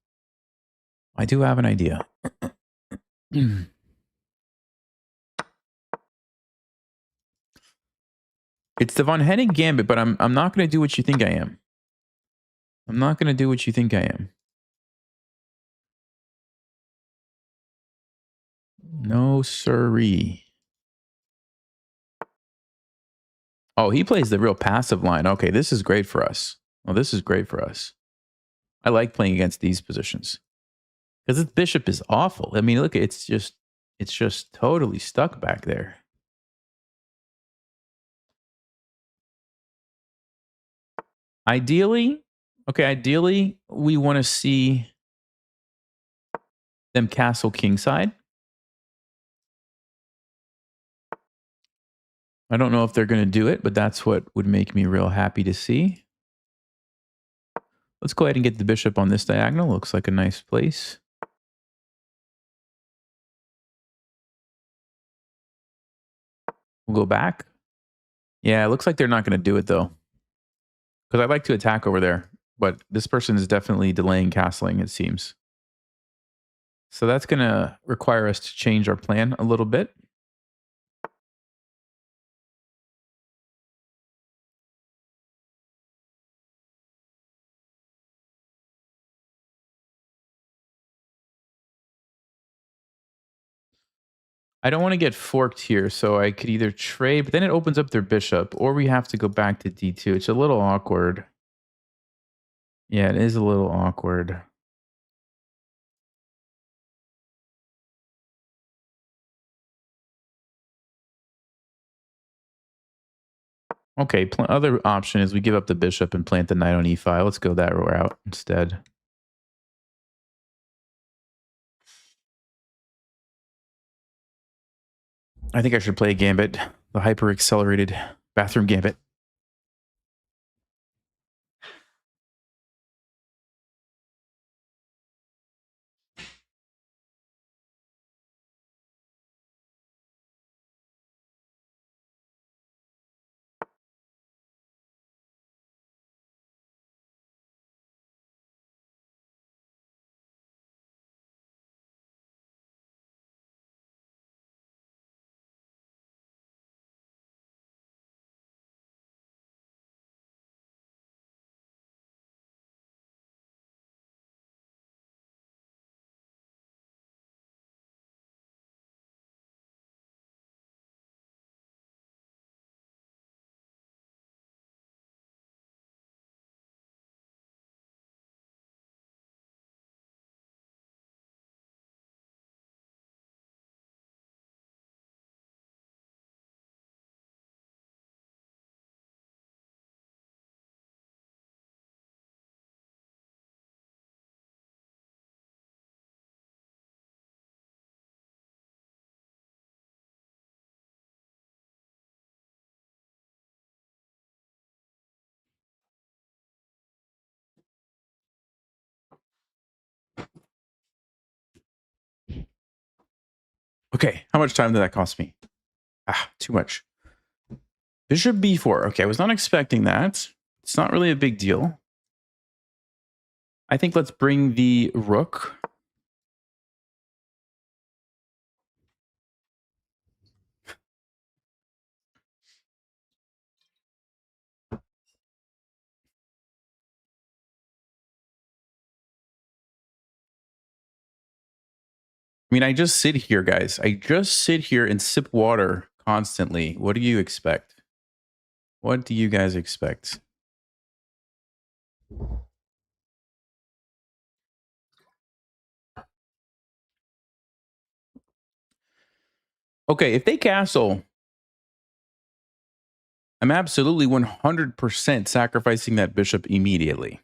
I do have an idea. It's the Von Henning Gambit, but I'm not going to do what you think I am. I'm not going to do what you think I am. No siree. Oh, he plays the real passive line. Okay, this is great for us. Oh, this is great for us. I like playing against these positions. Because the bishop is awful. I mean, look, it's just totally stuck back there. Ideally, we want to see them castle kingside. I don't know if they're going to do it, but that's what would make me real happy to see. Let's go ahead and get the bishop on this diagonal. Looks like a nice place. We'll go back. Yeah, it looks like they're not going to do it, though. Because I'd like to attack over there. But this person is definitely delaying castling, it seems. So that's going to require us to change our plan a little bit. I don't want to get forked here, so I could either trade, but then it opens up their bishop, or we have to go back to d2. It's a little awkward. Yeah, it is a little awkward. Okay, other option is we give up the bishop and plant the knight on e5. Let's go that route instead. I think I should play a gambit, the hyper-accelerated bathroom gambit. Okay, how much time did that cost me? Too much. Bishop b4. Okay, I was not expecting that. It's not really a big deal. I think let's bring the rook. I mean, I just sit here, guys. I just sit here and sip water constantly. What do you expect? What do you guys expect? Okay, if they castle, I'm absolutely 100% sacrificing that bishop immediately.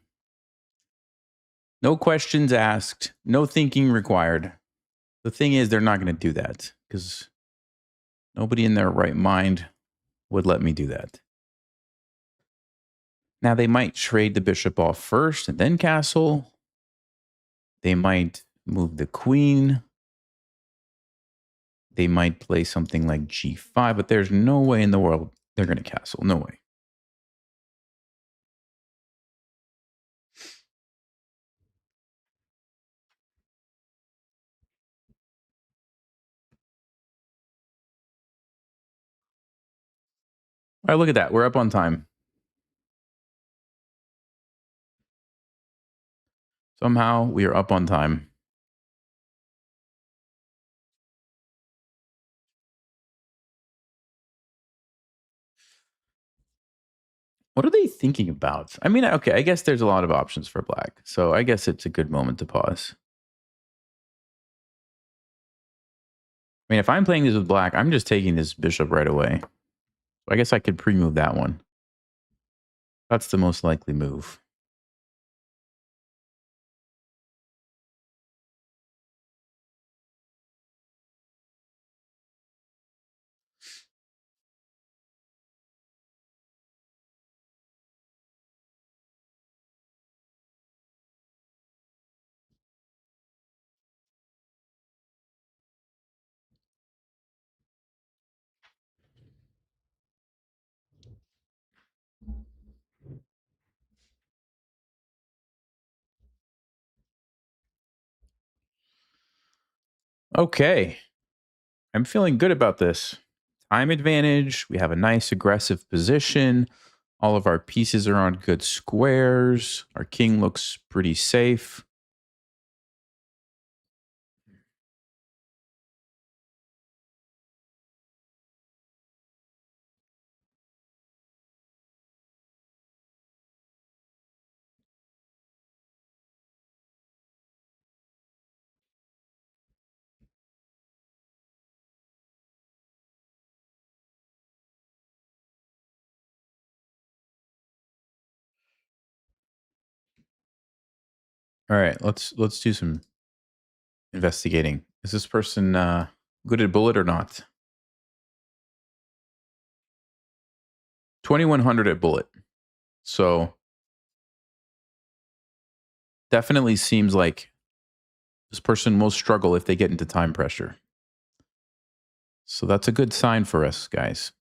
No questions asked, no thinking required. The thing is, they're not going to do that because nobody in their right mind would let me do that. Now, they might trade the bishop off first and then castle. They might move the queen. They might play something like g5, but there's no way in the world they're going to castle. No way. All right, look at that. We're up on time. Somehow we are up on time. What are they thinking about? I mean, okay, I guess there's a lot of options for black. So I guess it's a good moment to pause. I mean, if I'm playing this with black, I'm just taking this bishop right away. So I guess I could pre-move that one. That's the most likely move. Okay. I'm feeling good about this. Time advantage. We have a nice aggressive position. All of our pieces are on good squares. Our king looks pretty safe. All right, let's do some investigating. Is this person good at bullet or not? 2100 at bullet. So definitely seems like this person will struggle if they get into time pressure. So that's a good sign for us, guys.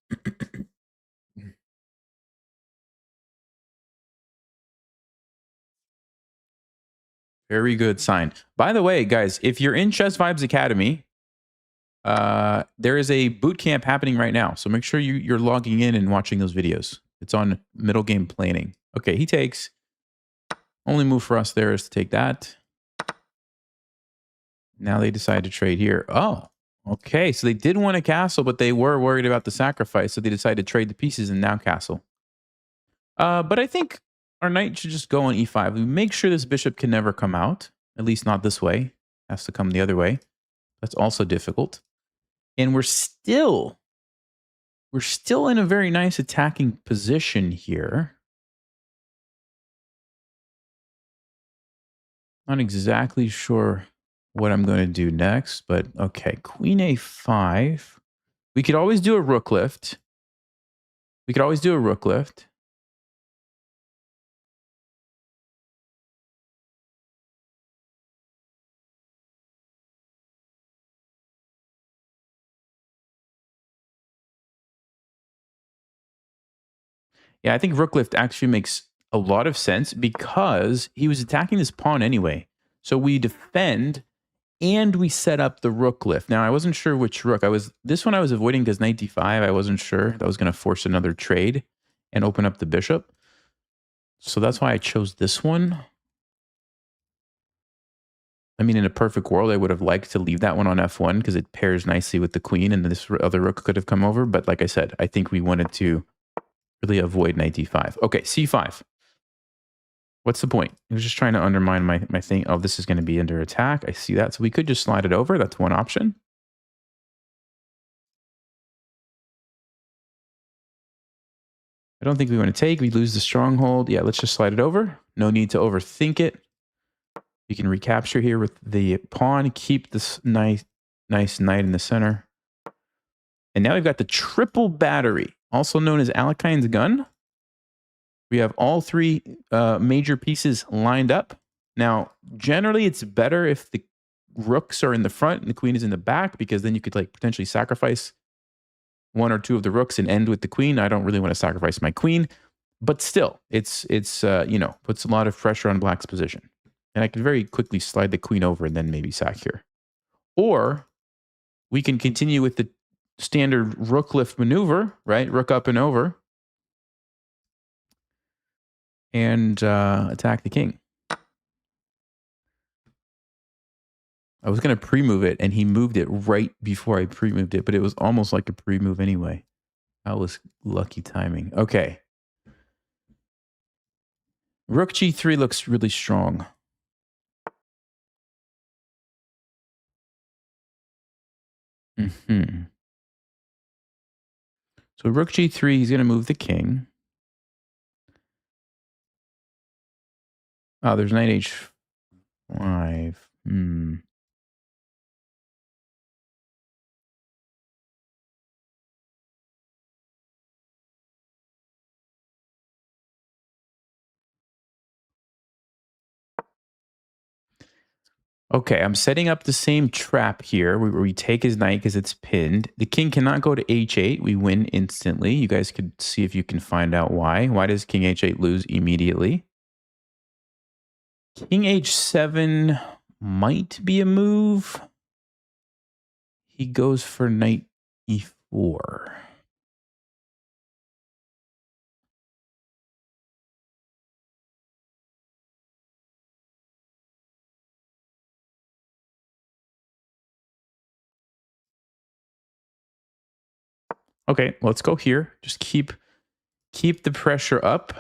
Very good sign. By the way, guys, if you're in Chess Vibes Academy, there is a boot camp happening right now. So make sure you're logging in and watching those videos. It's on middle game planning. Okay, he takes. Only move for us there is to take that. Now they decide to trade here. Oh, okay. So they did want a castle, but they were worried about the sacrifice. So they decided to trade the pieces and now castle. But I think our knight should just go on e5. We make sure this bishop can never come out. At least not this way. Has to come the other way. That's also difficult. And we're still in a very nice attacking position here. Not exactly sure what I'm going to do next, but okay. Queen a5. We could always do a rook lift. Yeah, I think rook lift actually makes a lot of sense because he was attacking this pawn anyway. So we defend and we set up the rook lift. Now I wasn't sure which rook. This one I was avoiding because knight d5. I wasn't sure that was going to force another trade and open up the bishop. So that's why I chose this one. I mean, in a perfect world, I would have liked to leave that one on f1 because it pairs nicely with the queen and this other rook could have come over. But like I said, I think we wanted to really avoid knight d5. Okay, c5. What's the point? He was just trying to undermine my thing. Oh, this is going to be under attack. I see that. So we could just slide it over. That's one option. I don't think we want to take. We lose the stronghold. Yeah, let's just slide it over. No need to overthink it. We can recapture here with the pawn. Keep this nice knight in the center. And now we've got the triple battery, also known as Alekine's gun. We have all three major pieces lined up. Now, generally, it's better if the rooks are in the front and the queen is in the back because then you could like potentially sacrifice one or two of the rooks and end with the queen. I don't really want to sacrifice my queen, but still, it's puts a lot of pressure on black's position. And I can very quickly slide the queen over and then maybe sack here. Or we can continue with the standard rook lift maneuver, right? Rook up and over. And attack the king. I was going to pre-move it, and he moved it right before I pre-moved it, but it was almost like a pre-move anyway. That was lucky timing. Okay. Rook g3 looks really strong. So rook g3, he's going to move the king. Oh, there's knight h5. Okay, I'm setting up the same trap here where we take his knight because it's pinned. The king cannot go to h8. We win instantly. You guys could see if you can find out why. Why does king h8 lose immediately? King h7 might be a move. He goes for knight e4. Okay, let's go here. Just keep the pressure up.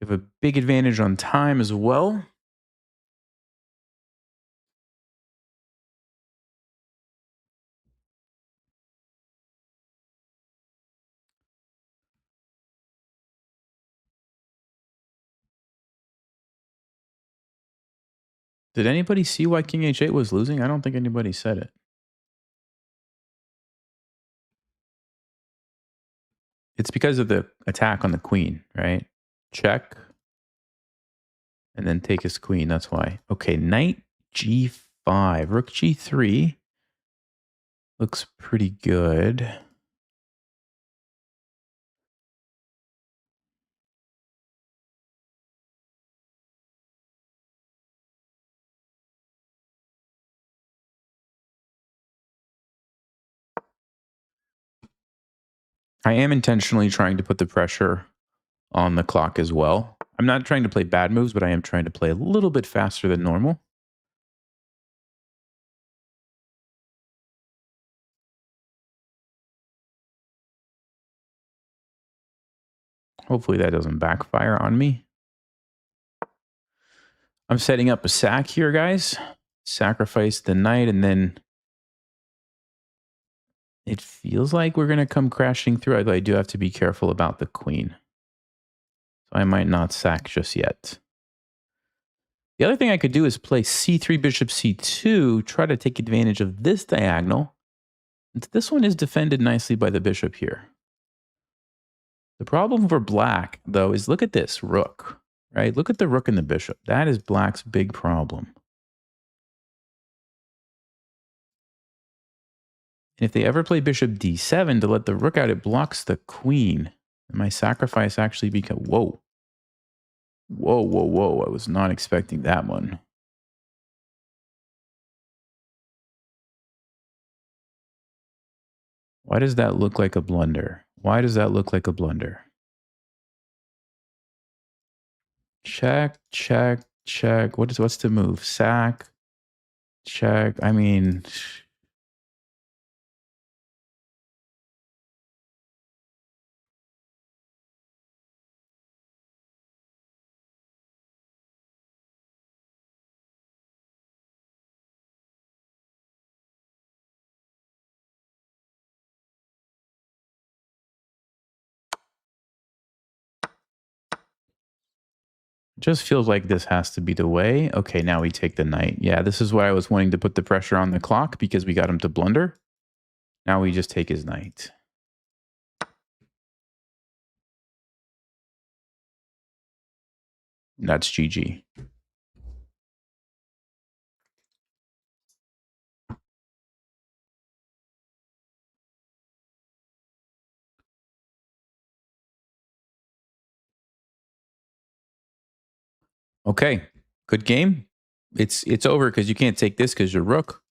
You have a big advantage on time as well. Did anybody see why king h8 was losing? I don't think anybody said it. It's because of the attack on the queen, right? Check. And then take his queen. That's why. Okay, knight g5. Rook g3. Looks pretty good. I am intentionally trying to put the pressure on the clock as well. I'm not trying to play bad moves, but I am trying to play a little bit faster than normal. Hopefully that doesn't backfire on me. I'm setting up a sack here, guys. Sacrifice the knight, and then it feels like we're going to come crashing through. Although I do have to be careful about the queen. So I might not sack just yet. The other thing I could do is play c3, bishop c2, try to take advantage of this diagonal. This one is defended nicely by the bishop here. The problem for black, though, is look at this rook, right? Look at the rook and the bishop. That is black's big problem. And if they ever play bishop d7 to let the rook out, it blocks the queen. And my sacrifice actually becomes... Whoa. Whoa, whoa, whoa. I was not expecting that one. Why does that look like a blunder? Why does that look like a blunder? Check, check, check. What's the move? Sack, check. I mean... Just feels like this has to be the way. Okay, now we take the knight. Yeah, this is why I was wanting to put the pressure on the clock because we got him to blunder. Now we just take his knight. That's GG. Okay, good game. It's over because you can't take this because you're rook.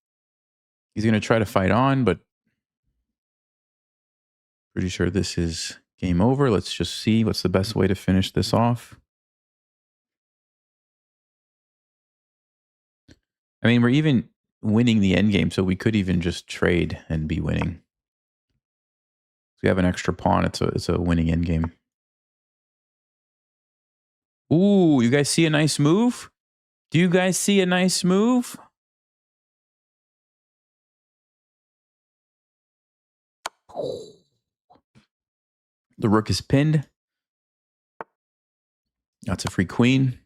He's going to try to fight on, but pretty sure this is game over. Let's just see what's the best way to finish this off. I mean, we're even winning the endgame, so we could even just trade and be winning. If we have an extra pawn, it's a winning endgame. Ooh, you guys see a nice move? Do you guys see a nice move? The rook is pinned. That's a free queen.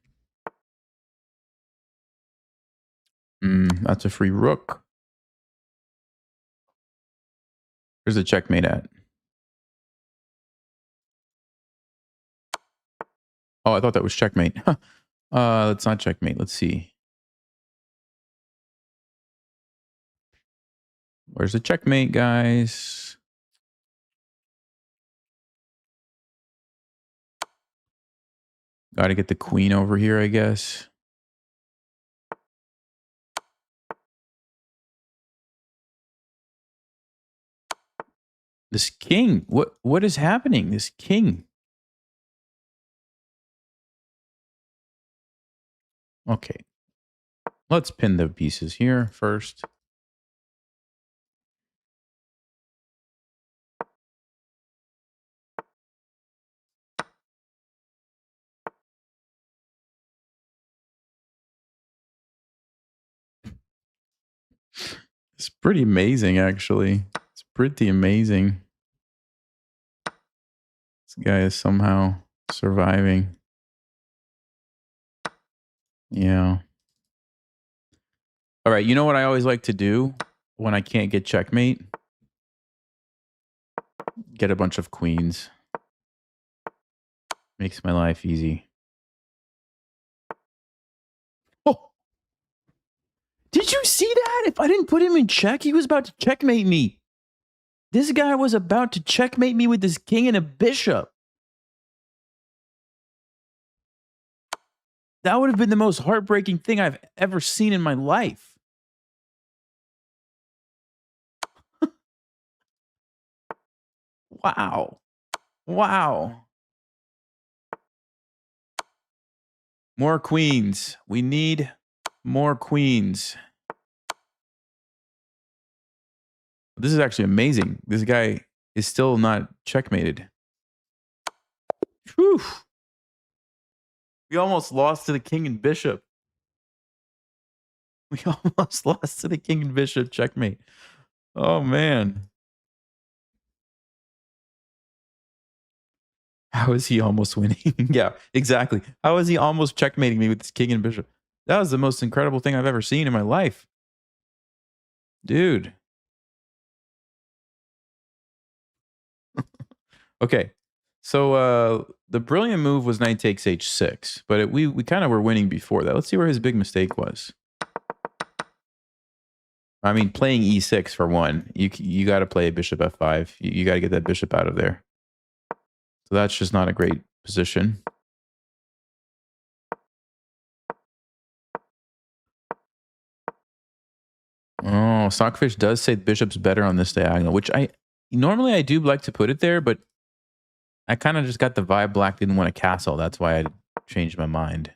That's a free rook. Where's the checkmate at? Oh, I thought that was checkmate. That's not checkmate. Let's see. Where's the checkmate, guys? Got to get the queen over here, I guess. This king. What is happening? This king. Okay. Let's pin the pieces here first. It's pretty amazing, actually. It's pretty amazing. This guy is somehow surviving. Yeah. All right. You know what I always like to do when I can't get checkmate? Get a bunch of queens. Makes my life easy. Oh! Did you see that? If I didn't put him in check, he was about to checkmate me. This guy was about to checkmate me with this king and a bishop. That would have been the most heartbreaking thing I've ever seen in my life. Wow. Wow. More queens. We need more queens. This is actually amazing. This guy is still not checkmated. Whew. We almost lost to the king and bishop. We almost lost to the king and bishop checkmate. Oh, man. How is he almost winning? Yeah, exactly. How is he almost checkmating me with this king and bishop? That was the most incredible thing I've ever seen in my life. Dude. Okay. So the brilliant move was knight takes h6, but we kind of were winning before that. Let's see where his big mistake was. I mean, playing e6 for one. You got to play bishop f5. You got to get that bishop out of there. So that's just not a great position. Oh, Stockfish does say bishop's better on this diagonal, which normally I do like to put it there, but I kind of just got the vibe black didn't want a castle. That's why I changed my mind.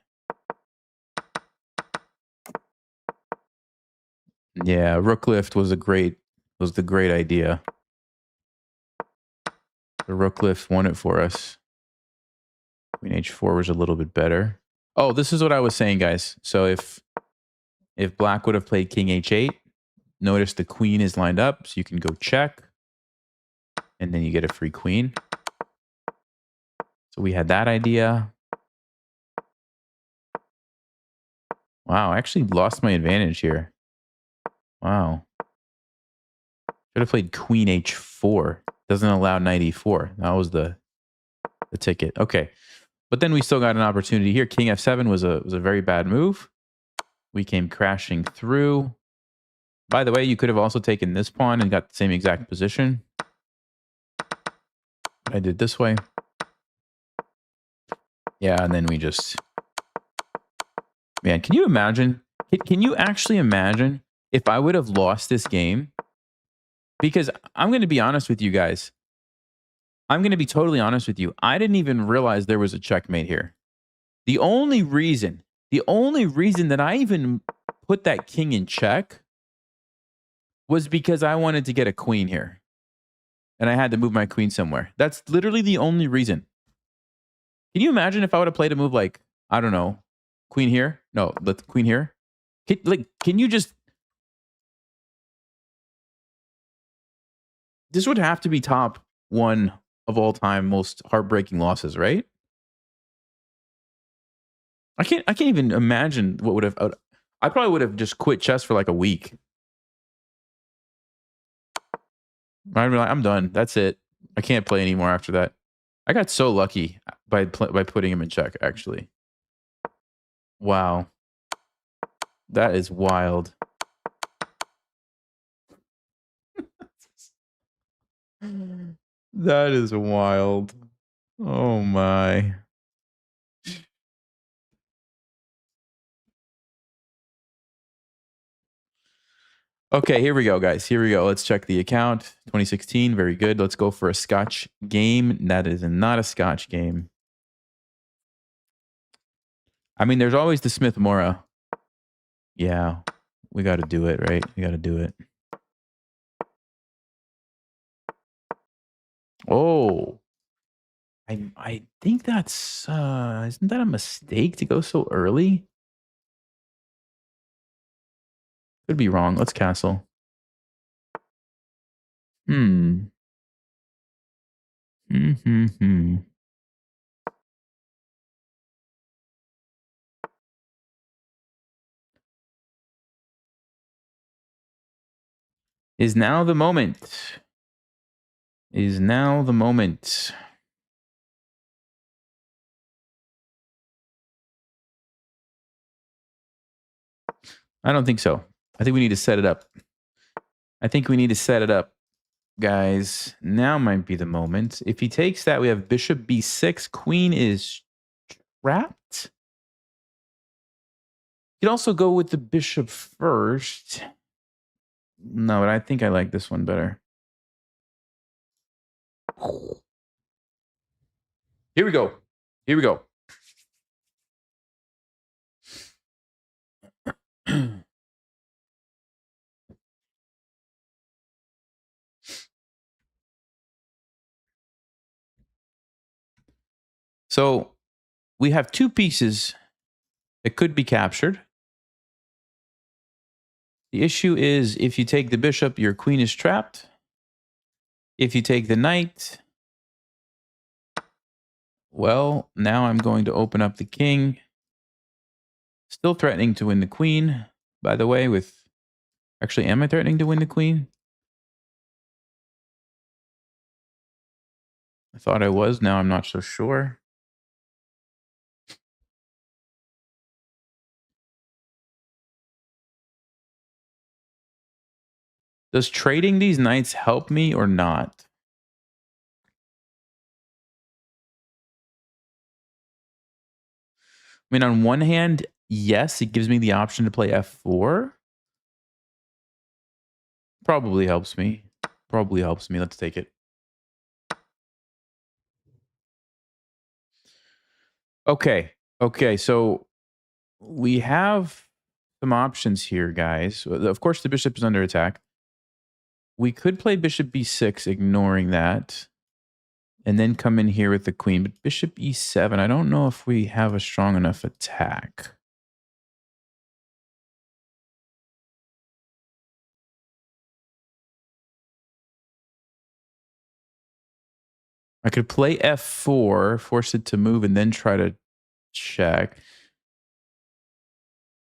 Yeah, rook lift was the great idea. The rook lift won it for us. Queen h4 was a little bit better. Oh, this is what I was saying, guys. So if black would have played king h8, notice the queen is lined up, so you can go check, and then you get a free queen. So we had that idea. Wow, I actually lost my advantage here. Wow. Should have played queen h4. Doesn't allow knight e4. That was the ticket. Okay. But then we still got an opportunity here. King f7 was a very bad move. We came crashing through. By the way, you could have also taken this pawn and got the same exact position. I did this way. Yeah, and then we just... Man, can you imagine? Can you actually imagine if I would have lost this game? Because I'm going to be honest with you guys. I'm going to be totally honest with you. I didn't even realize there was a checkmate here. The only reason that I even put that king in check was because I wanted to get a queen here. And I had to move my queen somewhere. That's literally the only reason. Can you imagine if I would have played a move like, I don't know, queen here? No, the queen here. Can you just... This would have to be top one of all time most heartbreaking losses, right? I can't even imagine what would have... I probably would have just quit chess for like a week. I'd be like, I'm done. That's it. I can't play anymore after that. I got so lucky by putting him in check. Actually, wow, that is wild. That is wild. Oh my. Okay, here we go, guys. Here we go. Let's check the account. 2016, very good. Let's go for a Scotch game. That is not a Scotch game. I mean, there's always the Smith Mora. Yeah, we got to do it, right? We got to do it. Oh, I think that's isn't that a mistake to go so early? Could be wrong. Let's castle. Hmm. Hmm. Is now the moment. Is now the moment. I don't think so. I think we need to set it up. I think we need to set it up, guys. Now might be the moment. If he takes that, we have bishop b6. Queen is trapped. You could also go with the bishop first. No, but I think I like this one better. Here we go. Here we go. So we have two pieces that could be captured. The issue is if you take the bishop, your queen is trapped. If you take the knight, well, now I'm going to open up the king. Still threatening to win the queen, by the way, with... Actually, am I threatening to win the queen? I thought I was. Now I'm not so sure. Does trading these knights help me or not? I mean, on one hand, yes, it gives me the option to play f4. Probably helps me. Probably helps me. Let's take it. Okay. Okay, so we have some options here, guys. Of course, the bishop is under attack. We could play bishop b6, ignoring that, and then come in here with the queen. But bishop e7, I don't know if we have a strong enough attack. I could play f4, force it to move, and then try to check.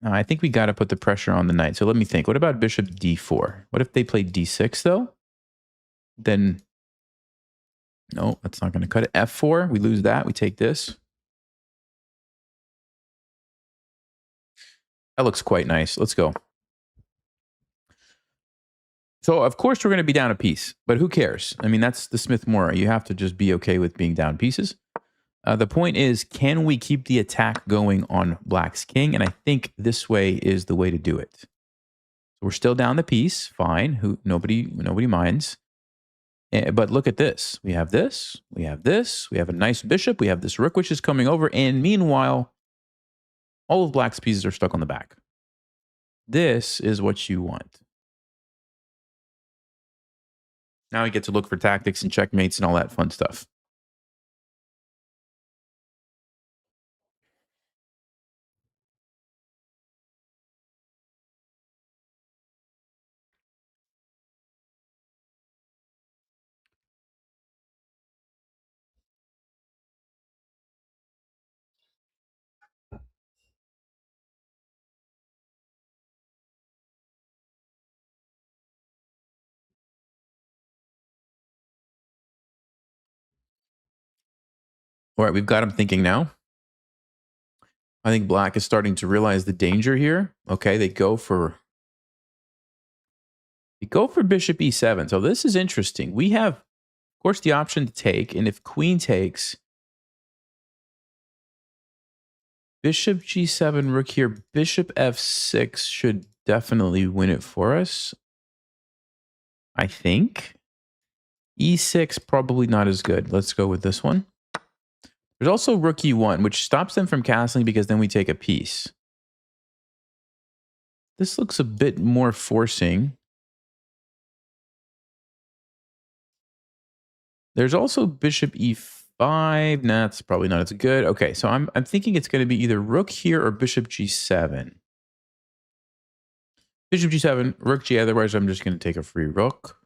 I think we got to put the pressure on the knight. So let me think. What about bishop d4? What if they play d6, though? Then, no, that's not going to cut it. f4, we lose that. We take this. That looks quite nice. Let's go. So, of course, we're going to be down a piece, but who cares? I mean, that's the Smith Mora. You have to just be okay with being down pieces. The point is, can we keep the attack going on Black's king? And I think this way is the way to do it. So we're still down the piece. Fine. Nobody minds. But look at this. We have this. We have this. We have a nice bishop. We have this rook, which is coming over. And meanwhile, all of Black's pieces are stuck on the back. This is what you want. Now we get to look for tactics and checkmates and all that fun stuff. All right, we've got him thinking now. I think black is starting to realize the danger here. Okay, they go for bishop e7. So this is interesting. We have, of course, the option to take, and if queen takes, bishop g7, rook here, bishop f6 should definitely win it for us. I think. E6 probably not as good. Let's go with this one. There's also rook e1, which stops them from castling because then we take a piece. This looks a bit more forcing. There's also bishop e5. Nah, that's probably not as good. Okay, so I'm thinking it's going to be either rook here or bishop g7. Bishop g7, rook g, otherwise I'm just going to take a free rook.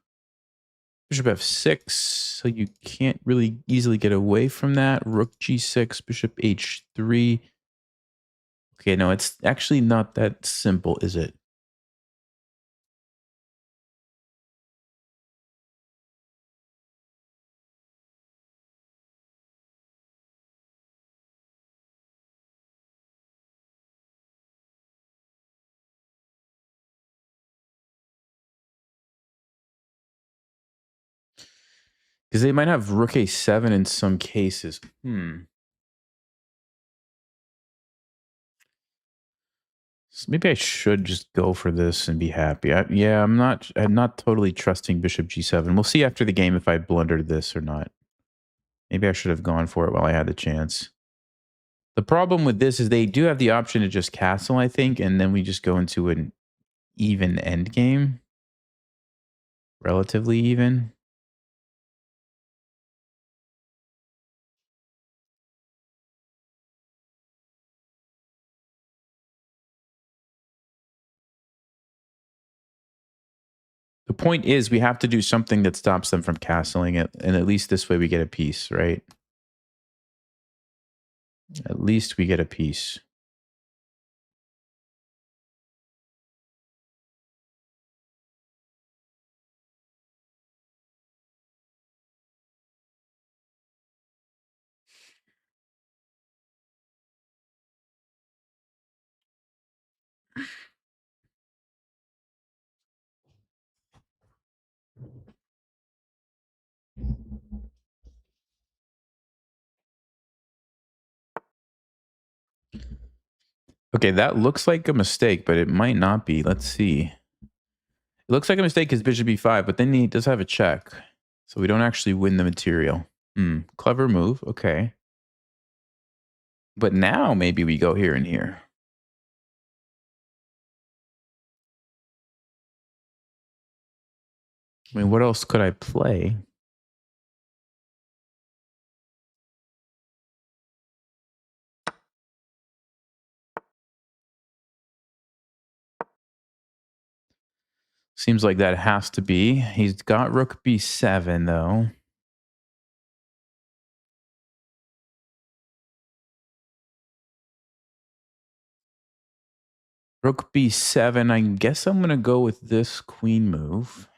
Bishop f6, so you can't really easily get away from that. Rook g6, bishop h3. Okay, no, it's actually not that simple, is it? Because they might have rook a7 in some cases. So maybe I should just go for this and be happy. Yeah, I'm not totally trusting bishop g7. We'll see after the game if I blundered this or not. Maybe I should have gone for it while I had the chance. The problem with this is they do have the option to just castle, I think, and then we just go into an even end game. Relatively even. The point is we have to do something that stops them from castling it, and at least this way we get a piece, right? At least we get a piece. Okay, that looks like a mistake, but it might not be. Let's see. It looks like a mistake because bishop e5, but then he does have a check. So we don't actually win the material. Clever move. Okay. But now maybe we go here and here. I mean, what else could I play? Seems like that has to be. He's got rook b7, though. Rook b7. I guess I'm going to go with this queen move.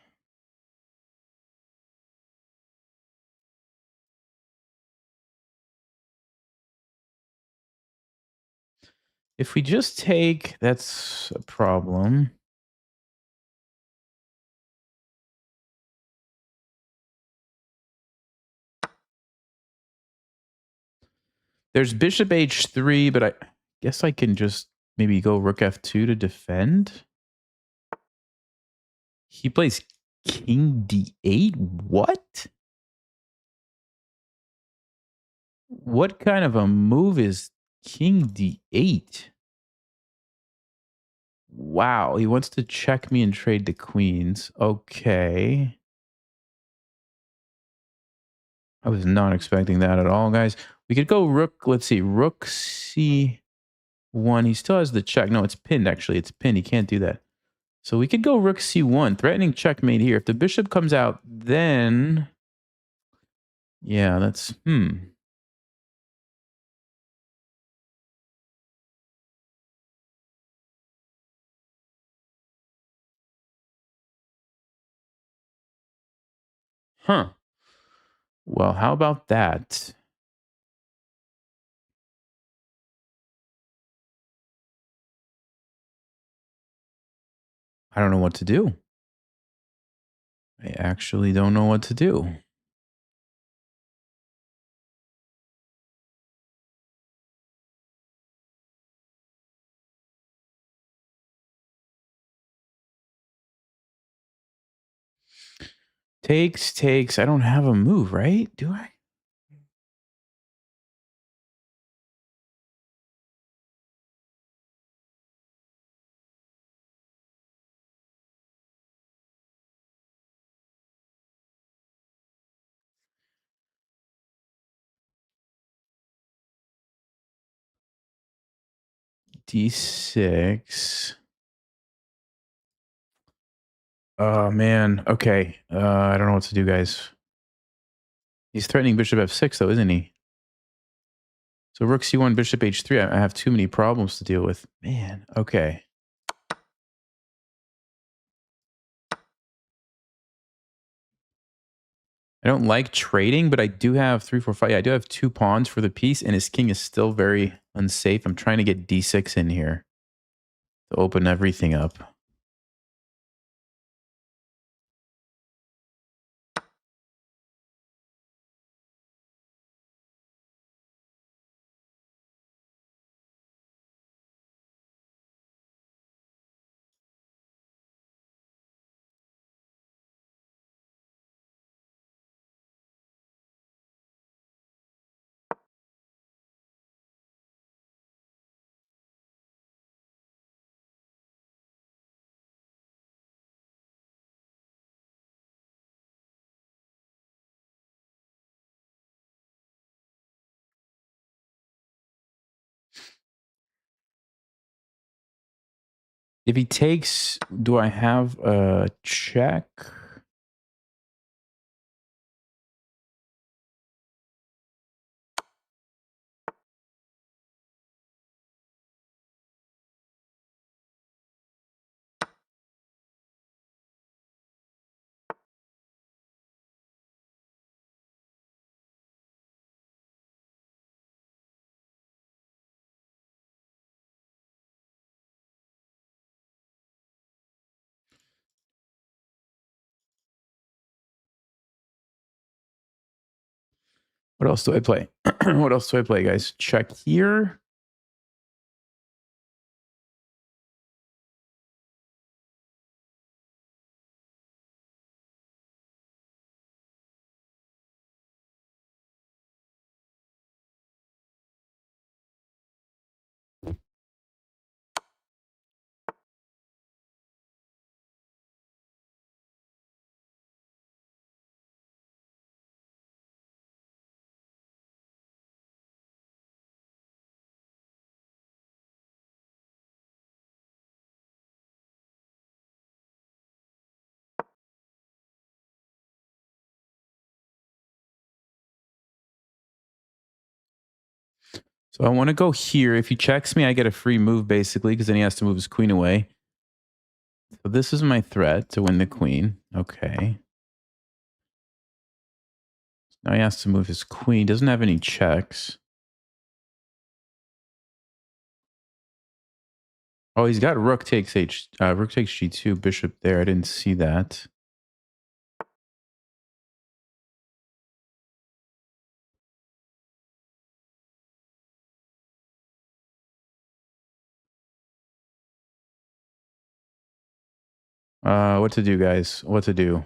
If we just take, that's a problem. There's bishop h3, but I guess I can just maybe go rook f2 to defend. He plays king d8? What? What kind of a move is king d8? Wow, he wants to check me and trade the queens. Okay. I was not expecting that at all, guys. We could go rook, let's see, rook c1. He still has the check. No, it's pinned, actually. It's pinned. He can't do that. So we could go rook c1, threatening checkmate here. If the bishop comes out, then... Yeah, that's... Huh. Well, how about that? I don't know what to do. I actually don't know what to do. Takes. I don't have a move, right? Do I? D6. Oh man. Okay. I don't know what to do, guys. He's threatening bishop f6, though, isn't he? So rook c1, bishop h3. I have too many problems to deal with. Man. Okay. I don't like trading, but I do have 3, 4, 5. Yeah, I do have 2 pawns for the piece, and his king is still very unsafe. I'm trying to get d6 in here to open everything up. If he takes, do I have a check? What else do I play? What else do I play, guys? Check here. So I want to go here. If he checks me, I get a free move, basically, because then he has to move his queen away. So this is my threat to win the queen. Okay. Now he has to move his queen. Doesn't have any checks. Oh, he's got rook takes rook takes g2, bishop there. I didn't see that. What to do, guys? What to do?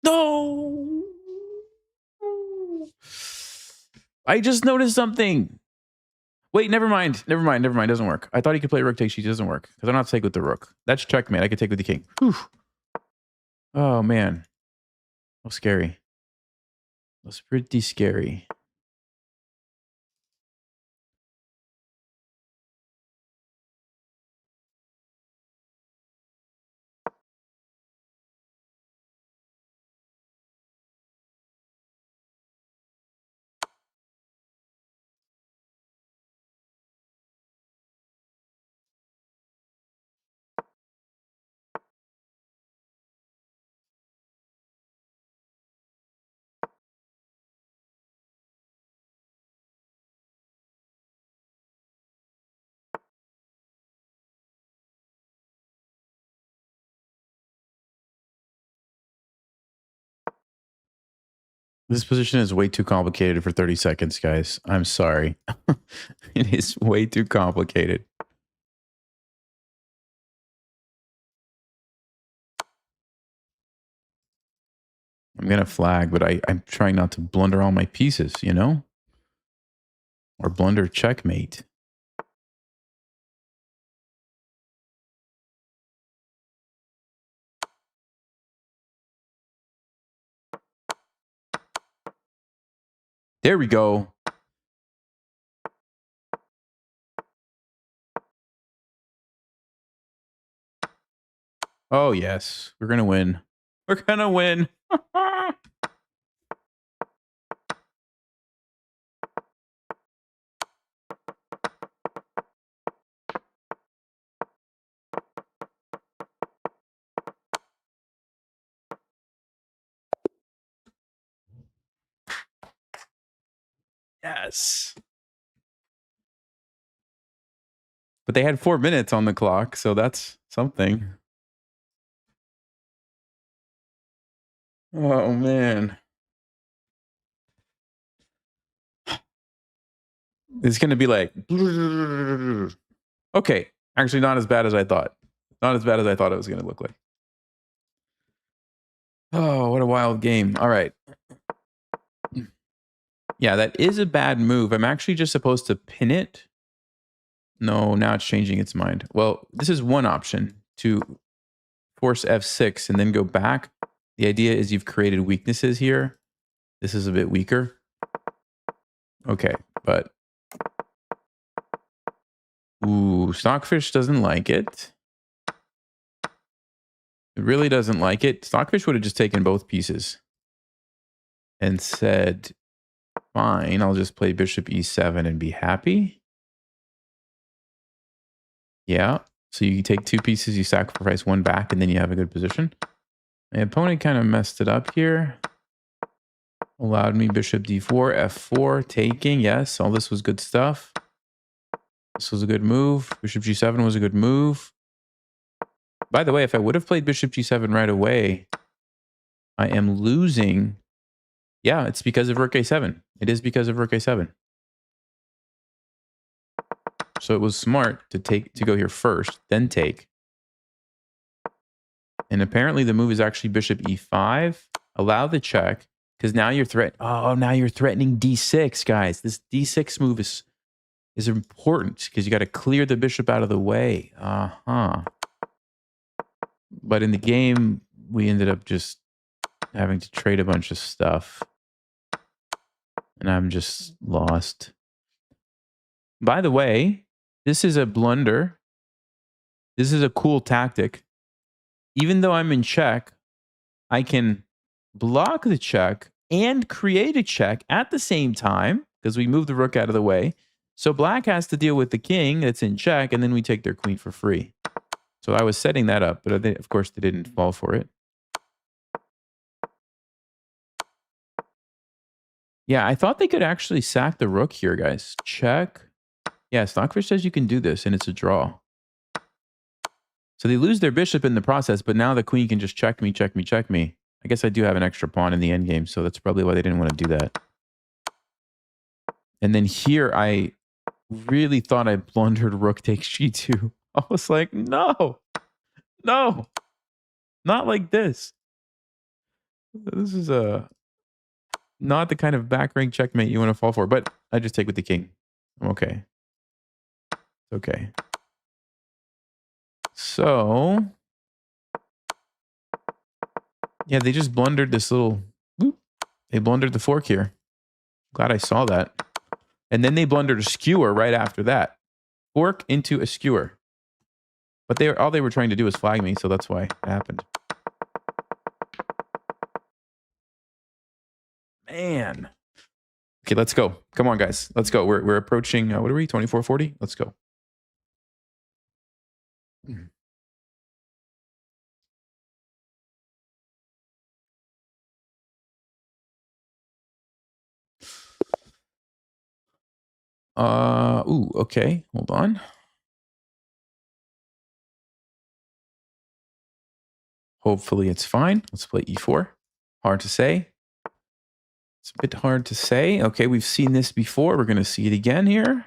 No. I just noticed something. Wait, never mind. Never mind. Never mind. Doesn't work. I thought he could play rook takes g2. Doesn't work because I don't have to take with the rook. That's checkmate. I could take with the king. Whew. Oh man, that was scary. That was pretty scary. This position is way too complicated for 30 seconds, guys. I'm sorry. It is way too complicated. I'm going to flag, but I'm trying not to blunder all my pieces, you know? Or blunder checkmate. There we go. Oh, yes. We're going to win. We're going to win. Yes. But they had 4 minutes on the clock, so that's something. Oh, man. It's going to be like... Okay. Actually, not as bad as I thought. Not as bad as I thought it was going to look like. Oh, what a wild game. All right. Yeah, that is a bad move. I'm actually just supposed to pin it. No, now it's changing its mind. Well, this is one option, to force F6 and then go back. The idea is you've created weaknesses here. This is a bit weaker. Okay, but... Ooh, Stockfish doesn't like it. It really doesn't like it. Stockfish would have just taken both pieces and said, fine, I'll just play bishop e7 and be happy. Yeah, so you take 2 pieces, you sacrifice 1 back, and then you have a good position. My opponent kind of messed it up here. Allowed me bishop d4, f4, taking. Yes, all this was good stuff. This was a good move. Bishop g7 was a good move. By the way, if I would have played bishop g7 right away, I am losing. Yeah, it's because of rook a7. It is because of rook a7. So it was smart to go here first, then take. And apparently the move is actually bishop e5. Allow the check, because now you're now you're threatening d6, guys. This d6 move is important because you got to clear the bishop out of the way. But in the game, we ended up just having to trade a bunch of stuff. And I'm just lost. By the way, this is a blunder. This is a cool tactic. Even though I'm in check, I can block the check and create a check at the same time because we move the rook out of the way. So black has to deal with the king that's in check, and then we take their queen for free. So I was setting that up, but of course they didn't fall for it. Yeah, I thought they could actually sack the rook here, guys. Check. Yeah, Stockfish says you can do this, and it's a draw. So they lose their bishop in the process, but now the queen can just check me, check me, check me. I guess I do have an extra pawn in the endgame, so that's probably why they didn't want to do that. And then here, I really thought I blundered rook takes g2. I was like, no, not like this. This is not the kind of back rank checkmate you want to fall for, but I just take with the king. I'm okay. Okay. So, yeah, they just blundered this little... Whoop, they blundered the fork here. Glad I saw that. And then they blundered a skewer right after that. Fork into a skewer. But all they were trying to do was flag me, so that's why it happened. Man. Okay, let's go. Come on, guys. Let's go. We're approaching, what are we, 2440? Let's go. Ooh, okay. Hold on. Hopefully it's fine. Let's play e4. Hard to say. It's a bit hard to say. Okay, we've seen this before. We're going to see it again here.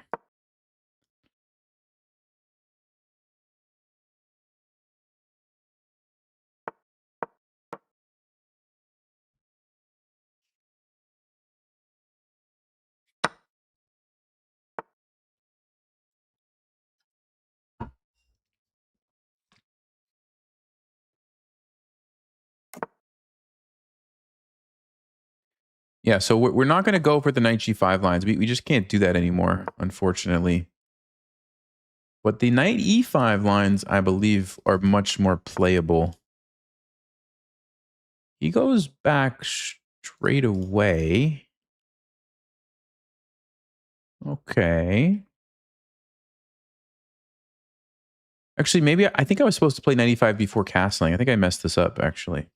Yeah, so we're not going to go for the knight g5 lines. We just can't do that anymore, unfortunately. But the knight e5 lines, I believe, are much more playable. He goes back straight away. Okay. Actually, maybe I think I was supposed to play 95 before castling. I think I messed this up, actually.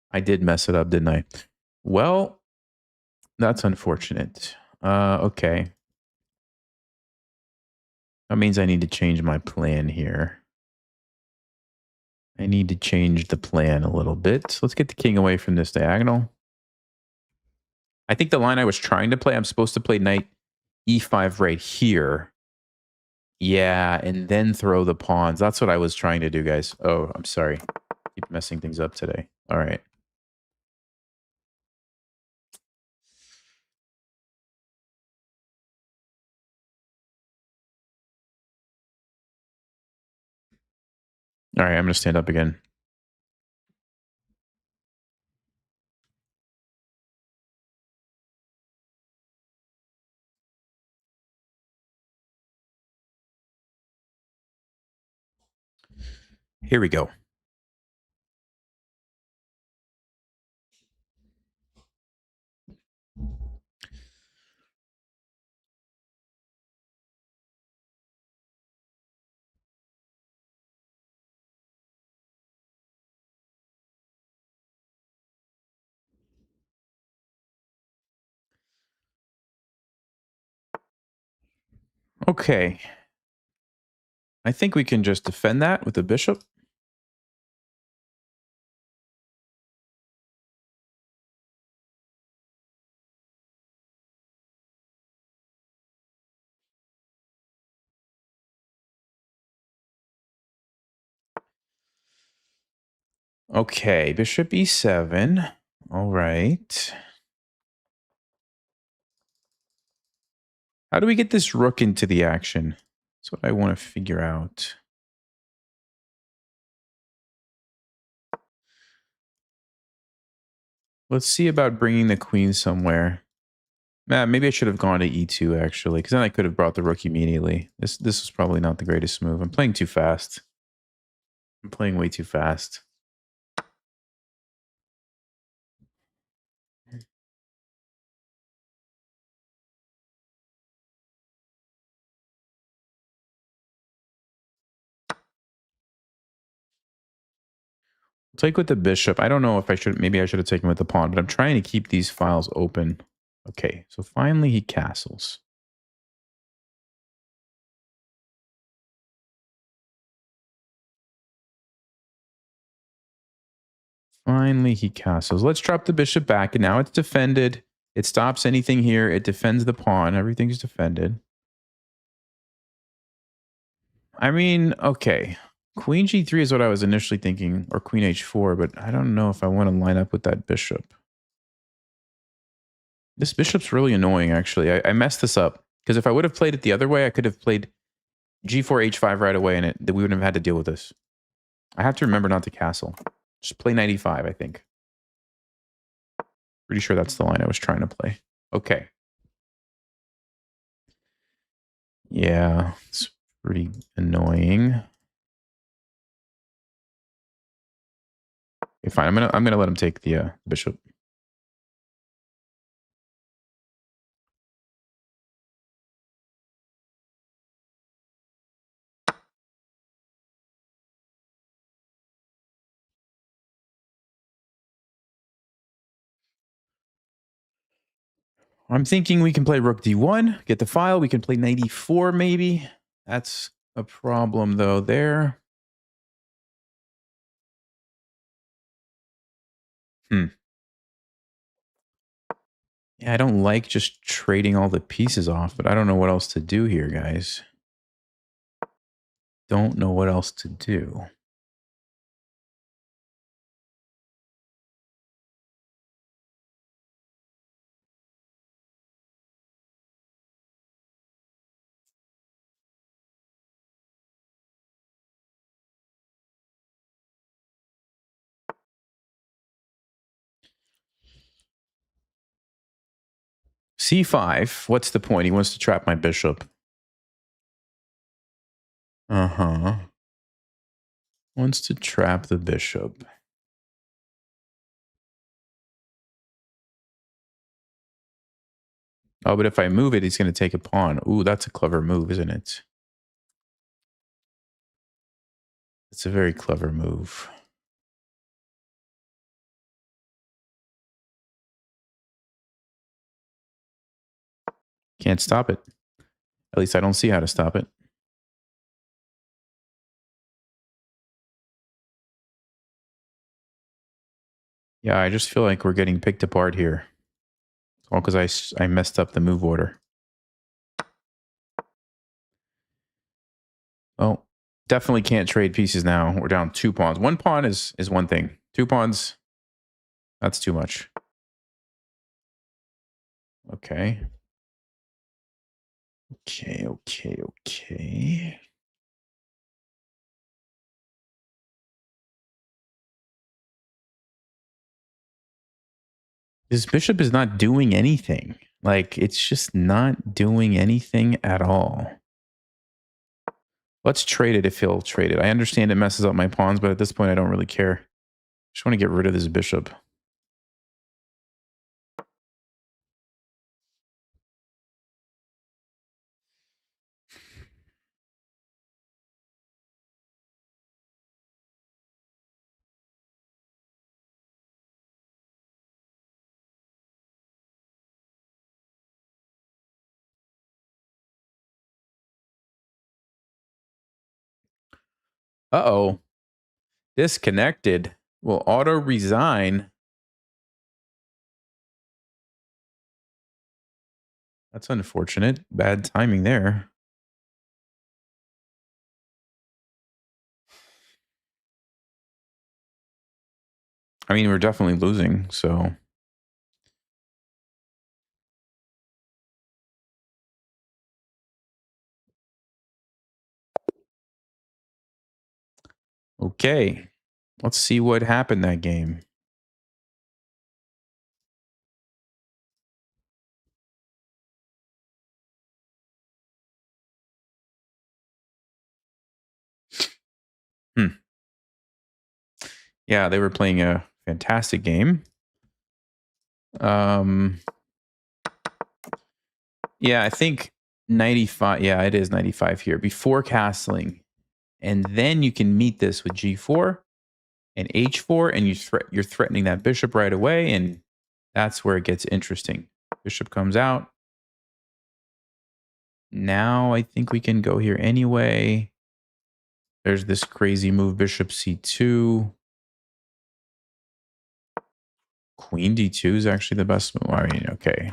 I did mess it up, didn't I? Well, that's unfortunate. Okay. That means I need to change my plan here. I need to change the plan a little bit. So let's get the king away from this diagonal. I think the line I was trying to play, I'm supposed to play knight e5 right here. Yeah, and then throw the pawns. That's what I was trying to do, guys. Oh, I'm sorry. Keep messing things up today. All right. All right, I'm going to stand up again. Here we go. Okay. I think we can just defend that with the bishop. Okay, bishop e7. All right. How do we get this rook into the action? That's what I want to figure out. Let's see about bringing the queen somewhere. Maybe I should have gone to e2, actually, because then I could have brought the rook immediately. This was probably not the greatest move. I'm playing too fast. I'm playing way too fast. Take with the bishop. I don't know if I should. Maybe I should have taken with the pawn, but I'm trying to keep these files open. Okay, so finally he castles. Finally he castles. Let's drop the bishop back, and now it's defended. It stops anything here. It defends the pawn. Everything's defended. I mean, okay. Queen g3 is what I was initially thinking, or queen h4, but I don't know if I want to line up with that bishop. This bishop's really annoying, actually. I messed this up, because if I would have played it the other way, I could have played g4, h5 right away, and we wouldn't have had to deal with this. I have to remember not to castle. Just play 95, I think. Pretty sure that's the line I was trying to play. Okay. Yeah, it's pretty annoying. Okay, fine. I'm gonna let him take the bishop. I'm thinking we can play rook d1, get the file. We can play knight e4 maybe. That's a problem though there. Hmm. Yeah, I don't like just trading all the pieces off, but I don't know what else to do here, guys. Don't know what else to do. C5. What's the point? He wants to trap my bishop. Uh-huh. Wants to trap the bishop. Oh, but if I move it, he's going to take a pawn. Ooh, that's a clever move, isn't it? It's a very clever move. Can't stop it. At least I don't see how to stop it. Yeah, I just feel like we're getting picked apart here. All because I messed up the move order. Oh, definitely can't trade pieces now. We're down 2 pawns. 1 pawn is one thing. 2 pawns, that's too much. Okay. Okay. This bishop is not doing anything. Like, it's just not doing anything at all. Let's trade it if he'll trade it. I understand it messes up my pawns, but at this point, I don't really care. Just want to get rid of this bishop. Uh-oh. Disconnected. Will auto resign. That's unfortunate. Bad timing there. I mean, we're definitely losing, so. Okay. Let's see what happened that game. Yeah, they were playing a fantastic game. Yeah, I think 95. Yeah, it is 95 here before castling. And then you can meet this with G4 and H4, and you're threatening that bishop right away, and that's where it gets interesting. Bishop comes out. Now I think we can go here anyway. There's this crazy move, bishop C2. Queen D2 is actually the best move. I mean, okay.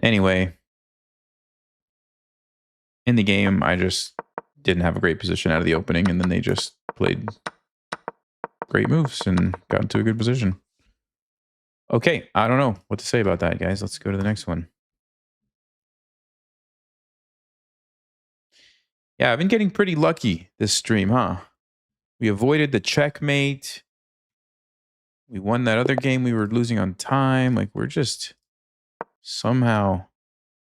Anyway, in the game, I just didn't have a great position out of the opening, and then they just played great moves and got into a good position. Okay, I don't know what to say about that, guys. Let's go to the next one. Yeah, I've been getting pretty lucky this stream, huh? We avoided the checkmate. We won that other game we were losing on time. Like, we're just somehow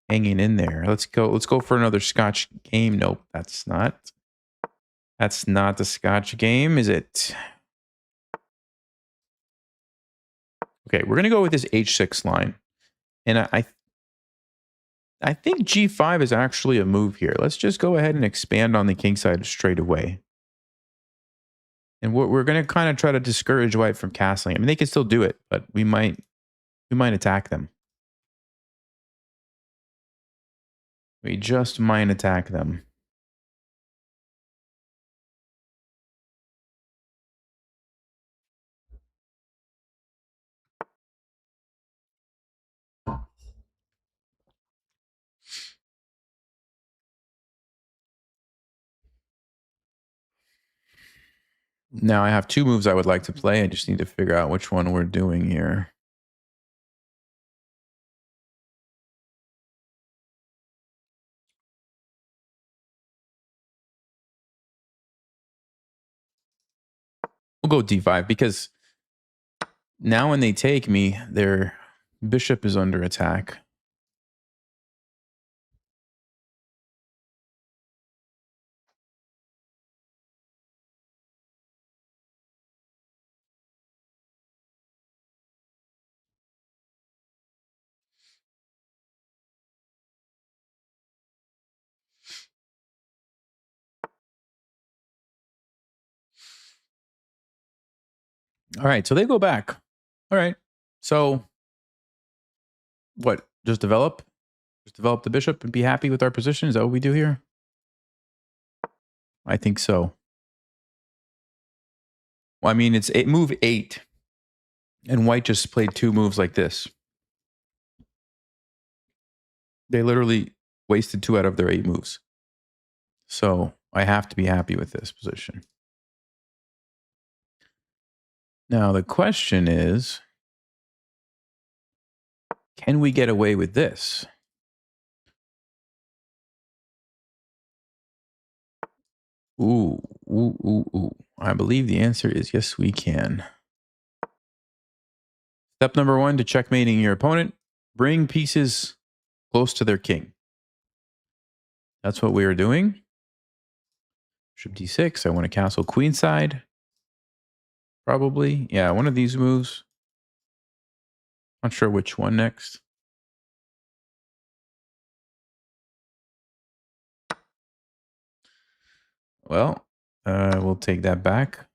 hanging in there. Let's go for another Scotch game. Nope, that's not the Scotch game, is it? Okay, we're gonna go with this H6 line. And I think G5 is actually a move here. Let's just go ahead and expand on the king side straight away. And we're going to kind of try to discourage white from castling. I mean, they can still do it, but we might attack them. We just might attack them. Now I have two moves I would like to play. I just need to figure out which one we're doing here. We'll go d5 because now when they take me, their bishop is under attack. All right, so they go back. All right. So what? Just develop? Just develop the bishop and be happy with our position? Is that what we do here? I think so. Well, I mean, it's move 8. And white just played 2 moves like this. They literally wasted 2 out of their 8 moves. So I have to be happy with this position. Now, the question is, can we get away with this? Ooh, ooh, ooh, ooh. I believe the answer is yes, we can. Step number 1 to checkmating your opponent, bring pieces close to their king. That's what we are doing. Bishop d6. I want to castle queenside. Probably. Yeah, one of these moves. Not sure which one next. Well, we'll take that back.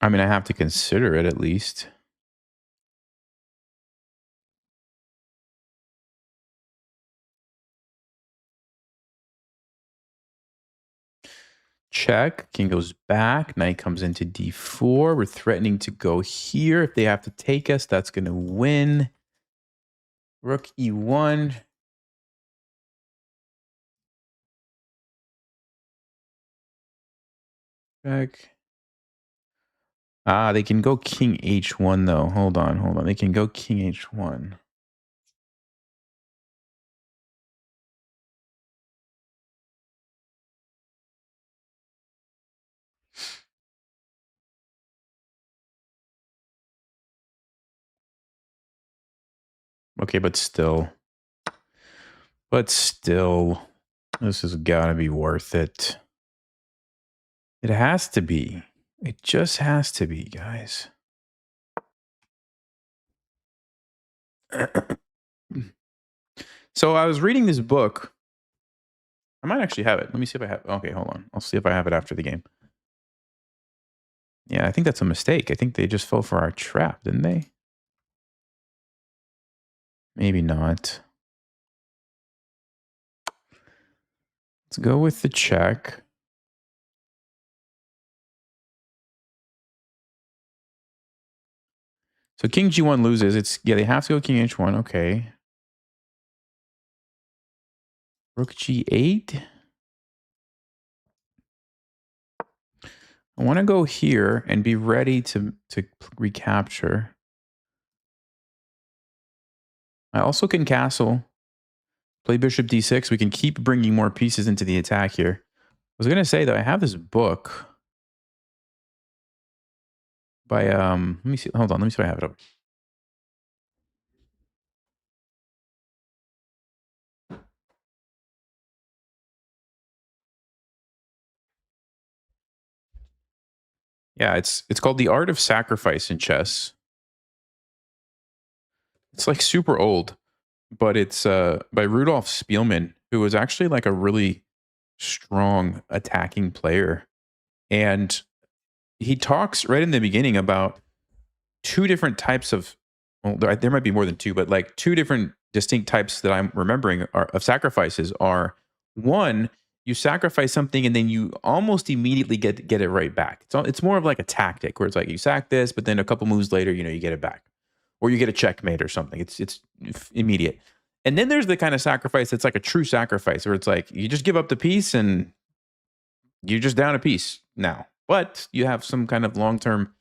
I mean, I have to consider it at least. Check. King goes back. Knight comes into d4. We're threatening to go here. If they have to take us, that's going to win. Rook e1. Check. Ah, they can go king h1 though. Hold on. They can go king h1. Okay, but still, this has got to be worth it. It has to be. It just has to be, guys. So I was reading this book. I might actually have it. Let me see if I have it. Okay, hold on. I'll see if I have it after the game. Yeah, I think that's a mistake. I think they just fell for our trap, didn't they? Maybe not. Let's go with the check. So king g1 loses. Yeah, they have to go king h1. Okay. Rook g8. I want to go here and be ready to recapture. I also can castle. Play bishop d6. We can keep bringing more pieces into the attack here. I was going to say, though, I have this book by, let me see. Hold on. Let me see if I have it up. Yeah, it's called The Art of Sacrifice in Chess. It's like super old, but it's by Rudolf Spielmann, who was actually like a really strong attacking player. And he talks right in the beginning about 2 different types of, well, there might be more than 2, but like 2 different distinct types that I'm remembering of sacrifices are, one, you sacrifice something and then you almost immediately get it right back. It's more of like a tactic where it's like you sack this, but then a couple moves later, you get it back, or you get a checkmate or something. It's immediate. And then there's the kind of sacrifice that's like a true sacrifice where it's like you just give up the piece and you're just down a piece now, but you have some kind of long term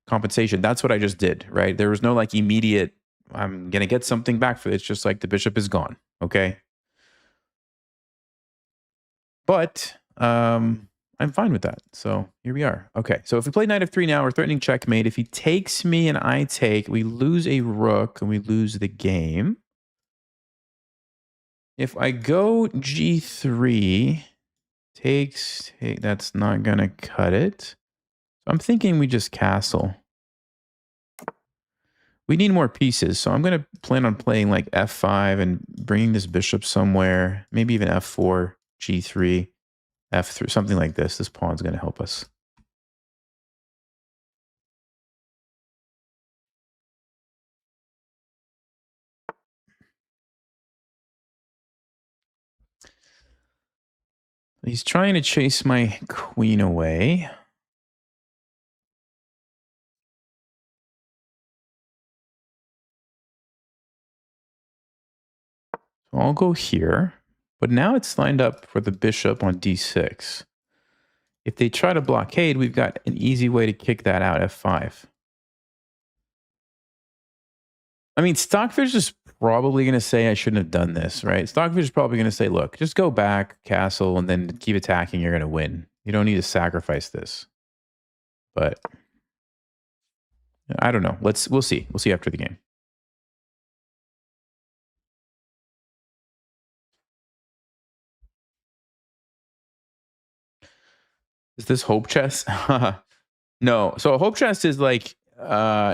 compensation. That's what I just did, right? There was no like immediate. I'm gonna get something back for it. It's just like the bishop is gone. Okay. But I'm fine with that. So here we are. Okay, so if we play knight f3 now, we're threatening checkmate. If he takes me and I take, we lose a rook and we lose the game. If I go g3, that's not going to cut it. So I'm thinking we just castle. We need more pieces, so I'm going to plan on playing like f5 and bringing this bishop somewhere, maybe even f4, g3. F3, something like this. This pawn's going to help us. He's trying to chase my queen away. So I'll go here. But now it's lined up for the bishop on d6. If they try to blockade, we've got an easy way to kick that out, f5. I mean, Stockfish is probably going to say I shouldn't have done this, right? Stockfish is probably going to say, look, just go back, castle, and then keep attacking. You're going to win. You don't need to sacrifice this. But I don't know. We'll see. We'll see after the game. Is this Hope Chess? No. So Hope Chess is like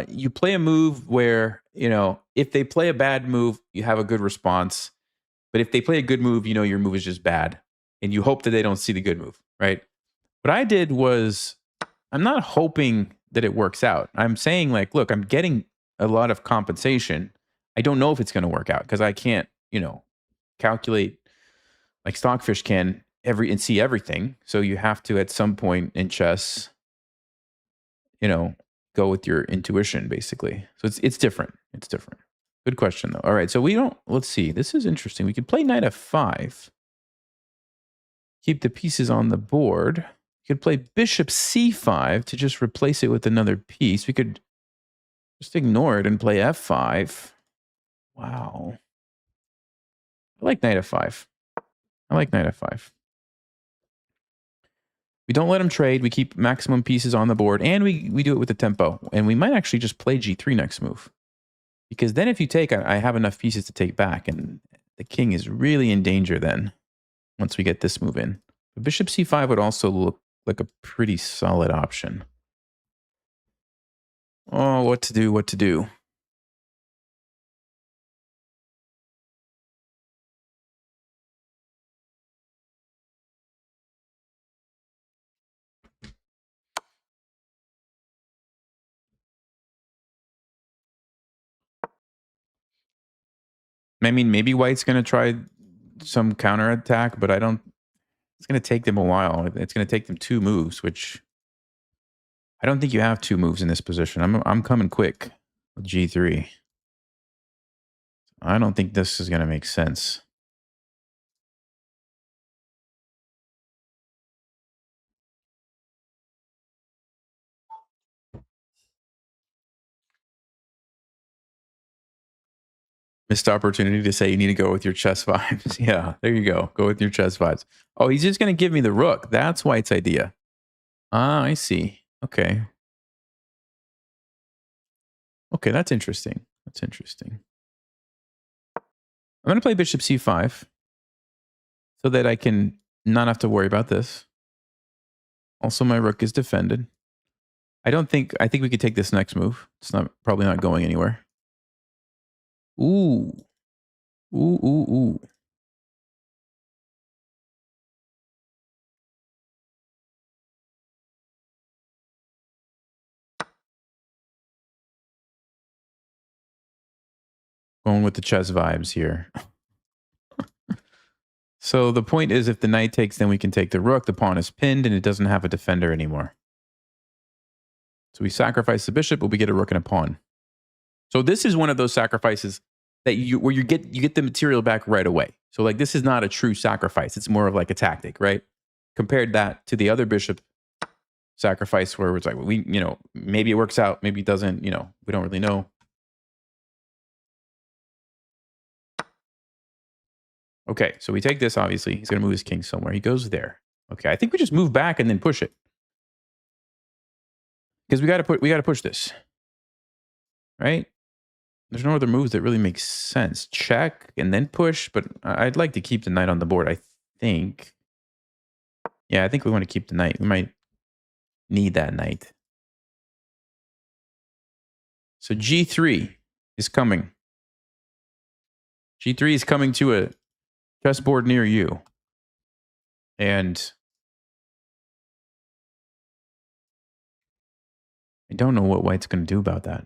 you play a move where, if they play a bad move, you have a good response. But if they play a good move, your move is just bad. And you hope that they don't see the good move, right? What I did was I'm not hoping that it works out. I'm saying like, look, I'm getting a lot of compensation. I don't know if it's going to work out because I can't, calculate like Stockfish can and see everything. So you have to at some point in chess, go with your intuition basically. So it's different. It's different. Good question though. All right, so let's see. This is interesting. We could play knight f5. Keep the pieces on the board. You could play bishop c5 to just replace it with another piece. We could just ignore it and play f5. Wow. I like knight f5. I like knight f5. We don't let him trade. We keep maximum pieces on the board, and we do it with the tempo. And we might actually just play g3 next move. Because then if you take, I have enough pieces to take back, and the king is really in danger then, once we get this move in. But bishop c5 would also look like a pretty solid option. Oh, what to do, what to do. I mean, maybe white's going to try some counterattack, but it's going to take them a while. It's going to take them 2 moves, which I don't think you have 2 moves in this position. I'm coming quick with g3. I don't think this is going to make sense. Missed opportunity to say you need to go with your chess vibes. Yeah, there you go. Go with your chess vibes. Oh, he's just going to give me the rook. That's White's idea. Ah, I see. Okay. Okay, that's interesting. That's interesting. I'm going to play bishop c5 so that I can not have to worry about this. Also, my rook is defended. I think we could take this next move. It's probably not going anywhere. Ooh. Ooh, ooh, ooh. Going with the chess vibes here. So the point is, if the knight takes, then we can take the rook. The pawn is pinned, and it doesn't have a defender anymore. So we sacrifice the bishop, but we get a rook and a pawn. So this is one of those sacrifices that where you get the material back right away. So like this is not a true sacrifice. It's more of like a tactic, right? Compared that to the other bishop sacrifice where it's like maybe it works out, maybe it doesn't, we don't really know. Okay, so we take this, obviously. He's going to move his king somewhere. He goes there. Okay, I think we just move back and then push it. Because we got to push this. Right? There's no other moves that really make sense. Check and then push, but I'd like to keep the knight on the board, I think. Yeah, I think we want to keep the knight. We might need that knight. So G3 is coming. G3 is coming to a chessboard near you. And I don't know what white's going to do about that.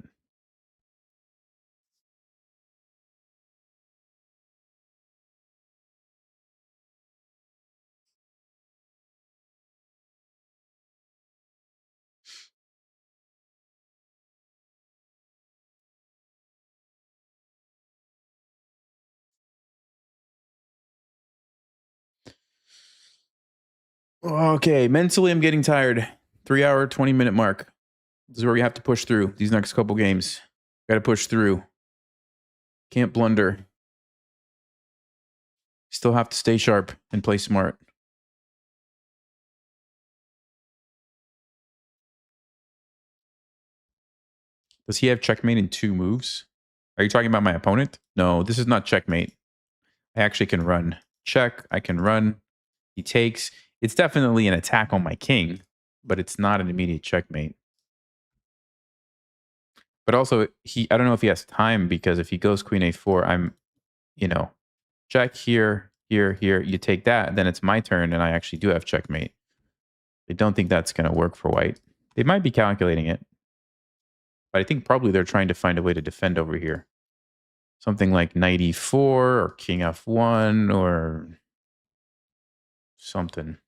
Okay, mentally I'm getting tired. 3 hour, 20-minute mark. This is where we have to push through these next couple games. Got to push through. Can't blunder. Still have to stay sharp and play smart. Does he have checkmate in 2 moves? Are you talking about my opponent? No, this is not checkmate. I actually can run. Check. I can run. He takes. It's definitely an attack on my king, but it's not an immediate checkmate. But also, I don't know if he has time, because if he goes queen a4, I'm, check here, here, here. You take that, then it's my turn, and I actually do have checkmate. I don't think that's going to work for white. They might be calculating it. But I think probably they're trying to find a way to defend over here. Something like knight e4 or king f1 or something.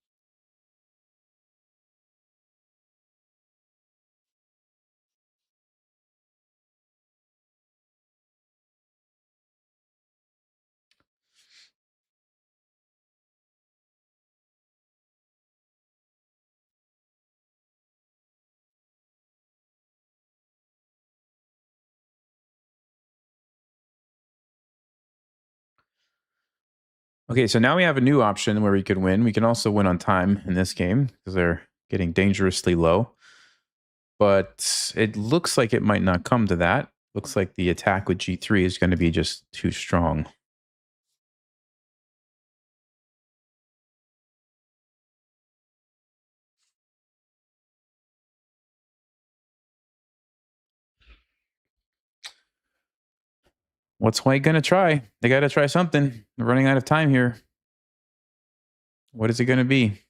Okay, so now we have a new option where we could win. We can also win on time in this game because they're getting dangerously low. But it looks like it might not come to that. Looks like the attack with g3 is going to be just too strong. What's white going to try? They got to try something. They're running out of time here. What is it going to be?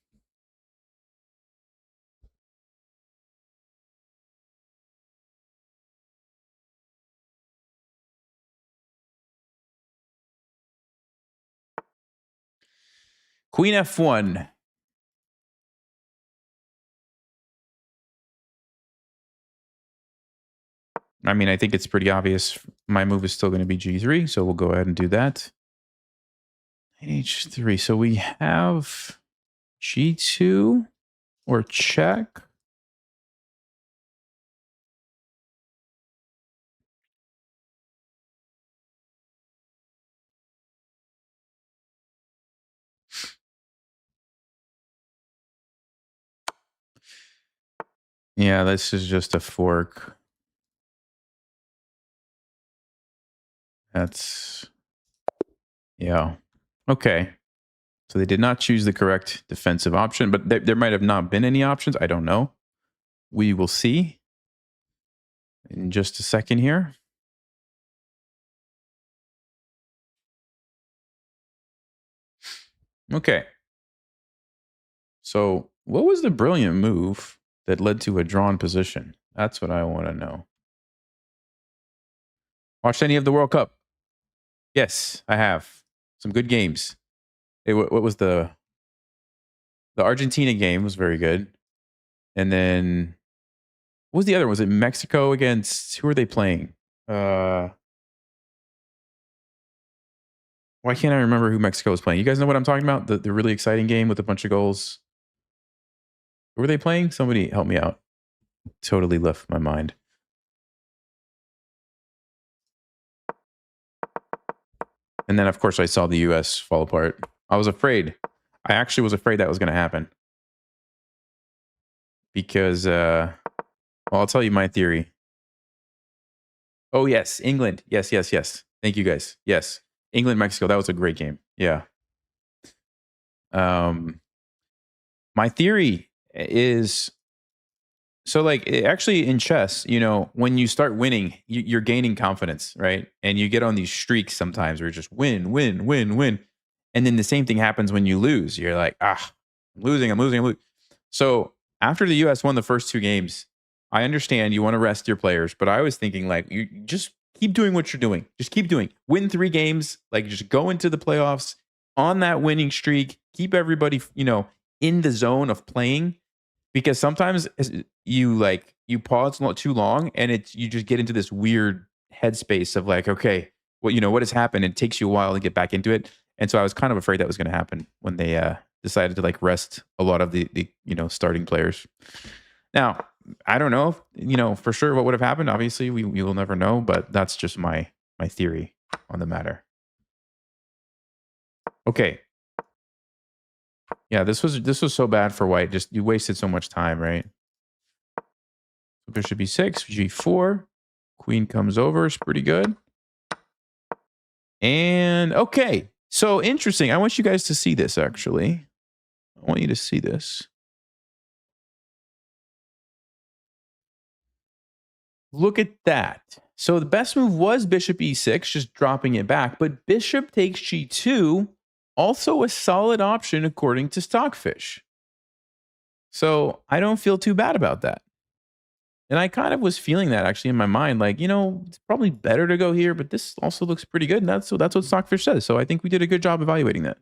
Queen f1. I mean, I think it's pretty obvious. My move is still going to be g3, so we'll go ahead and do that. h3. So we have g2 or check. Yeah, this is just a fork. Yeah. Okay. So they did not choose the correct defensive option, but there might have not been any options. I don't know. We will see in just a second here. Okay. So what was the brilliant move that led to a drawn position? That's what I want to know. Watched any of the World Cup? Yes, I have. Some good games. What was the Argentina game was very good. And then what was the other one? Was it Mexico against who are they playing? Why can't I remember who Mexico was playing? You guys know what I'm talking about? The really exciting game with a bunch of goals. Who were they playing? Somebody help me out. Totally left my mind. And then, of course, I saw the U.S. fall apart. I was afraid. I actually was afraid that was going to happen. Because, well, I'll tell you my theory. Oh, yes. England. Yes, yes, yes. Thank you, guys. Yes. England, Mexico. That was a great game. Yeah. My theory is so like actually in chess, you know, when you start winning, you're gaining confidence, right? And you get on these streaks sometimes where you just win, win, win, win. And then the same thing happens when you lose. You're like, I'm losing, I'm losing, I'm losing. So after the US won the first two games, I understand you want to rest your players, but I was thinking like you just keep doing what you're doing. Just keep doing. Win 3 games, like just go into the playoffs on that winning streak. Keep everybody, you know, in the zone of playing because sometimes you pause too long and you just get into this weird headspace of like, okay, well, you know what has happened. It takes you a while to get back into it, and so I was kind of afraid that was going to happen when they decided to like rest a lot of the you know starting players. Now I don't know, you know, for sure what would have happened. Obviously, we will never know, but that's just my theory on the matter. Okay, yeah, this was so bad for white. Just you wasted so much time, right? Bishop e6, g4. Queen comes over. It's pretty good. And okay. So interesting. I want you guys to see this, actually. I want you to see this. Look at that. So the best move was bishop e6, just dropping it back. But bishop takes g2, also a solid option according to Stockfish. So I don't feel too bad about that. And I kind of was feeling that actually in my mind, like, you know, it's probably better to go here, but this also looks pretty good. And that's what Stockfish says. So I think we did a good job evaluating that.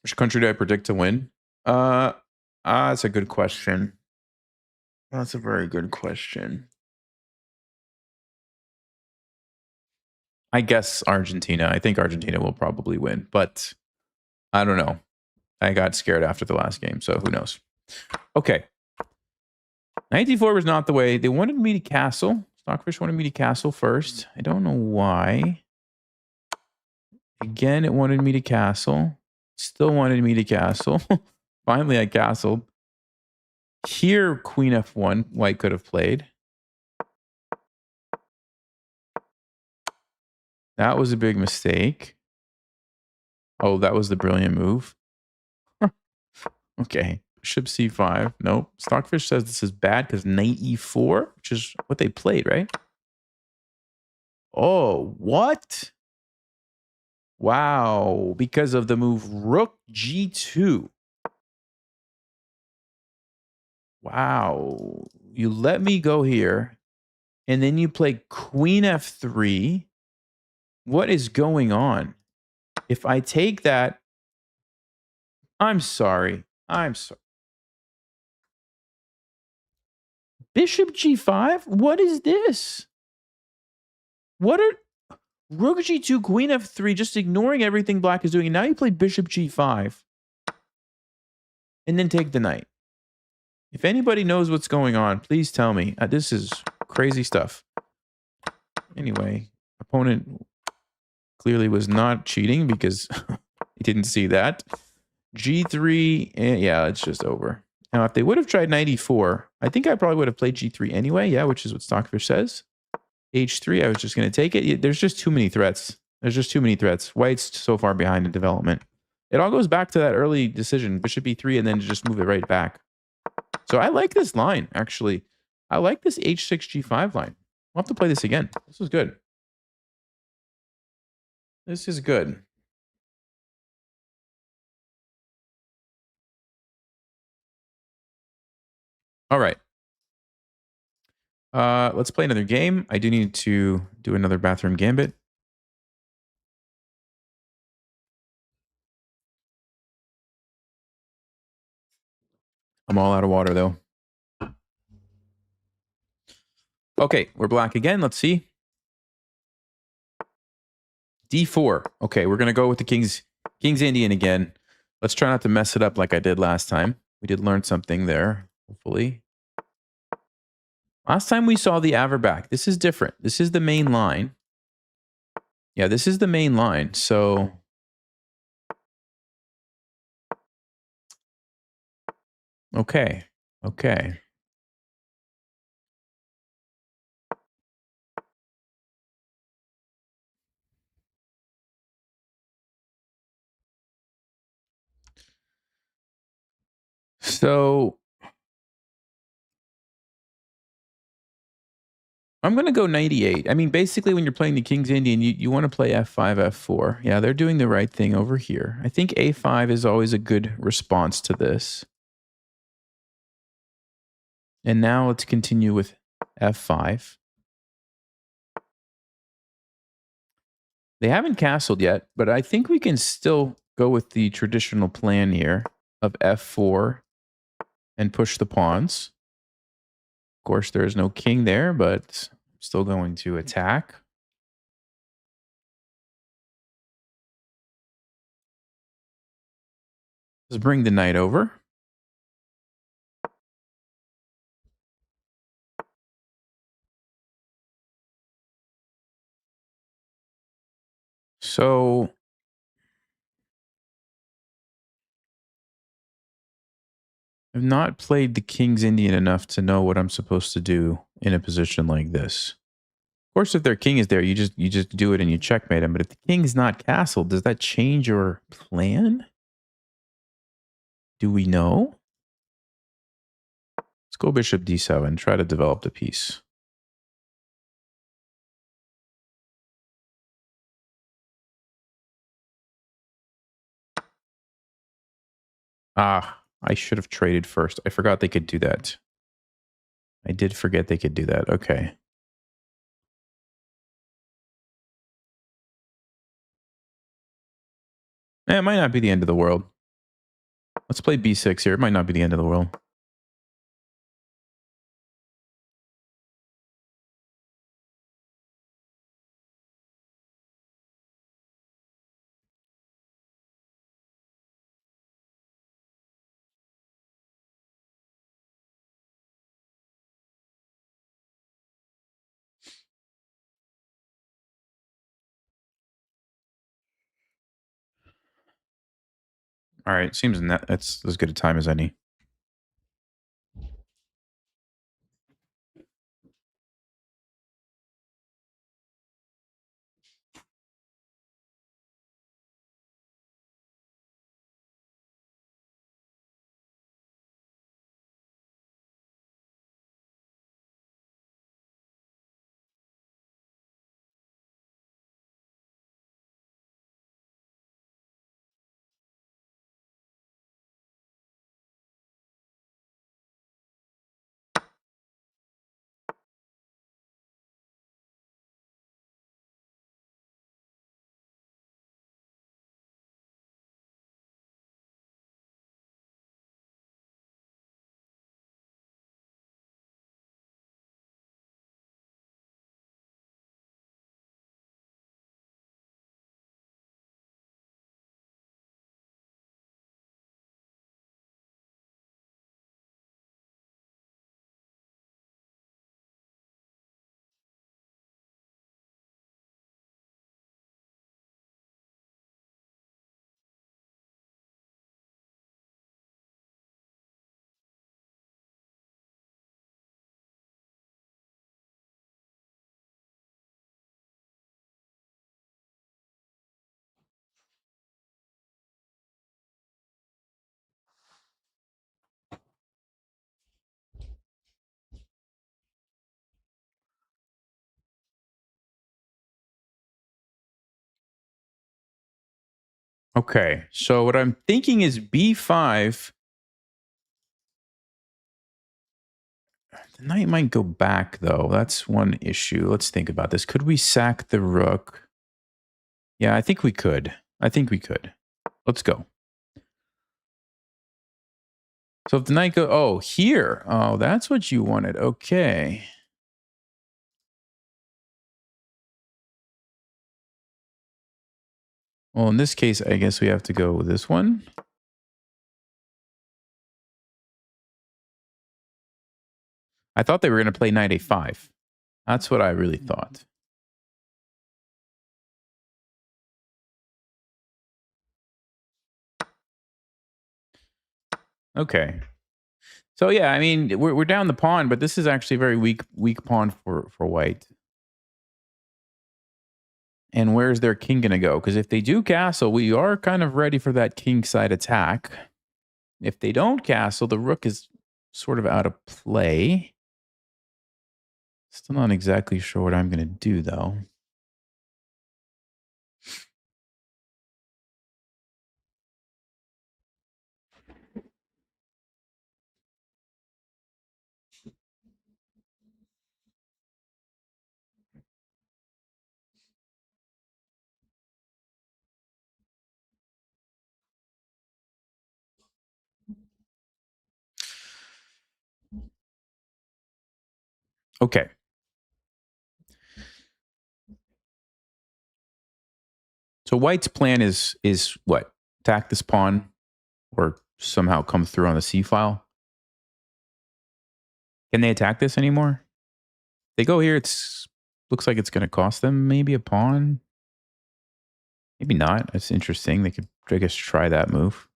Which country do I predict to win? That's a good question. That's a very good question. I guess Argentina. I think Argentina will probably win, but I don't know. I got scared after the last game, so who knows? Okay. 94 was not the way. They wanted me to castle. Stockfish wanted me to castle first. I don't know why. Again, it wanted me to castle. Still wanted me to castle. Finally, I castled. Here, queen f1, white could have played. That was a big mistake. Oh, that was the brilliant move. Okay. Bishop c5. Nope. Stockfish says this is bad because knight e4, which is what they played, right? Oh, what? Wow. Because of the move rook g2. Wow. You let me go here, and then you play queen f3. What is going on? If I take that, I'm sorry. I'm sorry. Bishop g5? What is this? What are rook g2, queen f3, just ignoring everything black is doing. And now you play bishop g5 and then take the knight. If anybody knows what's going on, please tell me. This is crazy stuff. Anyway, opponent clearly was not cheating because he didn't see that. G3, yeah, it's just over. Now, if they would have tried knight e4, I think I probably would have played g3 anyway, yeah, which is what Stockfish says. H3, I was just going to take it. There's just too many threats. There's just too many threats. White's so far behind in development. It all goes back to that early decision, bishop e3, and then just move it right back. So I like this line, actually. I like this h6, g5 line. We'll have to play this again. This is good. This is good. All right. Let's play another game. I do need to do another bathroom gambit. I'm all out of water, though. Okay, we're black again. Let's see. D4. Okay, we're going to go with the King's Indian again. Let's try not to mess it up like I did last time. We did learn something there, hopefully. Last time we saw the Averback. This is different. This is the main line. Yeah, this is the main line. So... Okay. Okay. So I'm going to go 98. I mean, basically, when you're playing the King's Indian, you want to play F5, F4. Yeah, they're doing the right thing over here. I think A5 is always a good response to this. And now let's continue with F5. They haven't castled yet, but I think we can still go with the traditional plan here of F4 and push the pawns. Of course, there is no king there, but I'm still going to attack. Let's bring the knight over. So I've not played the King's Indian enough to know what I'm supposed to do in a position like this. Of course, if their king is there, you just do it and you checkmate him. But if the king's not castled, does that change your plan? Do we know? Let's go bishop d7, try to develop the piece. Ah, I should have traded first. I forgot they could do that. I did forget they could do that. Okay. It might not be the end of the world. Let's play b6 here. It might not be the end of the world. All right. Seems that's as good a time as any. Okay. So what I'm thinking is b5. The knight might go back, though. That's one issue. Let's think about this. Could we sack the rook? Yeah, I think we could. I think we could. Let's go. So if the knight go... Oh, here. Oh, that's what you wanted. Okay. Well, in this case, I guess we have to go with this one. I thought they were going to play knight a5. That's what I really thought. Okay. So yeah, I mean, we're down the pawn, but this is actually a very weak pawn for white. And where's their king going to go? Because if they do castle, we are kind of ready for that king side attack. If they don't castle, the rook is sort of out of play. Still not exactly sure what I'm going to do, though. Okay. So white's plan is what? Attack this pawn or somehow come through on the c file. Can they attack this anymore? They go here. It's looks like it's going to cost them maybe a pawn. Maybe not. That's interesting. They could, I guess, try that move.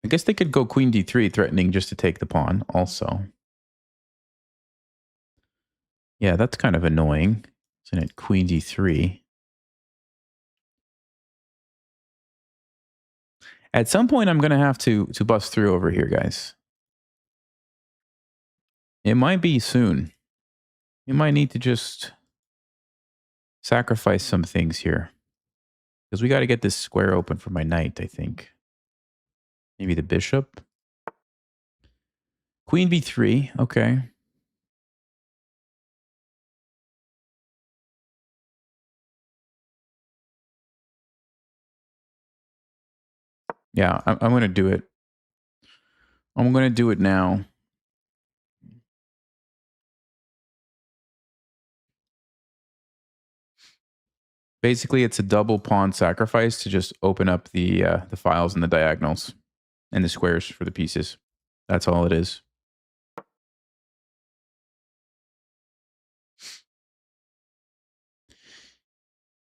I guess they could go queen d3, threatening just to take the pawn also. Yeah, that's kind of annoying, isn't it? Queen d3. At some point, I'm going to have to bust through over here, guys. It might be soon. You might need to just sacrifice some things here. Because we got to get this square open for my knight, I think. Maybe the bishop. Queen b3. Okay. Yeah, I'm going to do it. I'm going to do it now. Basically, it's a double pawn sacrifice to just open up the files and the diagonals and the squares for the pieces. That's all it is.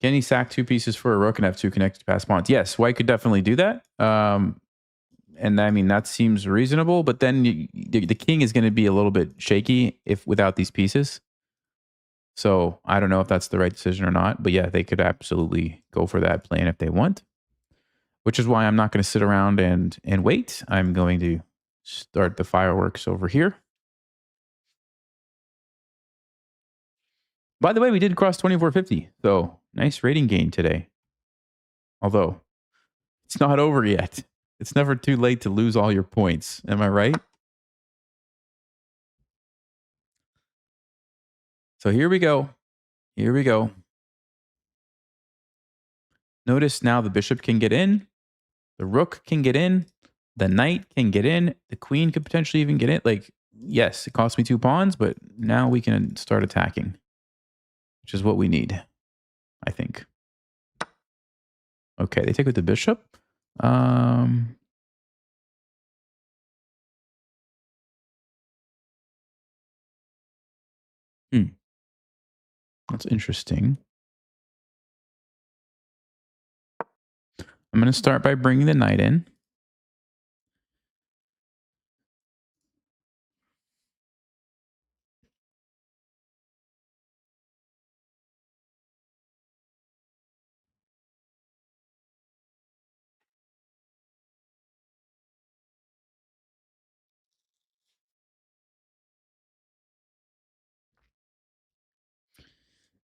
Can he sack two pieces for a rook and have two connected pass pawns? Yes, white could definitely do that. And I mean, that seems reasonable, but then the king is going to be a little bit shaky if without these pieces. So I don't know if that's the right decision or not, but yeah, they could absolutely go for that plan if they want, which is why I'm not going to sit around and wait. I'm going to start the fireworks over here. By the way, we did cross 2450, so nice rating gain today. Although it's not over yet. It's never too late to lose all your points. Am I right? So here we go. Here we go. Notice now the bishop can get in. The rook can get in. The knight can get in. The queen could potentially even get in. Like, yes, it cost me two pawns, but now we can start attacking, which is what we need, I think. Okay, they take with the bishop. That's interesting. I'm going to start by bringing the knight in.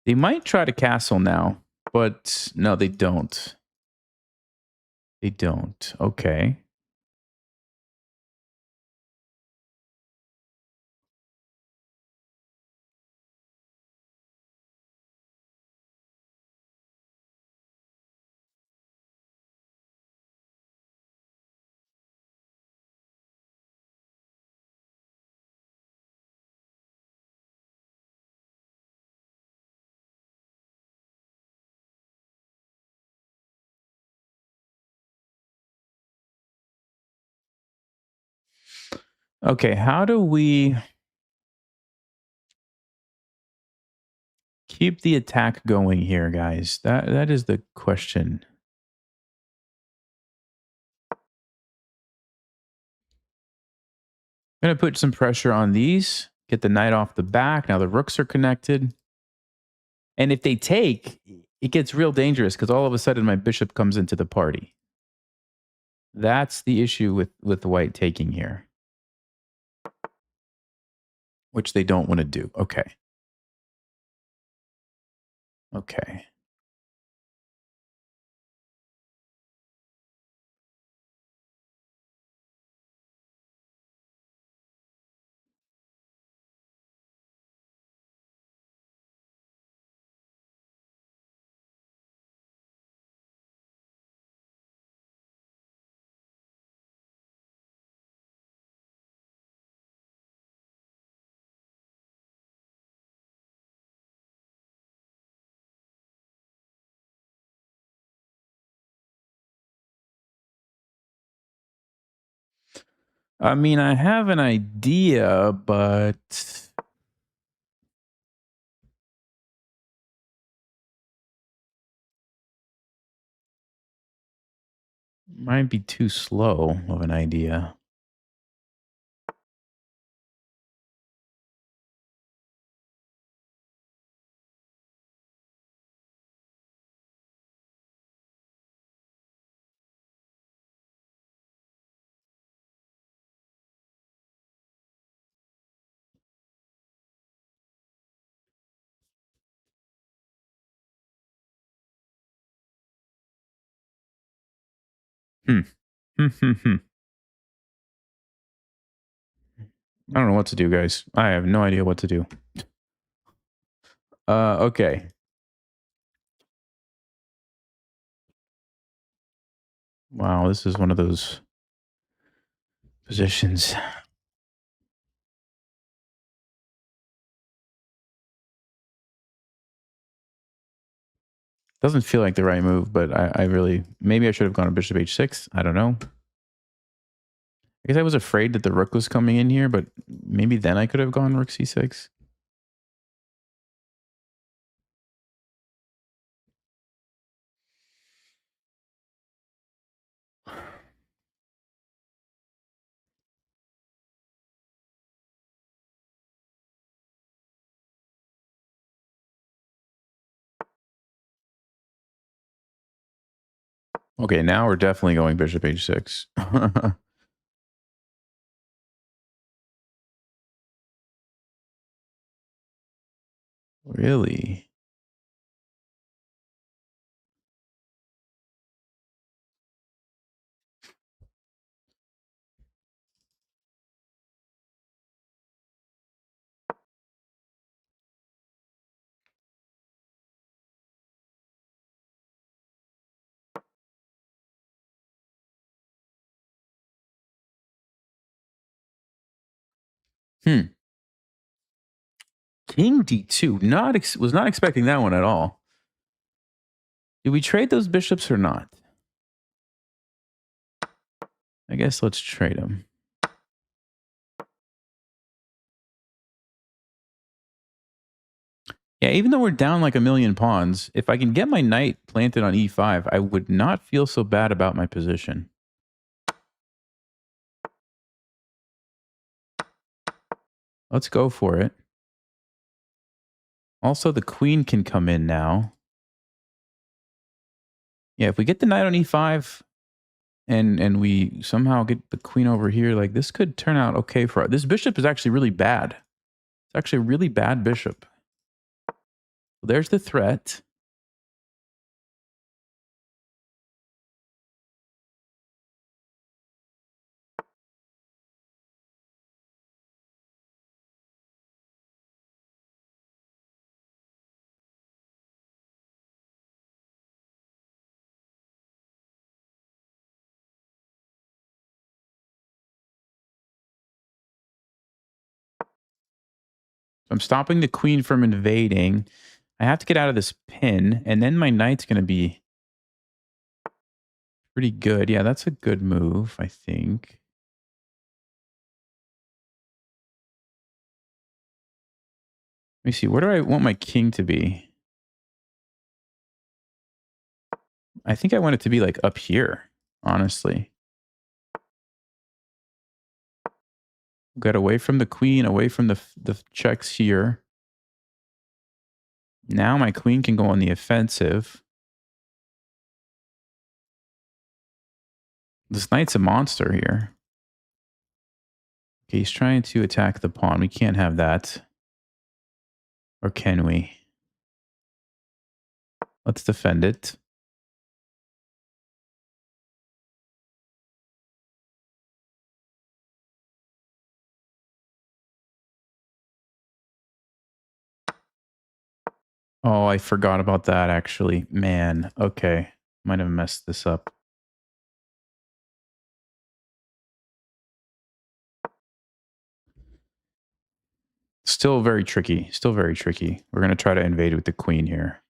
They might try to castle now. But no, they don't. They don't. Okay. Okay, how do we keep the attack going here, guys? That is the question. I'm gonna put some pressure on these, get the knight off the back. Now the rooks are connected. And if they take, it gets real dangerous because all of a sudden my bishop comes into the party. That's the issue with white taking here, which they don't want to do. Okay. Okay. I mean, I have an idea, but might be too slow of an idea. Hmm. I don't know what to do, guys. I have no idea what to do. Okay. Wow, this is one of those positions. Doesn't feel like the right move, but I really maybe I should have gone to bishop h6. I don't know. I guess I was afraid that the rook was coming in here, but maybe then I could have gone rook c6. Okay, now we're definitely going bishop h6. Really? Hmm. King d2. Was not expecting that one at all. Did we trade those bishops or not? I guess let's trade them. Yeah, even though we're down like a million pawns, if I can get my knight planted on e5, I would not feel so bad about my position. Let's go for it. Also, the queen can come in now. Yeah, if we get the knight on e5 and we somehow get the queen over here, like this could turn out okay for us. This bishop is actually really bad. It's actually a really bad bishop. There's the threat. I'm stopping the queen from invading. I have to get out of this pin, and then my knight's going to be pretty good. Yeah, that's a good move, I think. Let me see. Where do I want my king to be? I think I want it to be like up here, honestly. Get away from the queen, away from the checks here. Now my queen can go on the offensive. This knight's a monster here. Okay, he's trying to attack the pawn. We can't have that. Or can we? Let's defend it. Oh, I forgot about that, actually. Man, okay. Might have messed this up. Still very tricky. Still very tricky. We're going to try to invade with the queen here.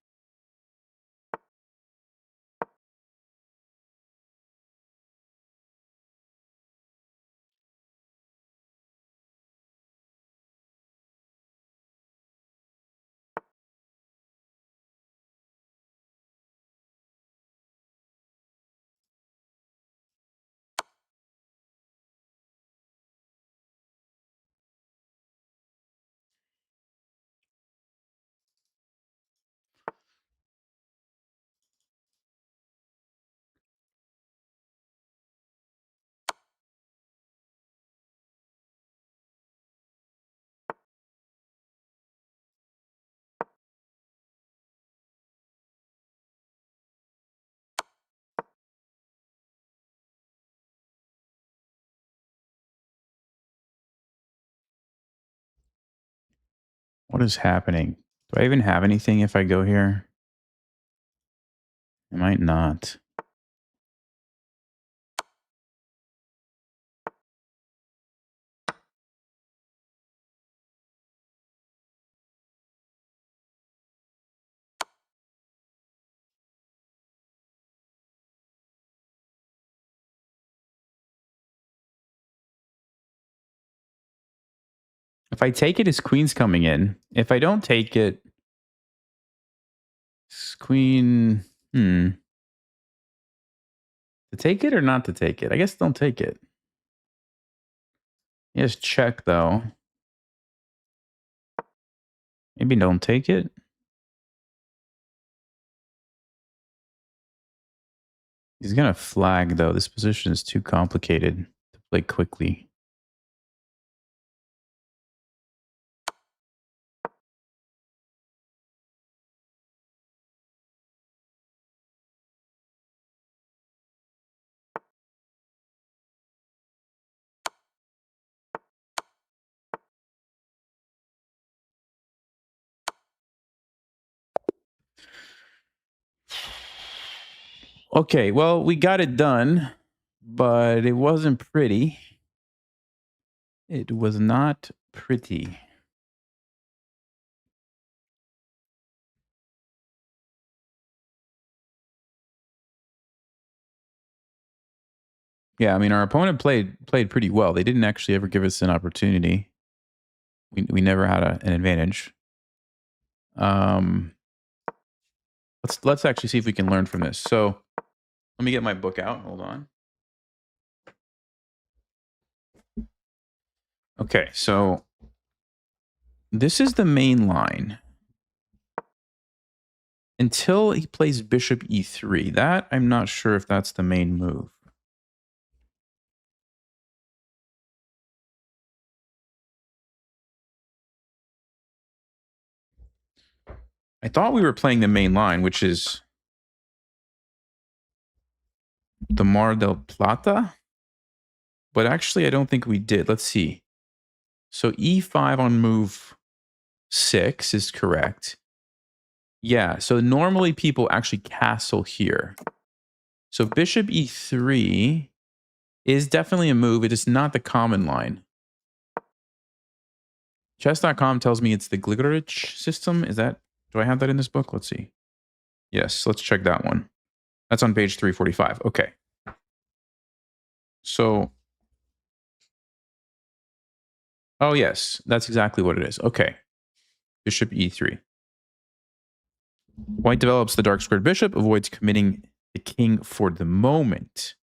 What is happening? Do I even have anything if I go here? I might not. If I take it, his queen's coming in. If I don't take it, his queen... To take it or not to take it? I guess don't take it. Yes, check, though. Maybe don't take it. He's going to flag, though. This position is too complicated to play quickly. Okay, well, we got it done, but it wasn't pretty. It was not pretty. Yeah, I mean, our opponent played pretty well. They didn't actually ever give us an opportunity. We never had an advantage. Let's actually see if we can learn from this. So let me get my book out. Hold on. Okay, so this is the main line. Until he plays bishop e3. That, I'm not sure if that's the main move. I thought we were playing the main line, which is the Mar del Plata. But actually, I don't think we did. Let's see. So e5 on move 6 is correct. Yeah, so normally people actually castle here. So bishop e3 is definitely a move. It is not the common line. Chess.com tells me it's the Gligerich system. Is that, do I have that in this book? Let's see. Yes, let's check that one. That's on page 345. Okay. So, oh yes, that's exactly what it is. Okay. Bishop e3. White develops the dark squared bishop, avoids committing the king for the moment.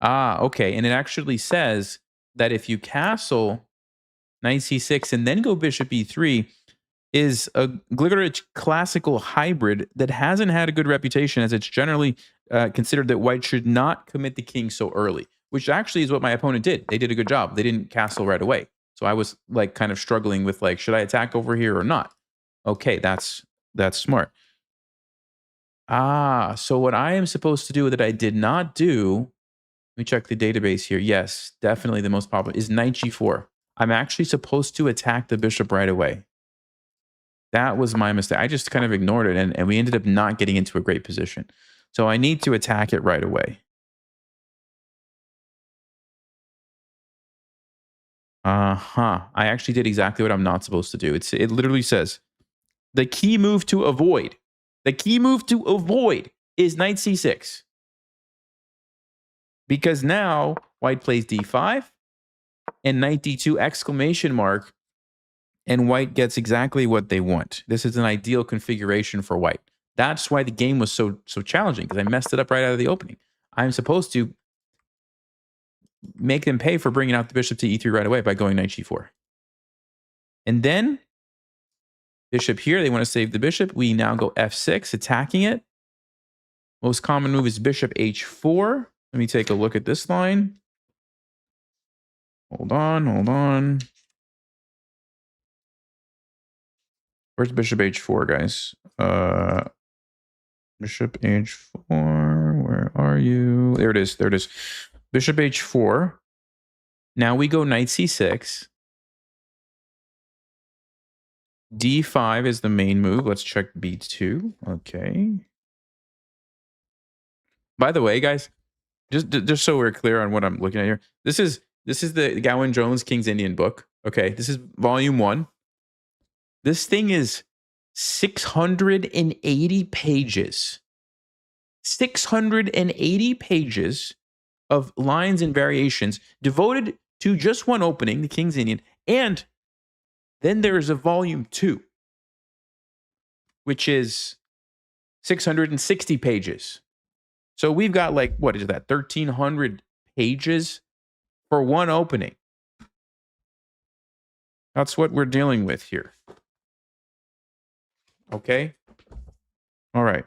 Ah, okay. And it actually says that if you castle knight c6 and then go bishop e3, is a Gligerich classical hybrid that hasn't had a good reputation, as it's generally considered that white should not commit the king so early, which actually is what my opponent did. They did a good job. They didn't castle right away. So I was like kind of struggling with like, should I attack over here or not? Okay, that's smart. Ah, so what I am supposed to do that I did not do, let me check the database here. Yes, definitely the most popular is knight g4. I'm actually supposed to attack the bishop right away. That was my mistake. I just kind of ignored it, and we ended up not getting into a great position. So I need to attack it right away. I actually did exactly what I'm not supposed to do. It literally says, the key move to avoid. The key move to avoid is knight c6. Because now white plays d5 and knight d2 exclamation mark, and white gets exactly what they want. This is an ideal configuration for white. That's why the game was so challenging, because I messed it up right out of the opening. I'm supposed to make them pay for bringing out the bishop to e3 right away by going knight g4. And then bishop here, they want to save the bishop. We now go f6, attacking it. Most common move is bishop h4. Let me take a look at this line. Hold on. Where's bishop h4, guys? Bishop h4, where are you? There it is. Bishop h4. Now we go knight c6. d5 is the main move. Let's check b2. Okay. By the way, guys, just so we're clear on what I'm looking at here, this is the Gowan Jones King's Indian book. Okay, this is volume 1. This thing is 680 pages. 680 pages of lines and variations devoted to just one opening, the King's Indian, and then there is a volume 2, which is 660 pages. So we've got like, what is that, 1,300 pages for one opening. That's what we're dealing with here. Okay? All right.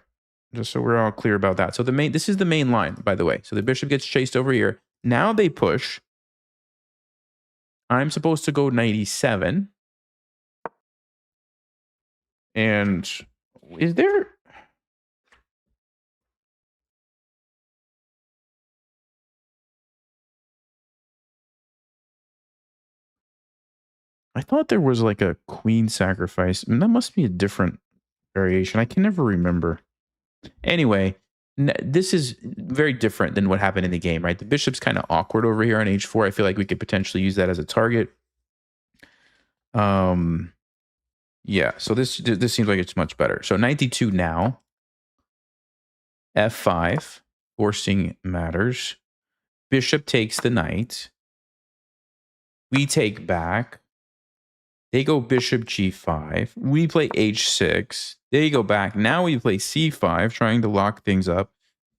Just so we're all clear about that. So this is the main line, by the way. So the bishop gets chased over here. Now they push. I'm supposed to go knight e7. And is there... I thought there was like a queen sacrifice. And that must be a different variation. I can never remember. Anyway, this is very different than what happened in the game, right? The bishop's kind of awkward over here on h4. I feel like we could potentially use that as a target. Yeah, so this seems like it's much better. So knight d2 now. f5, forcing matters. Bishop takes the knight. We take back. They go bishop g5. We play h6. They go back. Now we play c5, trying to lock things up.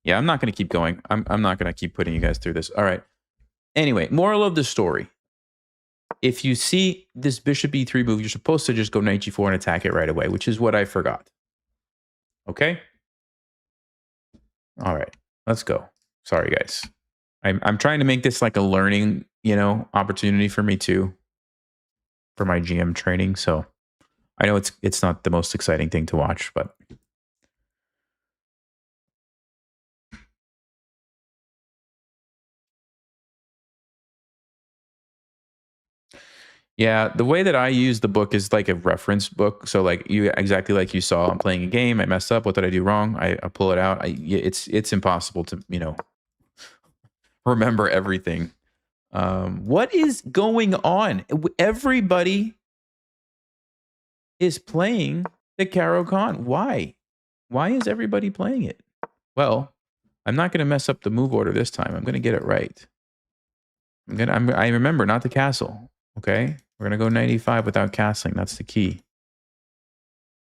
Yeah, I'm not going to keep going. I'm not going to keep putting you guys through this. All right. Anyway, moral of the story. If you see this bishop e3 move, you're supposed to just go knight g4 and attack it right away, which is what I forgot. Okay? All right. Let's go. Sorry, guys. I'm trying to make this like a learning, opportunity for me too, for my GM training. So I know it's not the most exciting thing to watch, but yeah, the way that I use the book is like a reference book. So like exactly like you saw, I'm playing a game, I messed up. What did I do wrong? I pull it out. It's impossible to remember everything. What is going on? Everybody is playing the Caro-Kann. Why? Why is everybody playing it? Well, I'm not going to mess up the move order this time. I'm going to get it right. I remember not to castle. Okay, we're going to go 95 without castling. That's the key.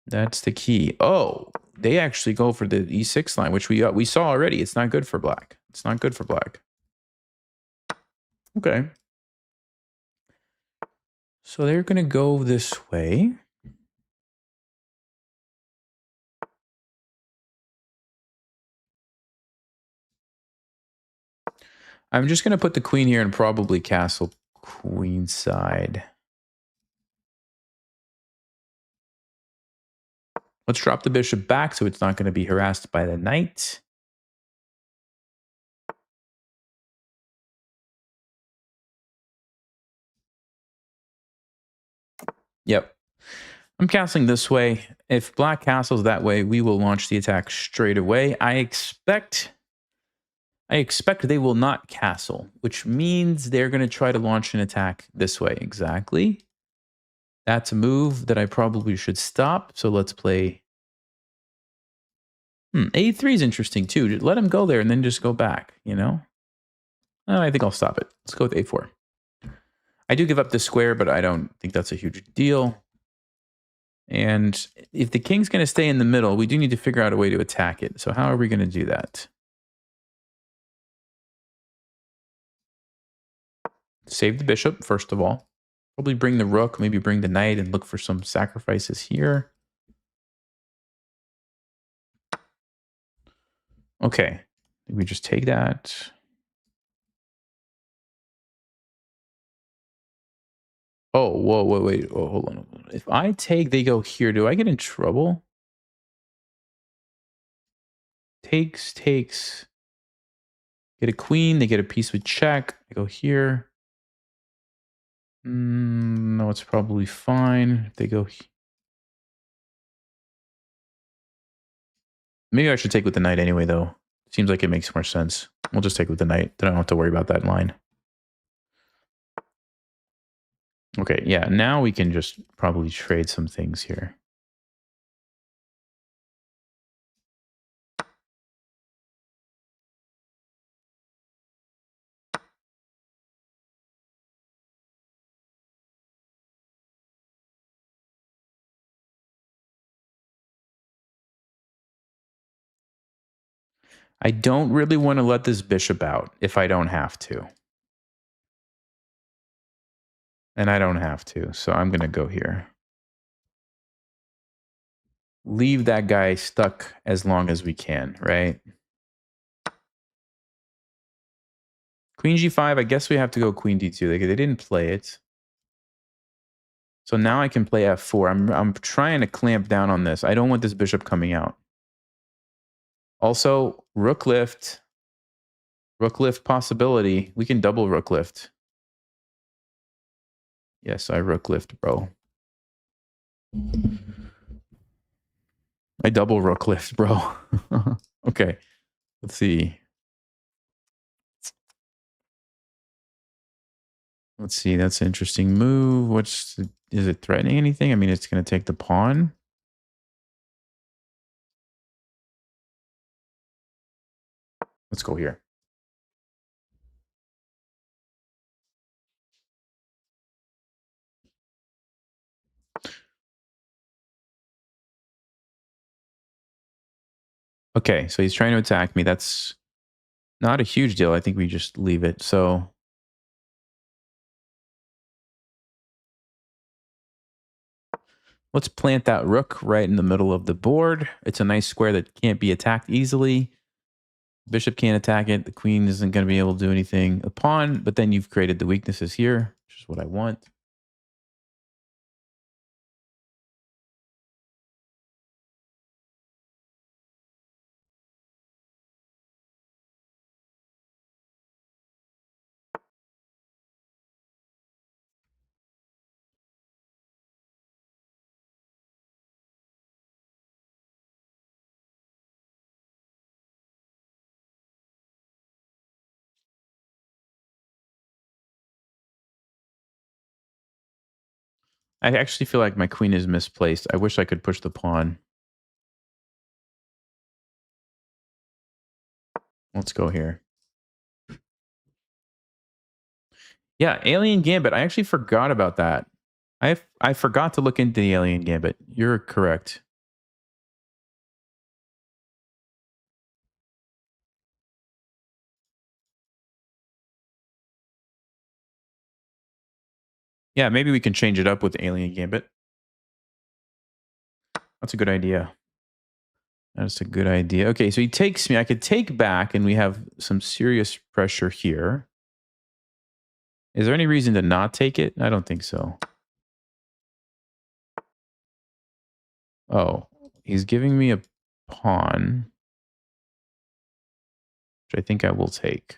That's the key. Oh, they actually go for the E6 line, which we saw already. It's not good for black. It's not good for black. Okay. So they're going to go this way. I'm just going to put the queen here and probably castle queenside. Let's drop the bishop back so it's not going to be harassed by the knight. Yep. I'm castling this way. If black castles that way, we will launch the attack straight away. I expect they will not castle, which means they're going to try to launch an attack this way. Exactly. That's a move that I probably should stop. So let's play. A3 is interesting too. Just let him go there and then just go back, you know? I think I'll stop it. Let's go with A4. I do give up this square, but I don't think that's a huge deal. And if the king's going to stay in the middle, we do need to figure out a way to attack it. So how are we going to do that? Save the bishop, first of all. Probably bring the rook, maybe bring the knight and look for some sacrifices here. Okay. We just take that. Oh, whoa, wait. Oh, hold on. If I take, they go here. Do I get in trouble? Takes. Get a queen. They get a piece with check. I go here. No, it's probably fine. If they go here. Maybe I should take with the knight anyway, though. Seems like it makes more sense. We'll just take with the knight. Then I don't have to worry about that line. Okay, yeah. Now we can just probably trade some things here. I don't really want to let this bishop out if I don't have to. And I don't have to, so I'm going to go here. Leave that guy stuck as long as we can, right? Queen g5, I guess we have to go queen d2. They didn't play it. So now I can play f4. I'm trying to clamp down on this. I don't want this bishop coming out. Also, rook lift. Rook lift possibility. We can double rook lift. Yes, I rook lift, bro. I double rook lift, bro. Okay, let's see. Let's see. That's an interesting move. Is it threatening anything? I mean, it's going to take the pawn. Let's go here. Okay, so he's trying to attack me. That's not a huge deal. I think we just leave it. So let's plant that rook right in the middle of the board. It's a nice square that can't be attacked easily. Bishop can't attack it. The queen isn't going to be able to do anything. A pawn, but then you've created the weaknesses here, which is what I want. I actually feel like my queen is misplaced. I wish I could push the pawn. Let's go here. Yeah, Alien Gambit. I actually forgot about that. I forgot to look into the Alien Gambit. You're correct. Yeah, maybe we can change it up with Alien Gambit. That's a good idea. That's a good idea. Okay, so he takes me. I could take back, and we have some serious pressure here. Is there any reason to not take it? I don't think so. Oh, he's giving me a pawn, which I think I will take.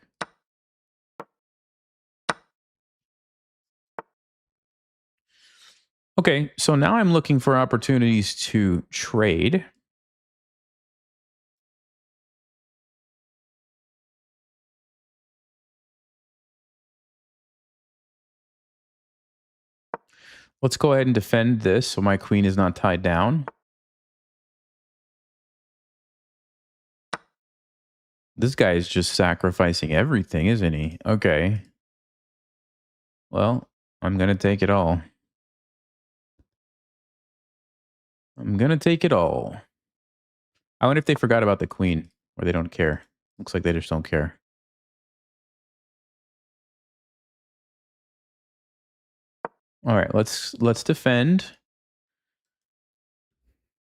Okay, so now I'm looking for opportunities to trade. Let's go ahead and defend this so my queen is not tied down. This guy is just sacrificing everything, isn't he? Okay. Well, I'm going to take it all. I'm going to take it all. I wonder if they forgot about the queen or they don't care. Looks like they just don't care. All right, let's defend.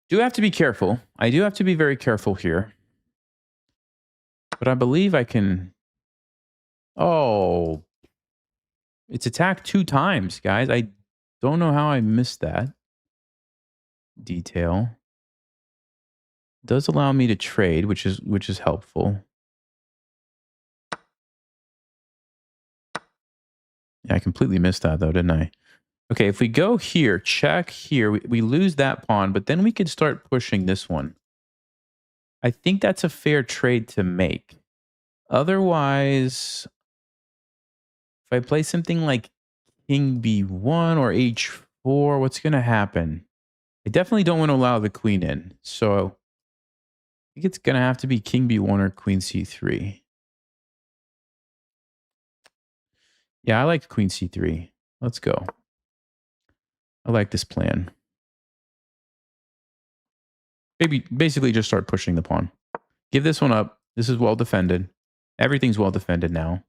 Do have to be careful. I do have to be very careful here. But I believe I can. Oh, it's attacked 2 times, guys. I don't know how I missed that detail. It does allow me to trade, which is helpful. Yeah, I completely missed that though, didn't I? Okay, if we go here, check here, we lose that pawn, but then we can start pushing this one. I think that's a fair trade to make. Otherwise, if I play something like King B1 or H4, what's going to happen? I definitely don't want to allow the queen in. So I think it's going to have to be King B1 or Queen C3. Yeah, I like Queen C3. Let's go. I like this plan. Maybe basically just start pushing the pawn. Give this one up. This is well defended. Everything's well defended now.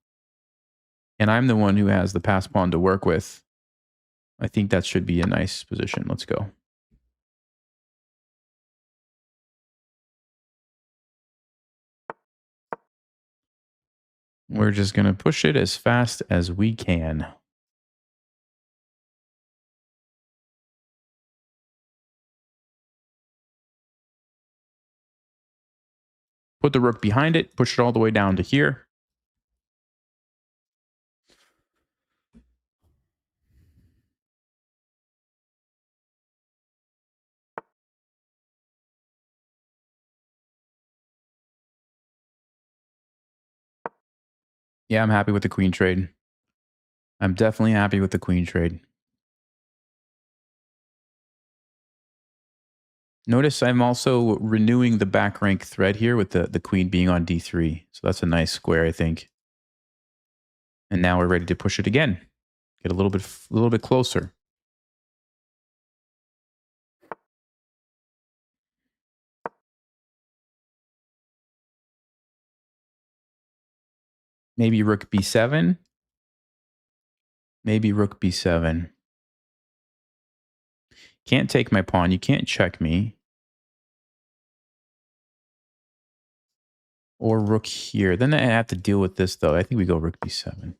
And I'm the one who has the pass pawn to work with. I think that should be a nice position. Let's go. We're just going to push it as fast as we can. Put the rook behind it. Push it all the way down to here. Yeah, I'm happy with the queen trade. I'm definitely happy with the queen trade. Notice I'm also renewing the back rank thread here with the queen being on D3. So that's a nice square, I think. And now we're ready to push it again. Get a little bit closer. Maybe rook B7. Maybe rook B7. Can't take my pawn. You can't check me. Or rook here. Then I have to deal with this, though. I think we go rook B7.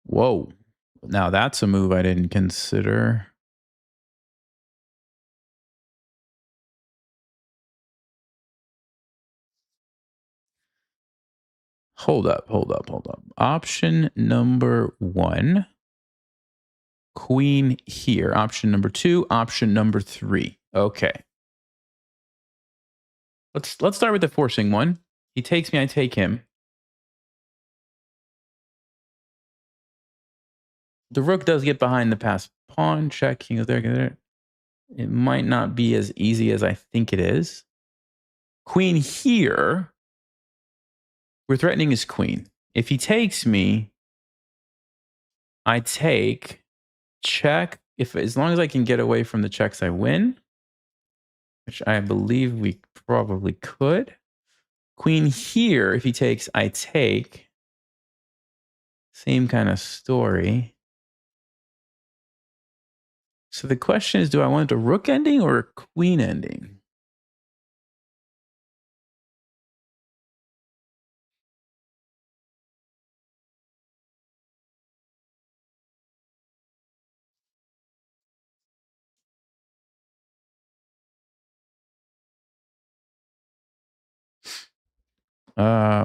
Whoa. Now that's a move I didn't consider. Hold up. Option number 1. queen here. Option number 2, option number 3. Okay. Let's start with the forcing one. He takes me, I take him. The rook does get behind the passed pawn. Check, king goes there. It might not be as easy as I think it is. Queen here. We're threatening his queen. If he takes me, I take, check. As long as I can get away from the checks, I win. Which I believe we probably could. Queen here, if he takes, I take. Same kind of story. So the question is, do I want a rook ending or a queen ending?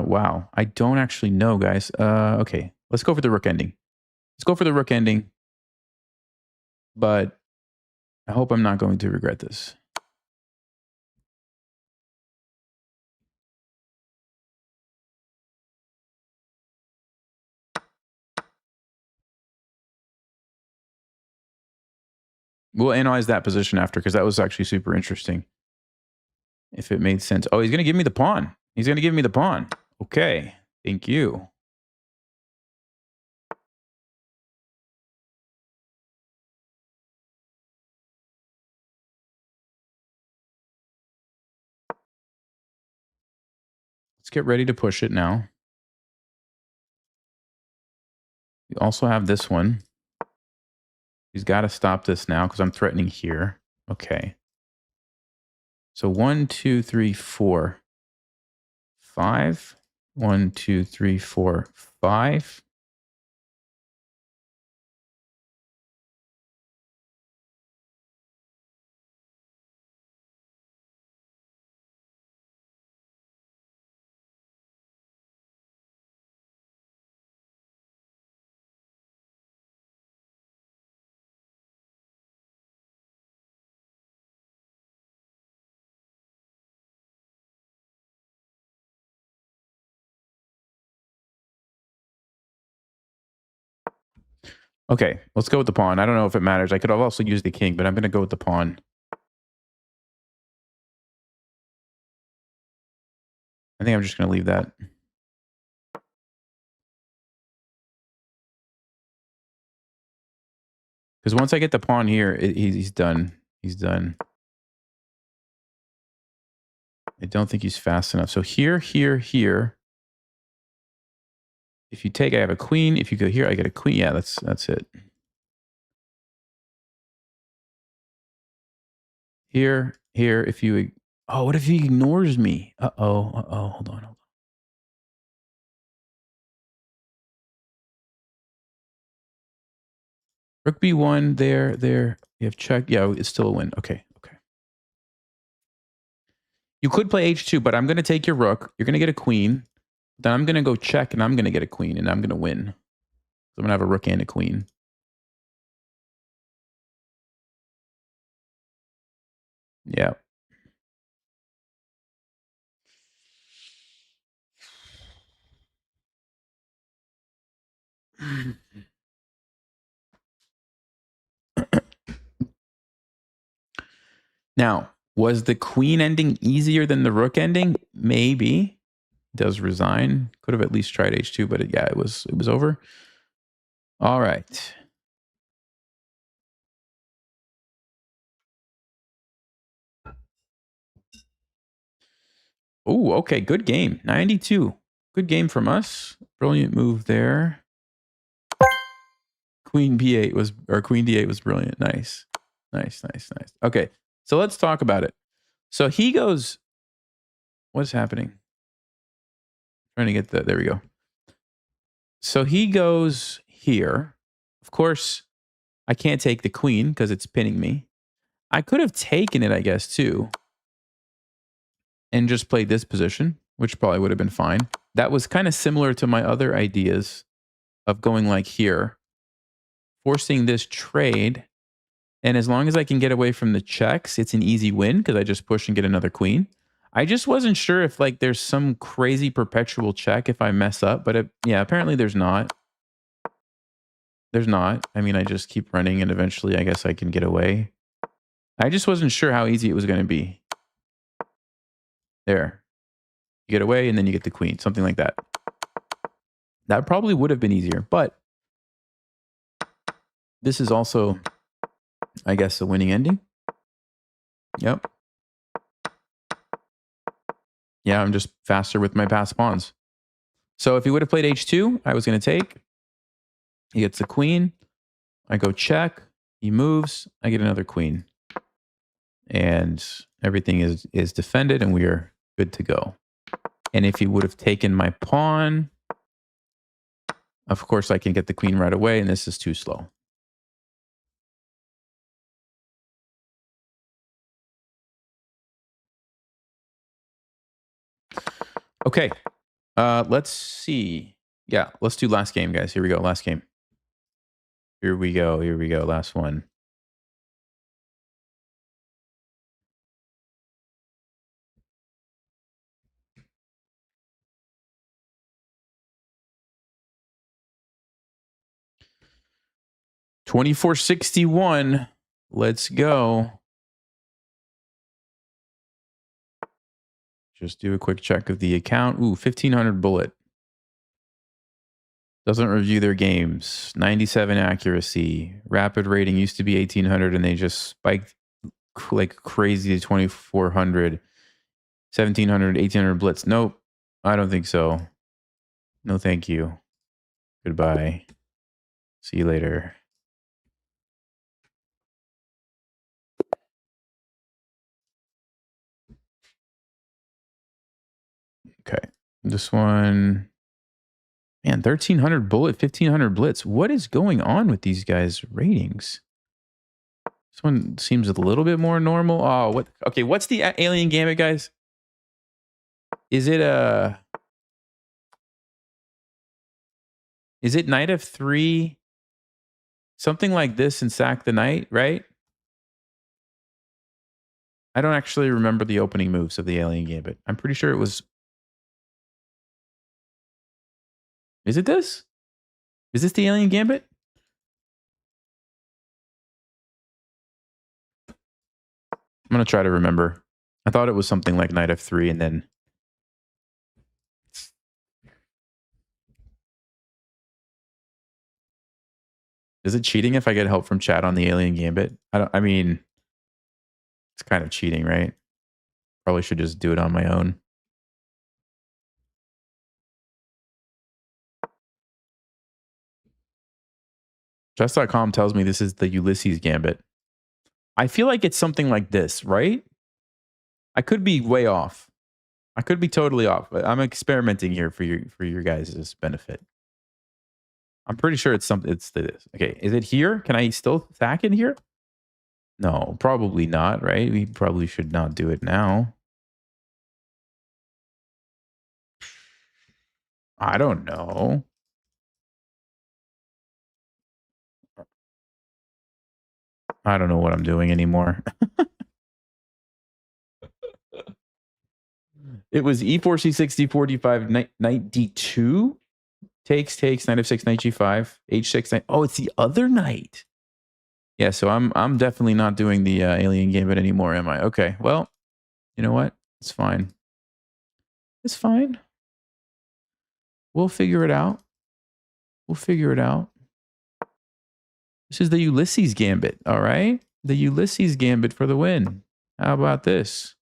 Wow. I don't actually know, guys. Okay. Let's go for the rook ending. Let's go for the rook ending. But I hope I'm not going to regret this. We'll analyze that position after, because that was actually super interesting. If it made sense. Oh, he's going to give me the pawn. He's going to give me the pawn. Okay. Thank you. Let's get ready to push it now. We also have this one. He's got to stop this now because I'm threatening here. Okay. So 1, 2, 3, 4, 5. 1, 2, 3, 4, 5. Okay, let's go with the pawn. I don't know if it matters. I could have also used the king, but I'm going to go with the pawn. I think I'm just going to leave that. Because once I get the pawn here, he's done. He's done. I don't think he's fast enough. So here, here, here. If you take, I have a queen. If you go here, I get a queen. Yeah, that's it. Here, here. If you, oh, what if he ignores me? Hold on, hold on. Rook B1, there. You have check. Yeah, it's still a win. Okay, okay. You could play H2, but I'm going to take your rook. You're going to get a queen. Then I'm going to go check, and I'm going to get a queen, and I'm going to win. So I'm going to have a rook and a queen. Yeah. Now, was the queen ending easier than the rook ending? Maybe. Does resign. Could have at least tried H2, but it was over. All right. Oh, okay. Good game. 92. Good game from us. Brilliant move there. Queen B8 was, or Queen D8 was brilliant. Nice. Nice, nice, nice. Okay. So let's talk about it. So he goes, what's happening? Trying to get there we go. So he goes here. Of course, I can't take the queen because it's pinning me. I could have taken it, I guess, too. And just played this position, which probably would have been fine. That was kind of similar to my other ideas of going like here forcing this trade. And as long as I can get away from the checks, it's an easy win because I just push and get another queen. I just wasn't sure if like there's some crazy perpetual check if I mess up, but yeah, apparently there's not. There's not. I mean, I just keep running and eventually I guess I can get away. I just wasn't sure how easy it was going to be. There. You get away and then you get the queen, something like that. That probably would have been easier, but this is also, I guess, a winning ending. Yep. Yeah, I'm just faster with my passed pawns. So if he would have played h2, I was going to take. He gets the queen. I go check. He moves. I get another queen. And everything is defended and we are good to go. And if he would have taken my pawn, of course I can get the queen right away and this is too slow. Okay. Let's see. Yeah, let's do last game, guys. Here we go. Last game. Here we go. Here we go. Last one. $24.61. Let's go. Just do a quick check of the account. Ooh, 1500 bullet. Doesn't review their games. 97 accuracy. Rapid rating used to be 1800 and they just spiked like crazy to 2400. 1700, 1800 blitz. Nope. I don't think so. No, thank you. Goodbye. See you later. Okay. This one. Man, 1300 bullet, 1500 blitz. What is going on with these guys' ratings? This one seems a little bit more normal. Oh, what? Okay, what's the alien gambit, guys? Is it Is it knight f3? Something like this and sack the knight, right? I don't actually remember the opening moves of the alien gambit. I'm pretty sure it was. Is it this? Is this the alien gambit? I'm going to try to remember. I thought it was something like knight f3 and then... Is it cheating if I get help from chat on the alien gambit? I mean, it's kind of cheating, right? Probably should just do it on my own. Chess.com tells me this is the Ulysses gambit. I feel like it's something like this, right? I could be way off. I could be totally off. But I'm experimenting here for your guys' benefit. I'm pretty sure it's something. It's this. Okay, is it here? Can I still sack it here? No, probably not. Right? We probably should not do it now. I don't know. I don't know what I'm doing anymore. It was e4, c6, d4, d5, knight d2. Takes, knight f6, knight g5, h6, knight. Oh, it's the other knight. Yeah, so I'm definitely not doing the alien gambit anymore, am I? Okay, well, you know what? It's fine. It's fine. We'll figure it out. We'll figure it out. This is the Ulysses gambit, all right? The Ulysses gambit for the win. How about this?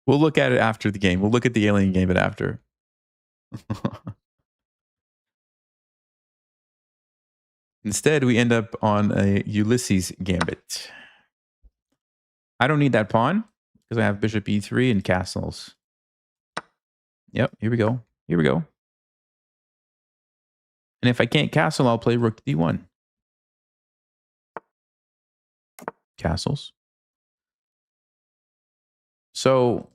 We'll look at it after the game. We'll look at the alien gambit after. Instead, we end up on a Ulysses gambit. I don't need that pawn because I have bishop e3 and castles. Yep, here we go. Here we go. And if I can't castle, I'll play rook d1. Castles. So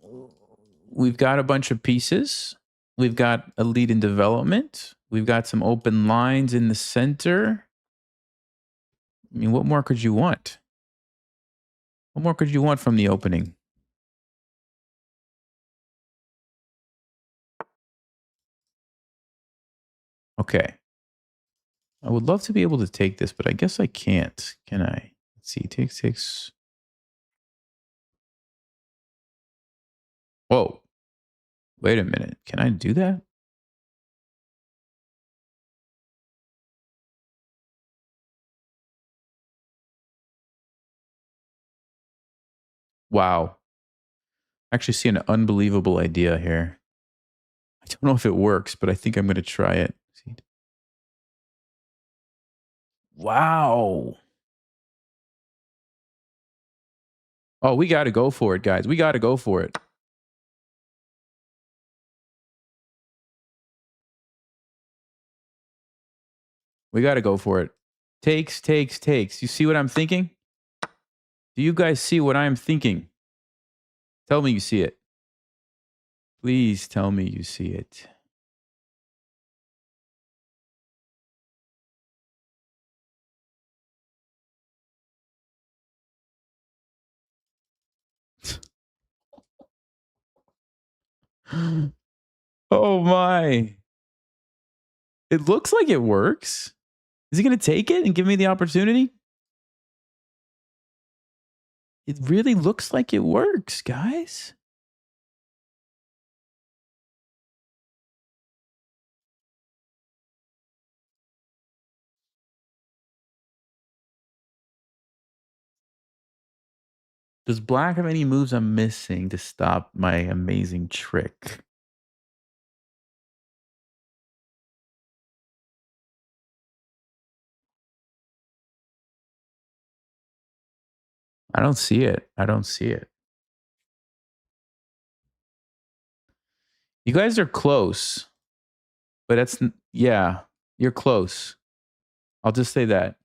we've got a bunch of pieces. We've got a lead in development. We've got some open lines in the center. I mean, what more could you want? What more could you want from the opening? Okay. I would love to be able to take this, but I guess I can't. Can I? Let's see. Takes. Whoa. Wait a minute. Can I do that? Wow. I actually see an unbelievable idea here. I don't know if it works, but I think I'm going to try it. Wow. Oh, we got to go for it, guys. We got to go for it. We got to go for it. Takes. You see what I'm thinking? Do you guys see what I'm thinking? Tell me you see it. Please tell me you see it. Oh my. It looks like it works. Is he going to take it and give me the opportunity? It really looks like it works, guys. Does black have any moves I'm missing to stop my amazing trick? I don't see it. I don't see it. You guys are close, but yeah, you're close. I'll just say that.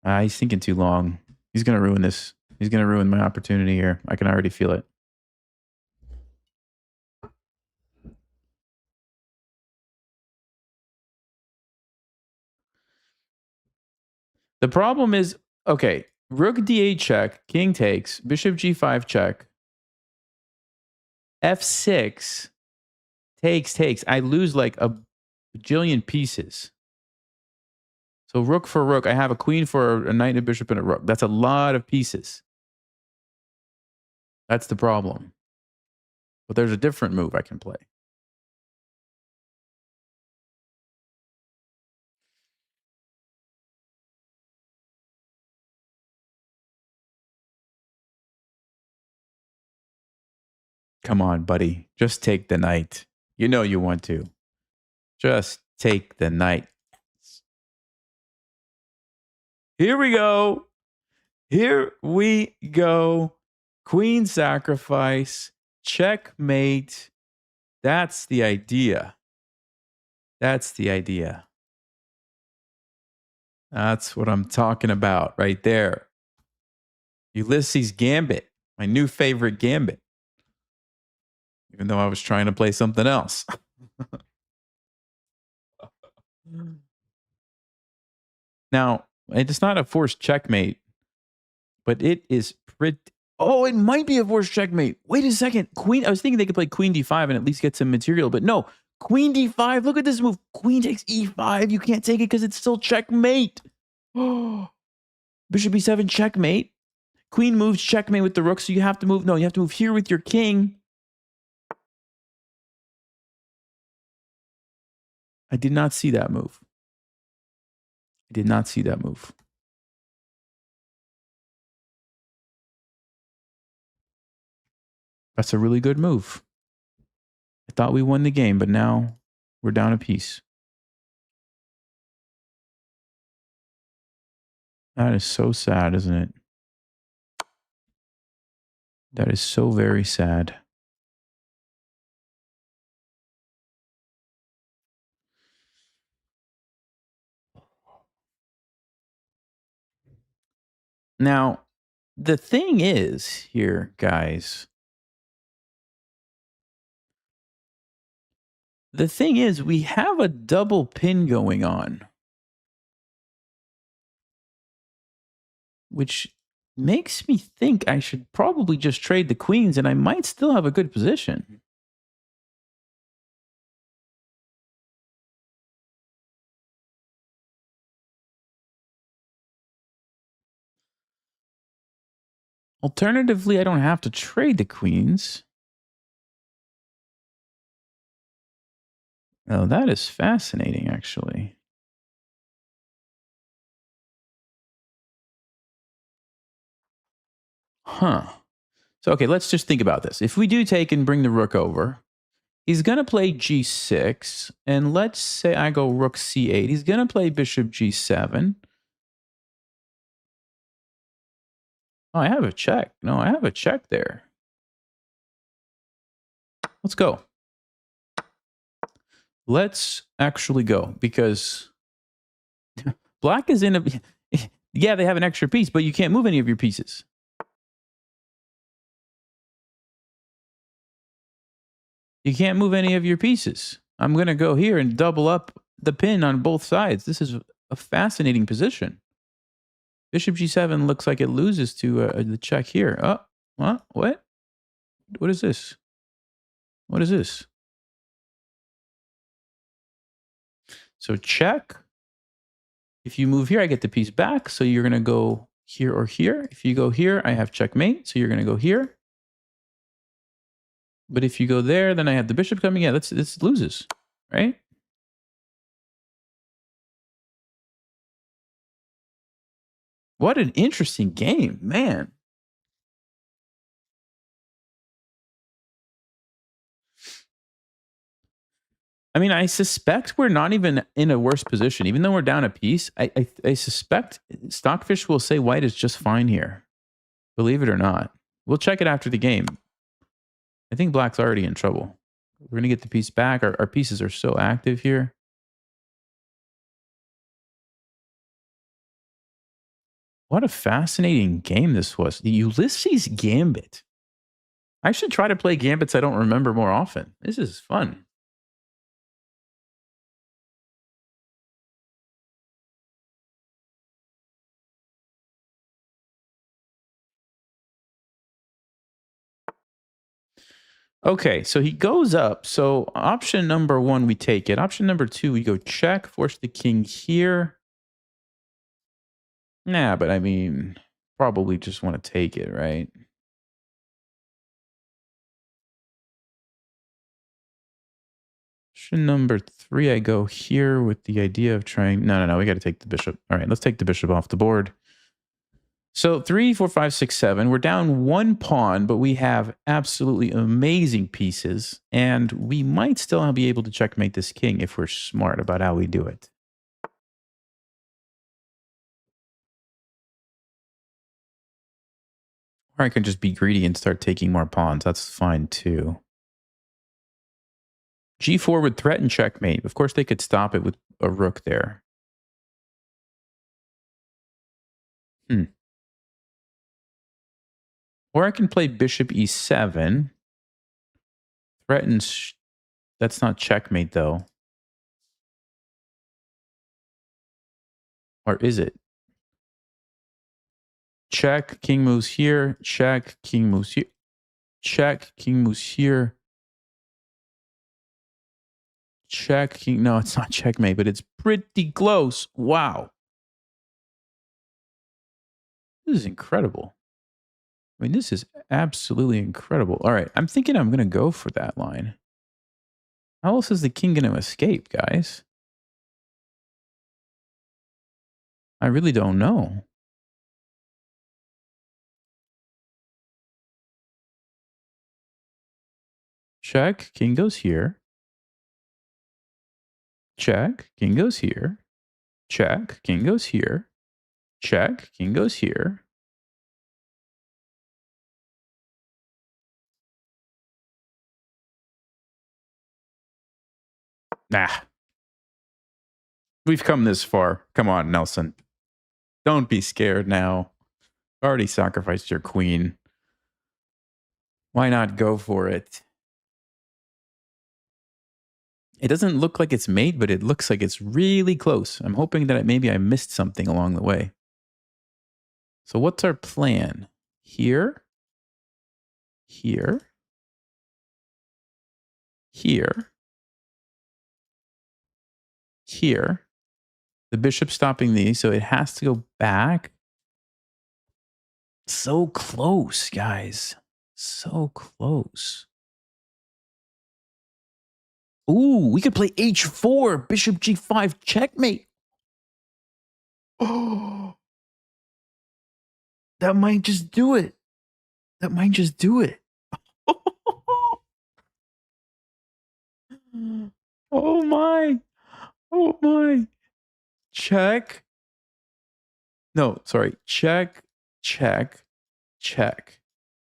He's thinking too long. He's going to ruin this. He's going to ruin my opportunity here. I can already feel it. The problem is, okay, rook d8 check, king takes, bishop g5 check, f6 takes. I lose like a bajillion pieces. So rook for rook, I have a queen for a knight, a bishop, and a rook. That's a lot of pieces. That's the problem. But there's a different move I can play. Come on, buddy. Just take the knight. You know you want to. Just take the knight. Here we go. Here we go. Queen sacrifice. Checkmate. That's the idea. That's the idea. That's what I'm talking about right there. Ulysses Gambit, my new favorite gambit. Even though I was trying to play something else. Now, it's not a forced checkmate, but it is pretty. Oh, it might be a forced checkmate. Wait a second. Queen. I was thinking they could play queen d5 and at least get some material, but no. Queen d5. Look at this move. Queen takes e5. You can't take it because it's still checkmate. Bishop e7 checkmate. Queen moves checkmate with the rook, so you have to move. No, you have to move here with your king. I did not see that move. I did not see that move. That's a really good move. I thought we won the game, but now we're down a piece. That is so sad, isn't it? That is so very sad. Now, the thing is here, guys, the thing is we have a double pin going on, which makes me think I should probably just trade the queens and I might still have a good position. Alternatively, I don't have to trade the queens. Oh, that is fascinating, actually. Huh. So, okay, let's just think about this. If we do take and bring the rook over, he's going to play g6. And let's say I go rook c8. He's going to play bishop g7. Oh, I have a check. No, I have a check there. Let's go. Let's actually go because black is in a... Yeah, they have an extra piece, but you can't move any of your pieces. You can't move any of your pieces. I'm going to go here and double up the pin on both sides. This is a fascinating position. Bishop g7 looks like it loses to the check here. Oh, what? What is this? What is this? So check. If you move here, I get the piece back. So you're going to go here or here. If you go here, I have checkmate. So you're going to go here. But if you go there, then I have the bishop coming. Yeah, this loses, right? What an interesting game, man. I mean, I suspect we're not even in a worse position. Even though we're down a piece, I suspect Stockfish will say white is just fine here. Believe it or not. We'll check it after the game. I think black's already in trouble. We're going to get the piece back. Our pieces are so active here. What a fascinating game this was. The Ulysses Gambit. I should try to play gambits I don't remember more often. This is fun. Okay, so he goes up. So option number one, we take it. Option number two, we go check, force the king here. Nah, but I mean, probably just want to take it, right? Option number three, I go here with the idea of trying... No, we got to take the bishop. All right, let's take the bishop off the board. So 3, 4, 5, 6, 7. We're down one pawn, but we have absolutely amazing pieces. And we might still be able to checkmate this king if we're smart about how we do it. Or I can just be greedy and start taking more pawns. That's fine too. G4 would threaten checkmate. Of course, they could stop it with a rook there. Or I can play bishop e7. Threatens... That's not checkmate, though. Or is it? Check, king moves here. Check, king moves here. Check, king moves here. Check, king... No, it's not checkmate, but it's pretty close. Wow. This is incredible. I mean, this is absolutely incredible. All right, I'm thinking I'm going to go for that line. How else is the king going to escape, guys? I really don't know. Check, king goes here. Check, king goes here. Check, king goes here. Check, king goes here. Nah. We've come this far. Come on, Nelson. Don't be scared now. Already sacrificed your queen. Why not go for it? It doesn't look like it's mate, but it looks like it's really close. I'm hoping that maybe I missed something along the way. So what's our plan? Here, here, here, here. The bishop's stopping these, so it has to go back. So close, guys. So close. Ooh, we could play h4, bishop g5, checkmate. Oh, that might just do it. That might just do it. Oh my. Oh my. Check. No, sorry. Check, check, check,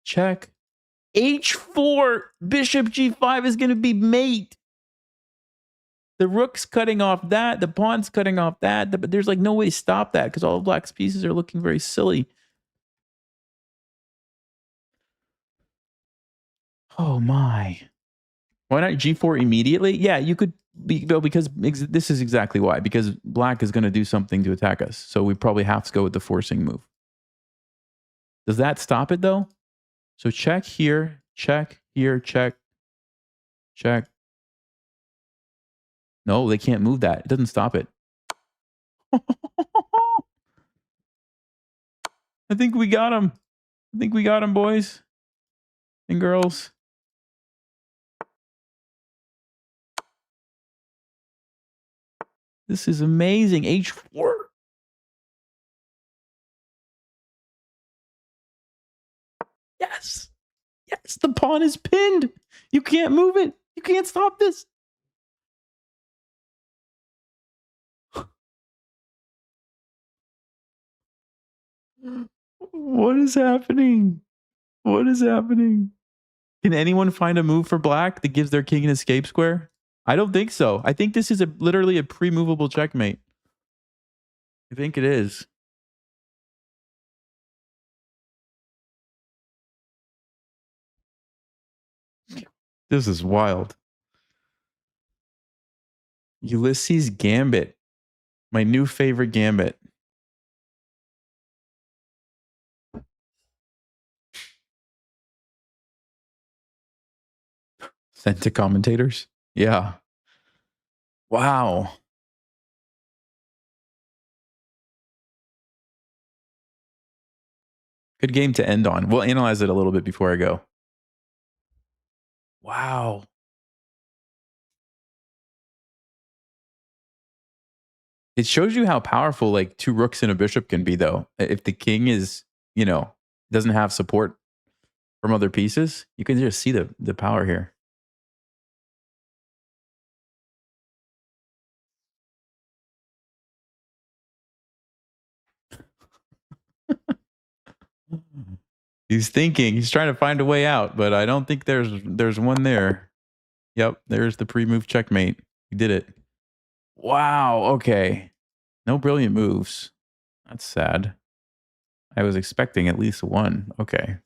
check. h4, bishop g5 is going to be mate. The rook's cutting off that. The pawn's cutting off that. But there's like no way to stop that because all of black's pieces are looking very silly. Oh my. Why not g4 immediately? Yeah, you could be, though, because this is exactly why. Because black is going to do something to attack us. So we probably have to go with the forcing move. Does that stop it though? So check here, check here, check, check. No, they can't move that. It doesn't stop it. I think we got him. I think we got him, boys and girls. This is amazing. h4. Yes. Yes, the pawn is pinned. You can't move it. You can't stop this. What is happening? What is happening? Can anyone find a move for black that gives their king an escape square? I don't think so. I think this is literally a pre-movable checkmate. I think it is. This is wild. Ulysses Gambit. My new favorite gambit. Sent to commentators? Yeah. Wow. Good game to end on. We'll analyze it a little bit before I go. Wow. It shows you how powerful like two rooks and a bishop can be, though. If the king is, doesn't have support from other pieces, you can just see the power here. He's thinking, he's trying to find a way out, but I don't think there's one there. Yep, there's the pre-move checkmate. He did it. Wow, okay. No brilliant moves. That's sad. I was expecting at least one. Okay.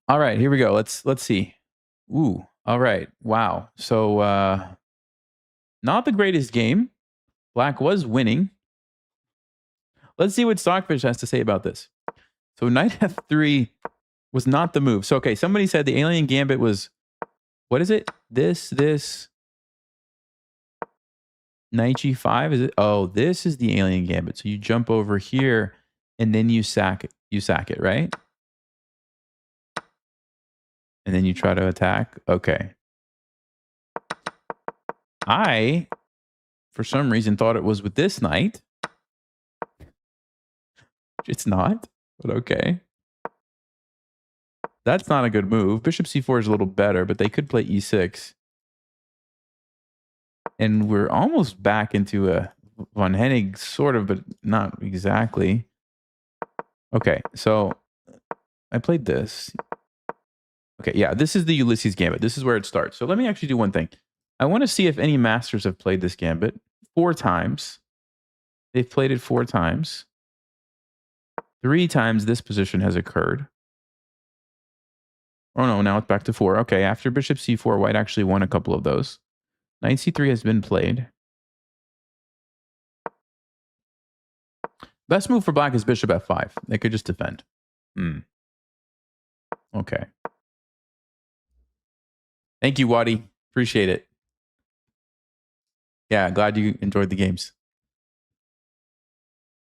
All right, here we go. Let's see. Ooh, all right. Wow. So not the greatest game. Black was winning. Let's see what Stockfish has to say about this. So knight f3 was not the move. So okay, somebody said the alien gambit was, what is it? This knight g5, is it? Oh, this is the alien gambit. So you jump over here and then you sack it. You sack it, right? And then you try to attack. Okay. I, for some reason, thought it was with this knight. It's not, but okay. That's not a good move. Bishop c4 is a little better, but they could play e6. And we're almost back into a von Hennig sort of, but not exactly. Okay, so I played this. Okay, yeah, this is the Ulysses Gambit. This is where it starts. So let me actually do one thing. I want to see if any masters have played this gambit 4 times. They've played it 4 times. 3 times this position has occurred. Oh, no, now it's back to 4. Okay, after bishop c4, white actually won a couple of those. Knight c3 has been played. Best move for black is bishop f5. They could just defend. Okay. Thank you, Wadi. Appreciate it. Yeah, glad you enjoyed the games.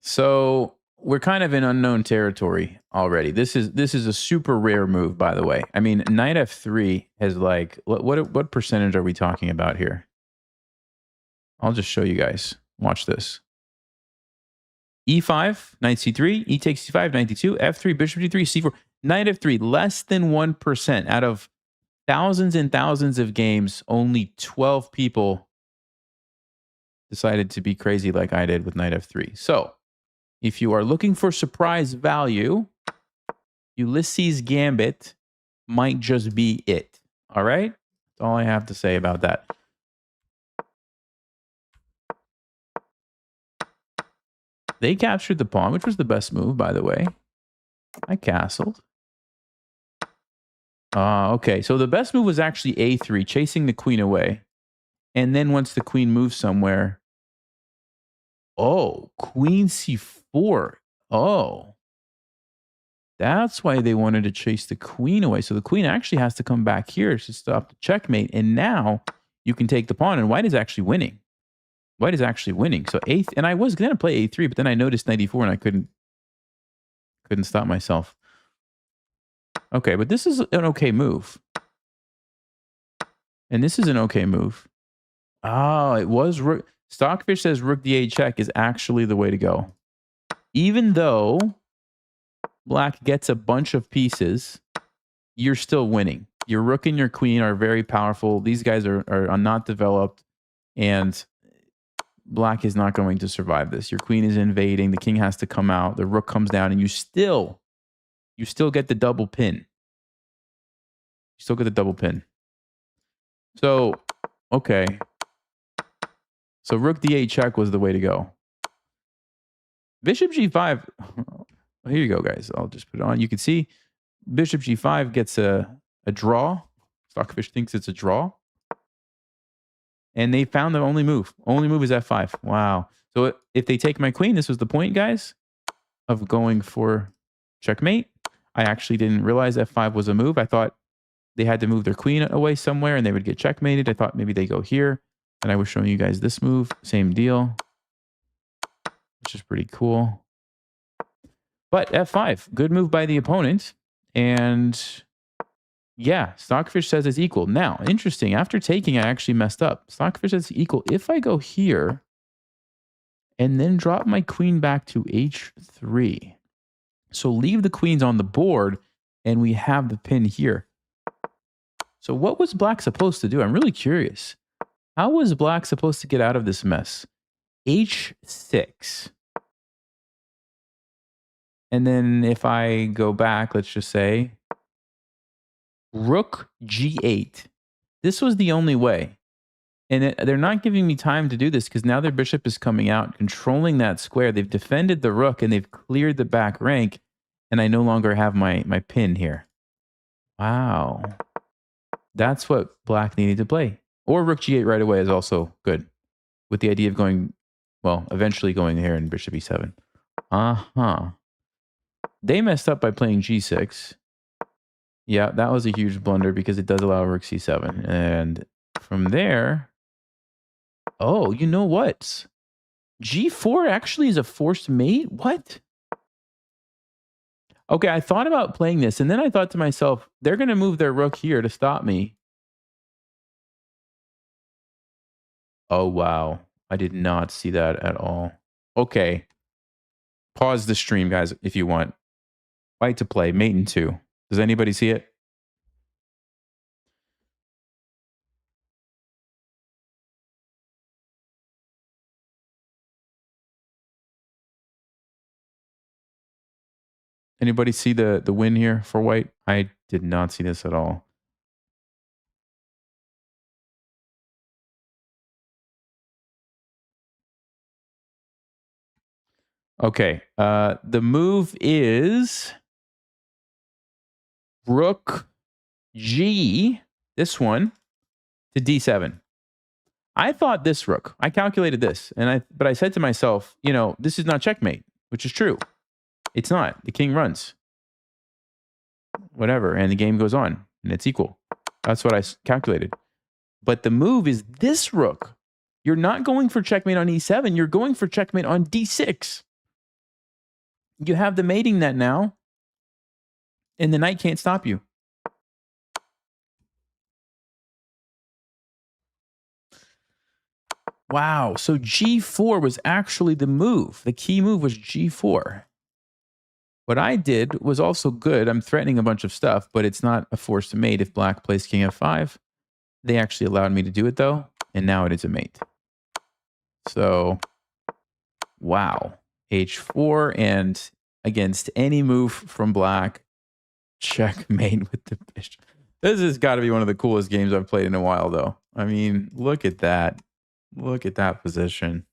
So we're kind of in unknown territory already. This is a super rare move, by the way. I mean, knight f3 has like what percentage are we talking about here? I'll just show you guys. Watch this. E5, knight c3, e takes c5, knight d2, f3, bishop d3, c4, knight f3. Less than 1% out of thousands and thousands of games. Only 12 people decided to be crazy like I did with knight f3. So if you are looking for surprise value, Ulysses Gambit might just be it. All right? That's all I have to say about that. They captured the pawn, which was the best move, by the way. I castled. Okay, so the best move was actually a3, chasing the queen away. And then once the queen moves somewhere... Oh, queen c4. Oh. That's why they wanted to chase the queen away. So the queen actually has to come back here to stop the checkmate. And now you can take the pawn, and white is actually winning. White is actually winning. So eighth, and I was going to play a3, but then I noticed knight e4 and I couldn't stop myself. Okay, but this is an okay move. And this is an okay move. Oh, it was rook. Stockfish says rook d8 check is actually the way to go. Even though black gets a bunch of pieces, you're still winning. Your rook and your queen are very powerful. These guys are not developed, and black is not going to survive this. Your queen is invading. The king has to come out. The rook comes down, and you still get the double pin. You still get the double pin. So, okay. So rook d8 check was the way to go. Bishop g5. Here you go, guys. I'll just put it on. You can see bishop g5 gets a draw. Stockfish thinks it's a draw. And they found the only move. Only move is f5. Wow. So if they take my queen, this was the point, guys, of going for checkmate. I actually didn't realize f5 was a move. I thought they had to move their queen away somewhere and they would get checkmated. I thought maybe they go here. And I was showing you guys this move. Same deal. Which is pretty cool. But f5, good move by the opponent. And yeah, Stockfish says it's equal. Now, interesting. After taking, I actually messed up. Stockfish says it's equal. If I go here and then drop my queen back to h3. So leave the queens on the board and we have the pin here. So what was black supposed to do? I'm really curious. How was black supposed to get out of this mess? h6. And then if I go back, let's just say rook g8. This was the only way. And they're not giving me time to do this because now their bishop is coming out, controlling that square. They've defended the rook and they've cleared the back rank. And I no longer have my pin here. Wow. That's what black needed to play. Or rook g8 right away is also good. With the idea of going, well, eventually going here in bishop e7. Uh-huh. They messed up by playing g6. Yeah, that was a huge blunder because it does allow rook c7. And from there... Oh, you know what? g4 actually is a forced mate? What? Okay, I thought about playing this, and then I thought to myself, they're going to move their rook here to stop me. Oh, wow. I did not see that at all. Okay. Pause the stream, guys, if you want. White to play, mate in 2. Does anybody see it? Anybody see the win here for white? I did not see this at all. Okay. The move is rook G, this one, to D7. I thought this rook. I calculated this, but I said to myself, this is not checkmate, which is true. It's not. The king runs. Whatever, and the game goes on, and it's equal. That's what I calculated. But the move is this rook. You're not going for checkmate on E7. You're going for checkmate on D6. You have the mating net now, and the knight can't stop you. Wow. So G4 was actually the move. The key move was G4. What I did was also good. I'm threatening a bunch of stuff, but it's not a forced mate if black plays king f5. They actually allowed me to do it, though, and now it is a mate. So, wow. H4, and against any move from black, checkmate with the bishop. This has got to be one of the coolest games I've played in a while, though. I mean, look at that. Look at that position.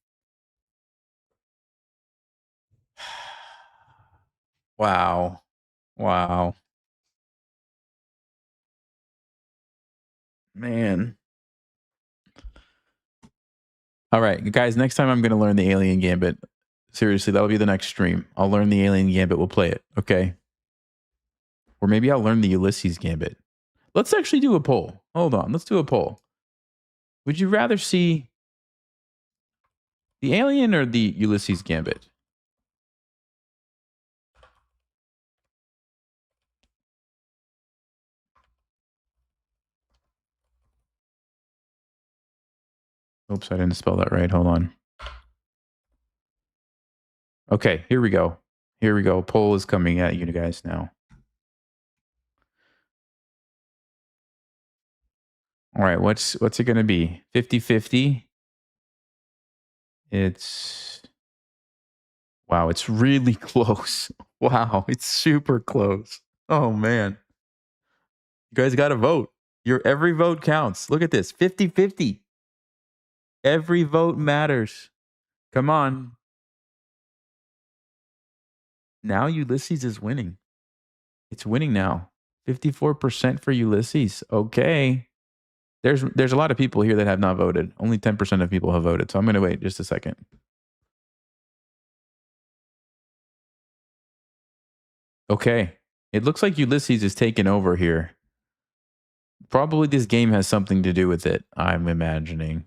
Wow. Wow. Man. All right, guys, next time I'm going to learn the Alien Gambit. Seriously, that'll be the next stream. I'll learn the Alien Gambit. We'll play it, okay? Or maybe I'll learn the Ulysses Gambit. Let's actually do a poll. Hold on. Let's do a poll. Would you rather see the Alien or the Ulysses Gambit? Oops, I didn't spell that right. Hold on. Okay, here we go. Here we go. Poll is coming at you guys now. All right, what's it going to be? 50-50? Wow, it's really close. Wow, it's super close. Oh, man. You guys got to vote. Every vote counts. Look at this. 50-50. Every vote matters. Come on. Now Ulysses is winning. It's winning now. 54% for Ulysses. Okay. There's a lot of people here that have not voted. Only 10% of people have voted. So I'm going to wait just a second. Okay. It looks like Ulysses is taking over here. Probably this game has something to do with it, I'm imagining.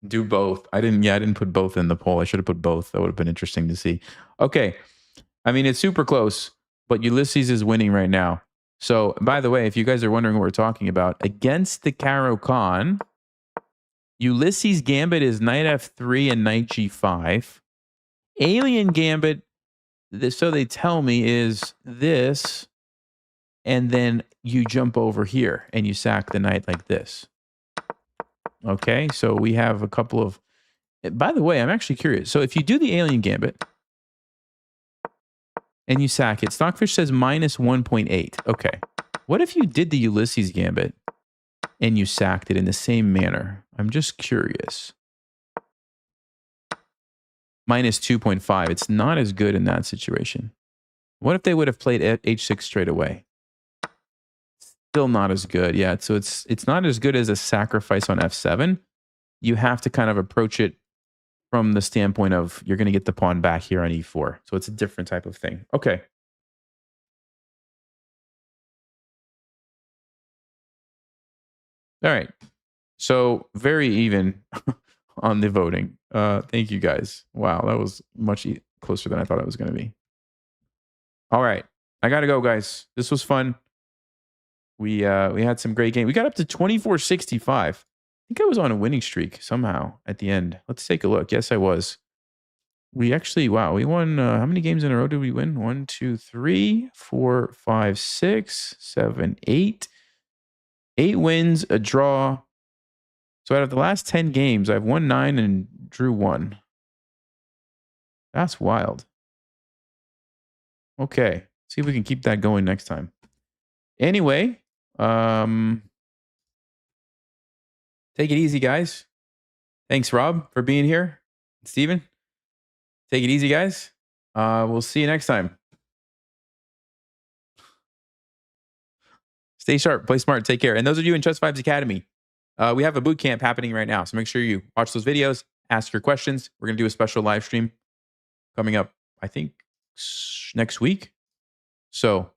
Do both. I didn't put both in the poll. I should have put both. That would have been interesting to see. Okay. I mean, it's super close, but Ulysses is winning right now. So, by the way, if you guys are wondering what we're talking about, against the Caro-Kann, Ulysses Gambit is knight f3 and knight g5. Alien Gambit, so they tell me, is this, and then you jump over here and you sack the knight like this. Okay, so we have a couple of... By the way, I'm actually curious. So if you do the Alien Gambit and you sack it, Stockfish says minus 1.8. Okay. What if you did the Ulysses Gambit and you sacked it in the same manner? I'm just curious. Minus 2.5. It's not as good in that situation. What if they would have played h6 straight away? Still not as good. Yeah, so it's not as good as a sacrifice on f7. You have to kind of approach it from the standpoint of you're going to get the pawn back here on e4. So it's a different type of thing. Okay. All right. So very even on the voting. Thank you guys. Wow, that was much closer than I thought it was going to be. All right. I got to go, guys. This was fun. We had some great games. We got up to 24-65. I think I was on a winning streak somehow at the end. Let's take a look. Yes, I was. We actually, wow, we won. How many games in a row did we win? 1, 2, 3, 4, 5, 6, 7, 8. 8 wins, a draw. So out of the last 10 games, I've won 9 and drew 1. That's wild. Okay. See if we can keep that going next time. Anyway, take it easy, guys. Thanks, Rob, for being here. Steven, take it easy, guys. We'll see you next time. Stay sharp, play smart, take care. And those of you in Chess Vibes Academy, we have a boot camp happening right now. So make sure you watch those videos, ask your questions. We're going to do a special live stream coming up, I think, next week. So